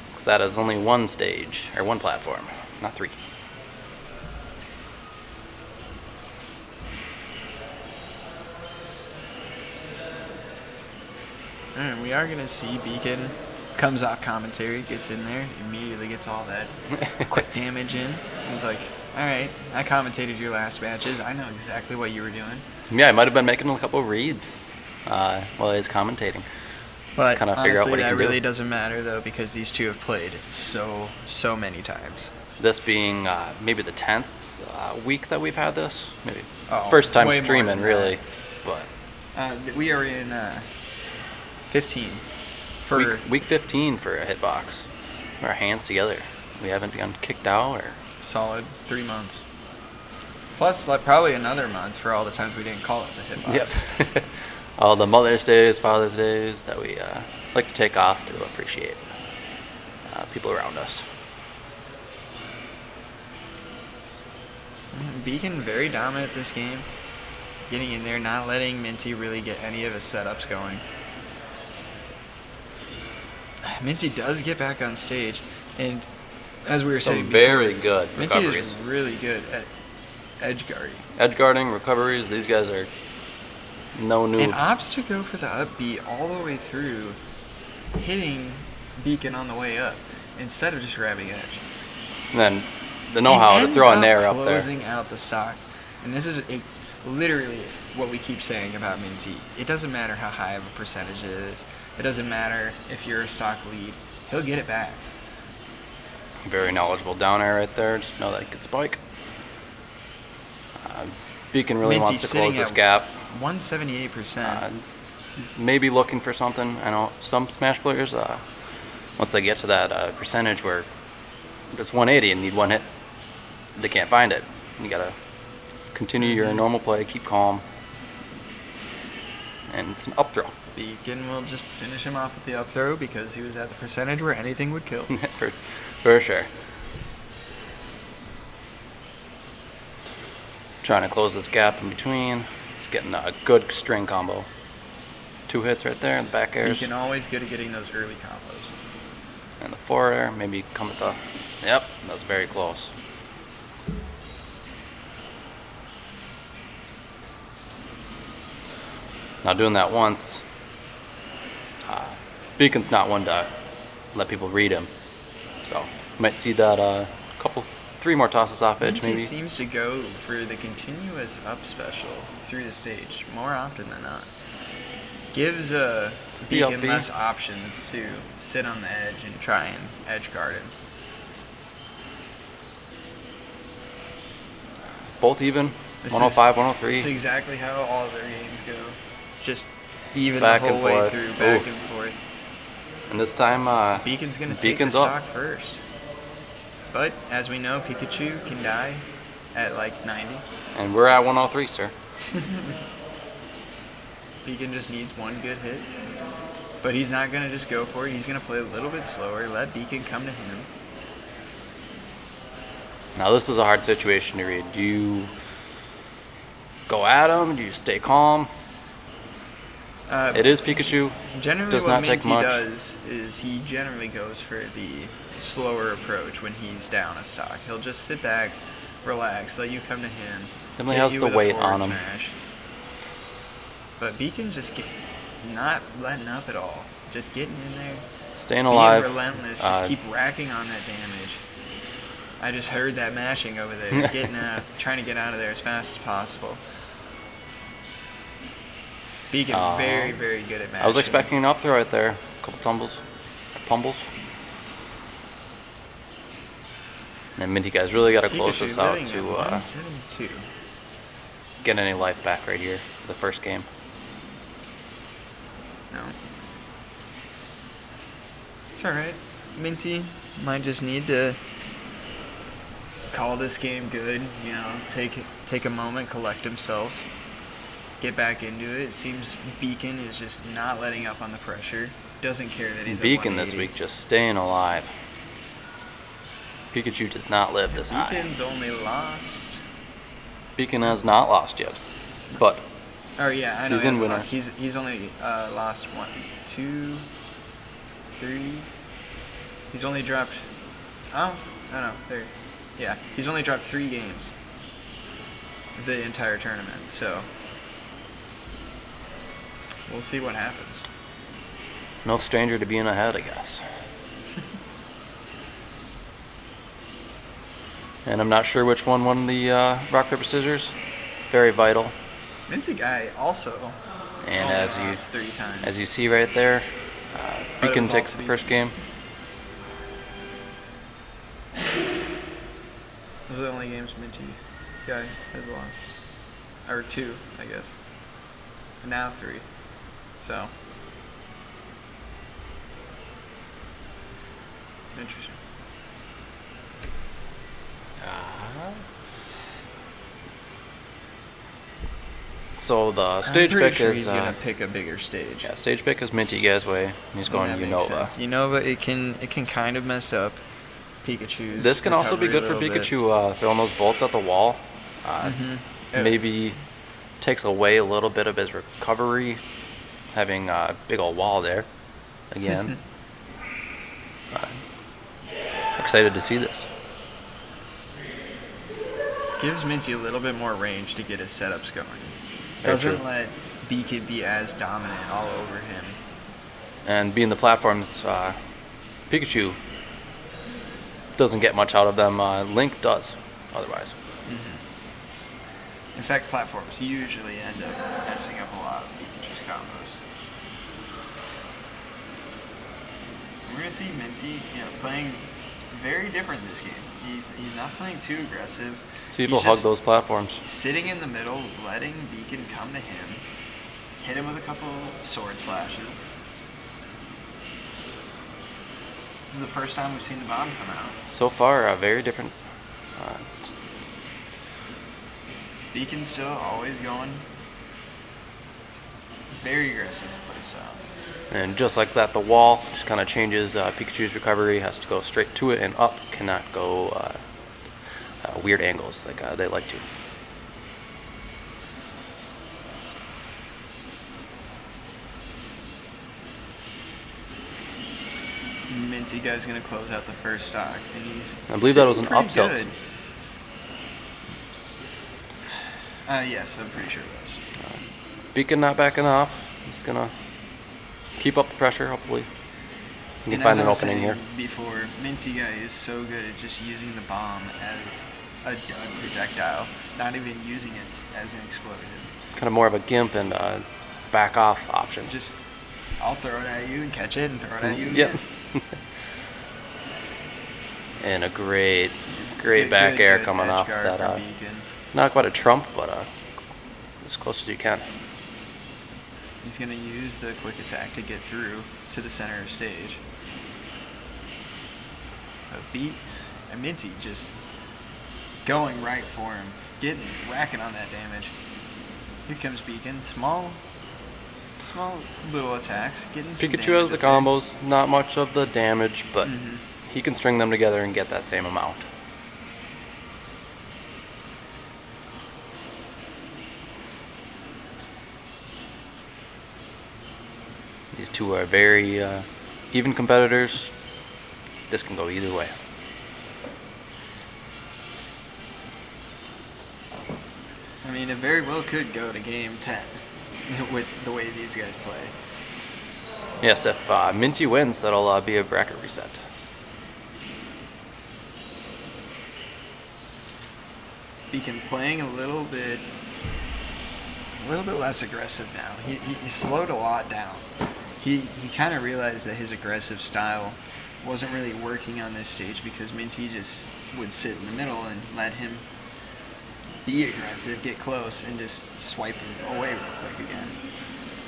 Because that is only one stage, or one platform, not 3. Alright, we are going to see Beacon comes out commentary, gets in there, immediately gets all that quick damage in. He's like, alright, I commentated your last matches. I know exactly what you were doing. Yeah, I might have been making a couple of reads while I was commentating. But Kinda figure out honestly, what he that can do. really doesn't matter, though, because these two have played so many times. This being maybe the 10th week that we've had this. Maybe Oh, first time way more streaming, than really. But We are in 15 for week 15 for a Hitbox. Our hands together. We haven't gotten kicked out or. solid 3 months. Plus, probably another month for all the times we didn't call it the Hitbox. Yep. All the Mother's Days, Father's Days that we like to take off to appreciate people around us. Beacon very dominant this game. Getting in there, not letting Minty really get any of his setups going. Minty does get back on stage, and as we were saying Some before, very good Minty recoveries. is really good at edge guarding. Edge guarding, recoveries, these guys are no And noobs. opts to go for the up B all the way through, hitting Beacon on the way up, instead of just grabbing edge. And then the know-how to throw a nair up there. Closing out the stock. And this is literally what we keep saying about Minty. It doesn't matter how high of a percentage it is. It doesn't matter if you're a stock lead. He'll get it back. Very knowledgeable down air right there. Just know that it could spike. Beacon really Minty wants to sitting close this at gap. 178%. Maybe looking for something. I know some Smash players, once they get to that percentage where it's 180 and need one hit, they can't find it. You gotta continue your normal play, keep calm, and it's an up throw. Beacon will just finish him off with the up throw because he was at the percentage where anything would kill. for sure. Trying to close this gap in between. He's getting a good string combo. 2 hits right there in the back airs. Beacon always good at getting those early combos. And the forward air, maybe come at the... Yep, that was very close. Now doing that once, Beacon's not one to let people read him. So, might see that three more tosses off edge Minty maybe. seems to go for the continuous up special through the stage more often than not. Gives Beacon BLP. less options to sit on the edge and try and edge guard him. Both even, This 105, is- 103. It's exactly how all their games go. Just even Back the whole and way forth. through, back Ooh. and forth. And this time, Beacon's going to take the Beacon's up. stock first. But, as we know, Pikachu can die at like 90. And we're at 103, sir. Beacon just needs one good hit. But he's not going to just go for it. He's going to play a little bit slower, let Beacon come to him. Now this is a hard situation to read. Do you go at him? Do you stay calm? It is Pikachu. Generally, Does what not take Minty much. does is he generally goes for the slower approach when he's down a stock. He'll just sit back, relax, let you come to him. Definitely hit has you the with a weight forward on him. smash. But Beacon not letting up at all. Just getting in there. Staying being alive. relentless. Just keep racking on that damage. I just heard that mashing over there. Getting out, trying to get out of there as fast as possible. Beacon very, very good at mashing. I was expecting an up throw right there. A couple tumbles. Pumbles. And Minty guys really got to close Pikachu this out living to at 172. get any life back right here. The first game. No. It's alright. Minty might just need to call this game good, you know, take a moment, collect himself, get back into it. It seems Beacon is just not letting up on the pressure. Doesn't care that he's Beacon at this 180. week just staying alive. Pikachu does not live this high. Beacon's only lost. Beacon has not lost yet. But Oh yeah, I know. He's he in hasn't winner. lost. He's only lost 1, 2, 3. He's only dropped. Oh, no, there. Yeah, he's only dropped 3 games. The entire tournament. So we'll see what happens. no stranger to being ahead, I guess. And I'm not sure which one won the rock, paper, scissors. Very vital. Minty guy also. And only lost 3 times. as you see right there, But it Beacon was all takes the to first game. Those are the only games Minty guy has lost. Or 2, I guess. And now 3. So. Interesting. So the I'm stage pretty pick sure is he's gonna pick a bigger stage. yeah, stage pick is Minty guys way. He's going That makes Unova. sense. Unova, it can kind of mess up Pikachu's This can also be recovery good for a little bit. Pikachu throwing those bolts at the wall. Maybe takes away a little bit of his recovery, having a big old wall there again. Excited to see this. Gives Minty a little bit more range to get his setups going. Very Doesn't true. let Beacon be as dominant all over him. And being the platforms, Pikachu doesn't get much out of them. Link does, otherwise. In fact, platforms usually end up messing up a lot of Pikachu's combos. We're gonna see Minty, playing very different this game. He's not playing too aggressive. See people He's hug just those platforms. sitting in the middle, letting Beacon come to him, hit him with a couple sword slashes. This is the first time we've seen the bomb come out. So far, very different. Beacon's still always going very aggressive play style. And just like that, the wall just kind of changes. Pikachu's recovery has to go straight to it and up, cannot go weird angles like they like to. Minty guy's gonna close out the first stock, and he's. I believe that was an sitting up pretty tilt. good. Yes, I'm pretty sure it was. Beacon not backing off. He's gonna keep up the pressure. Hopefully, he can And find as an I was opening saying here. before, Minty guy is so good at just using the bomb as a dud projectile, not even using it as an explosion. Kind of more of a gimp and back off option. Just, I'll throw it at you and catch it and throw it at you. Yep. again. And a great Good- back good- air good coming edge off guard that. from Beacon. Not quite a trump, but as close as you can. He's gonna use the quick attack to get through to the center of stage. A beat and Minty just going right for him, racking on that damage. Here comes Beacon, small little attacks, getting some Pikachu damage has the up there. combos, not much of the damage, but Mhm. he can string them together and get that same amount. These two are very even competitors. This can go either way. I mean, it very well could go to game 10 with the way these guys play. Yes, if Minty wins, that'll be a bracket reset. Beacon playing a little bit less aggressive now. He slowed a lot down. He kind of realized that his aggressive style wasn't really working on this stage because Minty just would sit in the middle and let him be aggressive, get close, and just swipe it away real quick again.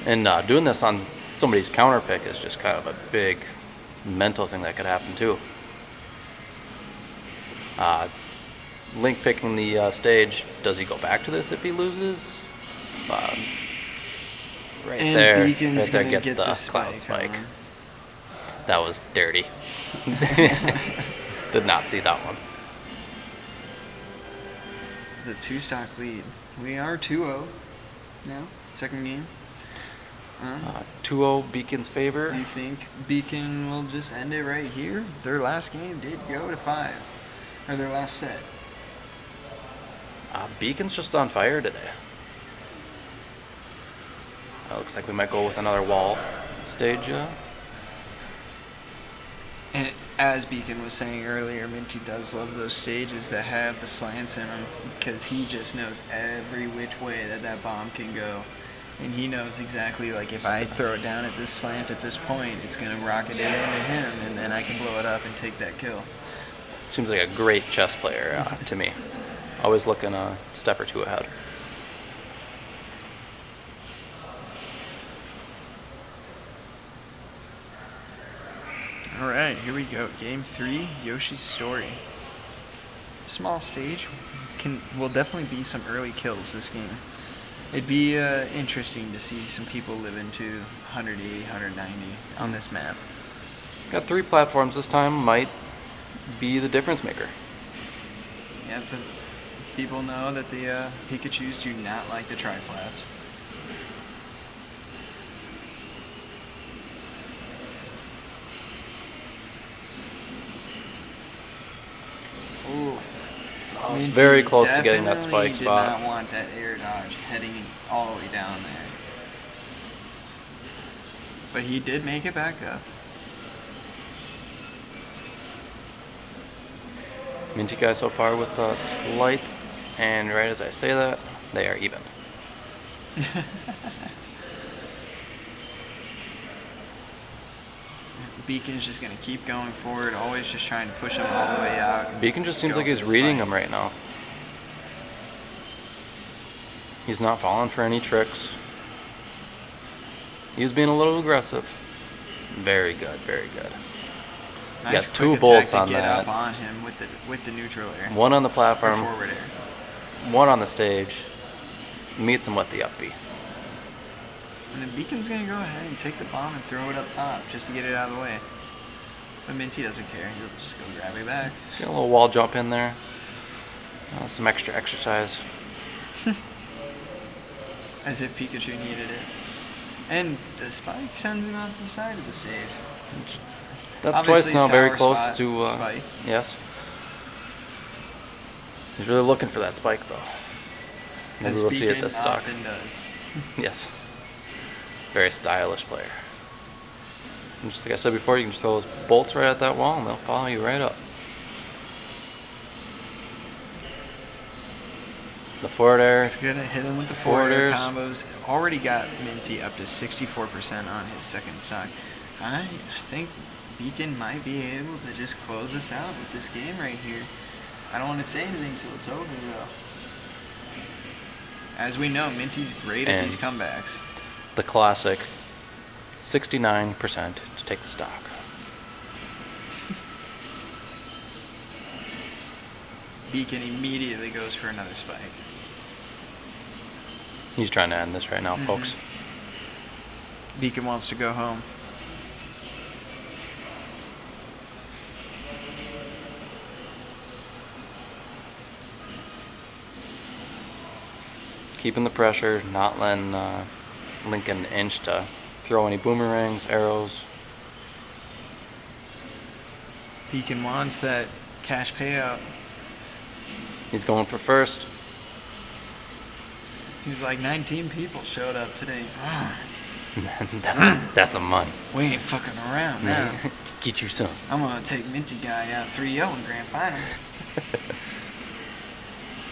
And doing this on somebody's counter pick is just kind of a big mental thing that could happen too. Link picking the stage, does he go back to this if he loses? Right And there, Beacon's right there gonna gets get the the cloud spike spike. on. That was dirty. Did not see that one. The 2-stock lead. We are 2-0 now, second game. 2-0 Beacon's favor. Do you think Beacon will just end it right here? Their last game did go to 5. Or their last set. Beacon's just on fire today. Looks like we might go with another wall stage. And as Beacon was saying earlier, Minty does love those stages that have the slants in them because he just knows every which way that bomb can go. And he knows exactly, like, if I throw it down at this slant at this point, it's going to rocket it into him, and then I can blow it up and take that kill. Seems like a great chess player to me. Always looking a step or two ahead. All right, here we go. Game 3, Yoshi's Story. Small stage. Will definitely be some early kills this game. It'd be interesting to see some people live into 180, 190 on this map. Got 3 platforms this time. Might be the difference maker. Yeah, people know that the Pikachus do not like the tri-flats. I was Minty very close to getting that definitely spike did spot. not want that air dodge heading all the way down there. But he did make it back up. Minty guy so far with a slight, and right as I say that, they are even. Beacon's just going to keep going forward, always just trying to push him all the way out. Beacon just seems Go like for he's the reading spike. him right now. He's not falling for any tricks. He's being a little aggressive. Very good, very good. You Nice got 2 quick bolts attack on to get that. up on him with the neutral air. One on the Or platform, forward air. one on the stage. Meets him with the up B. And then Beacon's going to go ahead and take the bomb and throw it up top just to get it out of the way. But Minty doesn't care. He'll just go grab it back. Get a little wall jump in there. Some extra exercise. As if Pikachu needed it. And the spike sends him out to the side of the stage. That's Obviously, twice now, very sour close spot, to. spike. Yes. He's really looking for that spike, though. Maybe As we'll see it Beacon this stock. often does. Yes. Very stylish player. And just like I said before, you can just throw those bolts right at that wall and they'll follow you right up. The forward air. He's going to hit him with the Forward forward air airs. combos. Already got Minty up to 64% on his second stock. I think Beacon might be able to just close us out with this game right here. I don't want to say anything till it's over, though. As we know, Minty's great at And these comebacks. the classic 69% to take the stock. Beacon immediately goes for another spike. He's trying to end this right now, folks. Beacon wants to go home. Keeping the pressure, not letting Lincoln inch to throw any boomerangs, arrows. Beacon wants that cash payout. He's going for first. He was like 19 people showed up today. that's the money. We ain't fucking around now. Get you some. I'm gonna take Minty guy out 3-0 in grand finals.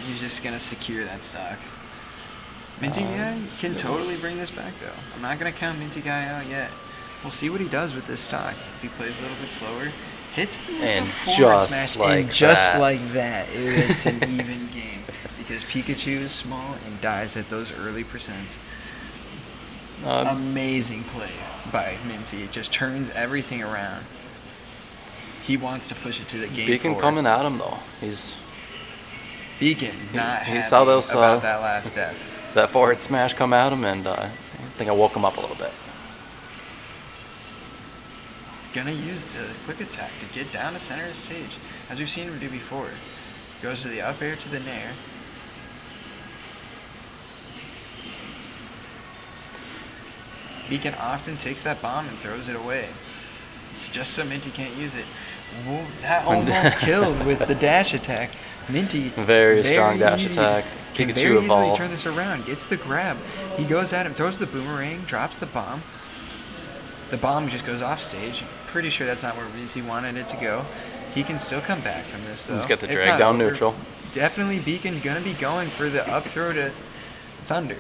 He's just gonna secure that stock. Minty guy can totally bring this back though. I'm not gonna count Minty guy out yet. We'll see what he does with this stock. If he plays a little bit slower, hits him with And the forward just smash, like and just that. like that, it's an even game because Pikachu is small and dies at those early percents. Amazing play by Minty. It just turns everything around. He wants to push it to the game. Beacon coming at him though. He's Beacon not he happy saw those, about that last death. that forward smash come at him, and I think I woke him up a little bit. Gonna use the quick attack to get down to center of the stage, as we've seen him do before. Goes to the up air to the nair. Beacon often takes that bomb and throws it away. It's just so Minty can't use it. Whoa, that almost killed with the dash attack. Minty, Very strong dash easy- attack. Can Pikachu very easily evolved. turn this around. Gets the grab. He goes at him, throws the boomerang, drops the bomb. The bomb just goes off stage. Pretty sure that's not where Minty wanted it to go. He can still come back from this though. Let's get the It's drag not down over. neutral. Definitely Beacon gonna be going for the up throw to Thunder.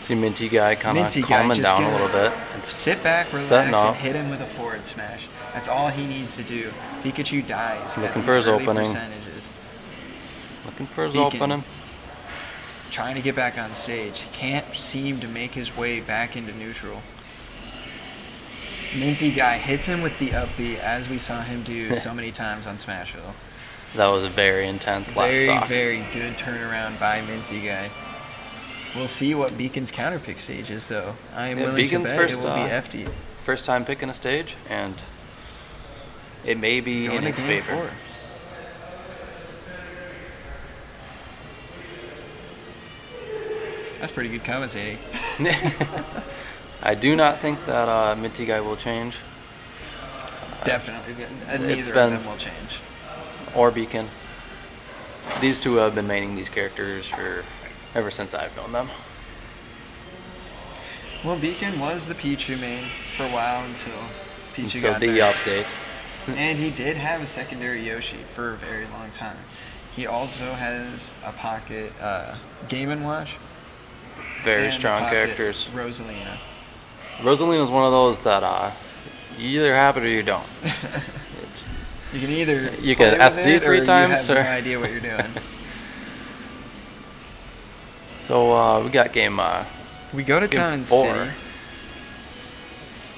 See Minty guy kind of Minty guy calming just down a gonna little bit. Sit back, relax, Setting and up. hit him with a forward smash. That's all he needs to do. Pikachu dies. at Looking these for his early opening. percentages. Looking for his Beacon. opening. Trying to get back on stage. Can't seem to make his way back into neutral. Minty guy hits him with the up B as we saw him do so many times on Smashville. That was a very intense last Very, stock. very good turnaround by Minty guy. We'll see what Beacon's counterpick stage is, though. I am Yeah, willing Beacon's to bet first, it will be FD. First time picking a stage, and it may be Going in to his game favor. 4. That's pretty good commentating. I do not think that Minty guy will change. Definitely. Neither been- of them will change. or Beacon. These two have been maining these characters for ever since I've known them. Well, Beacon was the Pichu main for a while until Pichu Until got the nerfed. update. And he did have a secondary Yoshi for a very long time. He also has a pocket Game & Watch. Very and strong pocket characters. Rosalina. Rosalina's one of those that you either have it or you don't. You can either You play can with SD it 3 or times, you have or- no idea what you're doing. So we got game. We go to Game Town and 4. City.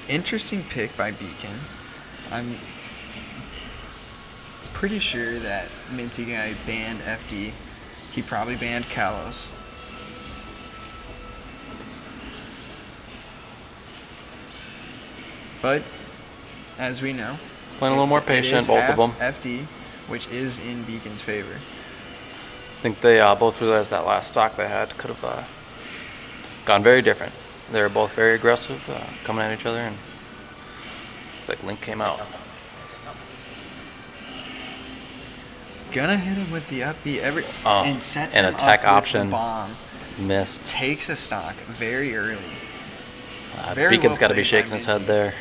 Interesting pick by Beacon. I'm pretty sure that Minty Guy banned FD. He probably banned Kalos. But as we know, Playing a little more it patient, is both of them. FD, which is in Beacon's favor. I think they both realized that last stock they had could have gone very different. They were both very aggressive, coming at each other, and it's like Link came out. Gonna hit him with the up B Oh, and sets an him attack up with option. the bomb. Missed. Takes a stock very early. Very Beacon's well got to be played by shaking his head Minty. there.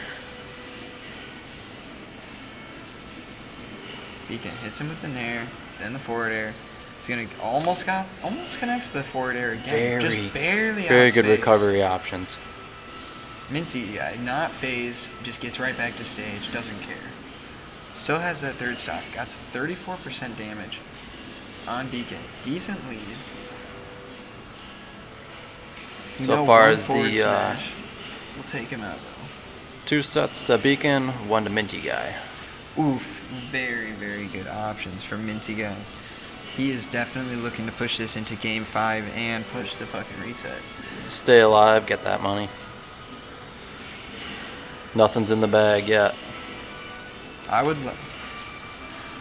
Beacon hits him with the nair, then the forward air. He's gonna almost connects the forward air again. Just barely very out good space. recovery options. Minty, not phased, just gets right back to stage, doesn't care. Still has that third stock. Got 34% damage on Beacon. Decent lead. You So know, far one as forward the smash will take him out though. 2 sets to Beacon, 1 to Minty Guy. Oof, very, very good options for Minty Guy. He is definitely looking to push this into game 5 and push the fucking reset. Stay alive, get that money. Nothing's in the bag yet. I would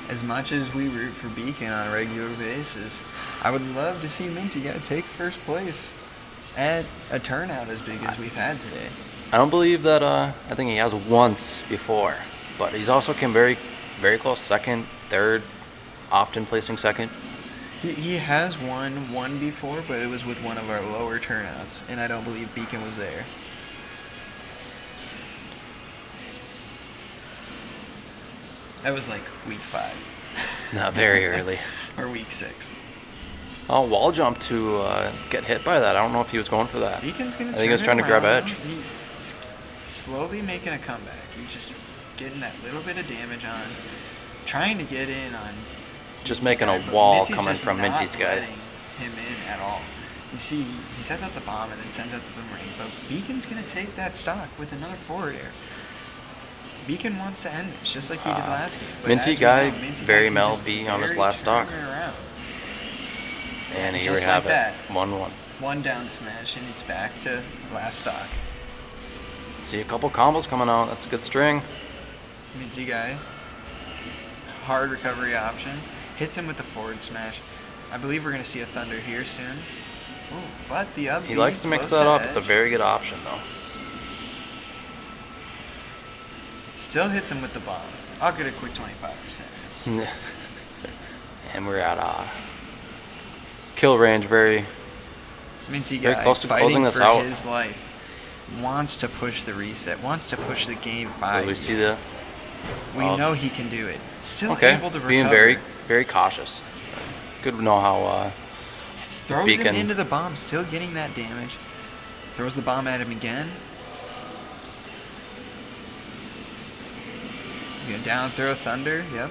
as much as we root for Beacon on a regular basis, I would love to see Minty Guy take first place at a turnout as big as we've had today. I don't believe that, I think he has once before, but he's also came very, very close second, third, often placing second. He has won one before, but it was with one of our lower turnouts, and I don't believe Beacon was there. That was like week 5. Not very early. Or week 6. Oh, wall jump to get hit by that. I don't know if he was going for that. Beacon's gonna I think he was turn trying it to grab around. edge. He's slowly making a comeback. He's just getting that little bit of damage on, trying to get in on. Just Minty's making guy, a but wall Minty's coming just from not Minty's guy. letting him in at all. You see, he sets out the bomb and then sends out the boomerang, but Beacon's gonna take that stock with another forward air. Beacon wants to end this, just like he did last game. But Minty as we guy, know, Minty very can Mel just B on his very last stock. turn it around. And here Just we have like that. it. 1-1. One down smash, and it's back to last stock. See a couple combos coming out. That's a good string. Minty guy, hard recovery option, hits him with the forward smash. I believe we're going to see a Thunder here soon. Ooh, but the up He B likes to mix close that to up. It's a edge. very good option, though. Still hits him with the bomb. I'll get a quick 25%. And we're at kill range. Very Minty Very guy close to fighting closing this for out. his life. Wants to push the reset. Wants to push the game 5. we see the. We know he can do it. Still Okay, able to recover. being very, very cautious. Good to know how. Throws Beacon. him into the bomb, still getting that damage. Throws the bomb at him again. He's gonna down throw Thunder, yep.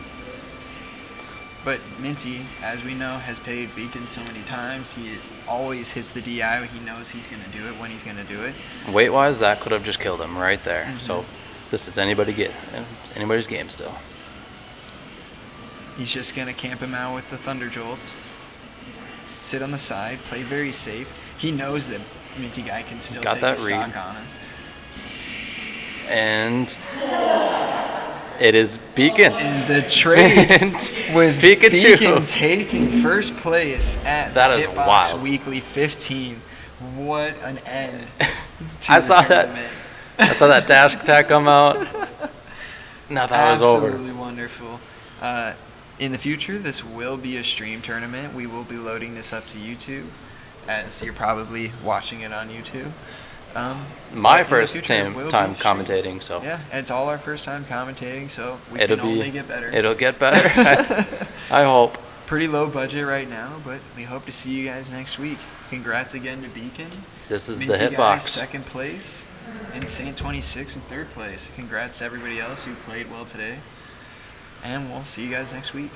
But Minty, as we know, has played Beacon so many times. He always hits the DI. He knows he's gonna do it when he's gonna do it. Weight wise, that could have just killed him right there. Mhm. So this is anybody's game still. He's just gonna camp him out with the Thunder Jolts. Sit on the side, play very safe. He knows that Minty guy can still Got take that the stock read. on him. And it is Beacon. And the trade And with Pikachu. Beacon taking first place at That the is Hitbox wild. Weekly 15. What an end to I the saw that. tournament. I saw that dash attack come out. Now that was over. Absolutely wonderful. In the future, this will be a stream tournament. We will be loading this up to YouTube, as you're probably watching it on YouTube. My but in the first future, it time will time be streamed. commentating, so Yeah, it's all our first time commentating, so we it'll can be only get better. It'll get better. I hope. Pretty low budget right now, but we hope to see you guys next week. Congrats again to Beacon. This is the Minty guys, Hitbox. second place. Insane 26 in third place. Congrats to everybody else who played well today. And we'll see you guys next week.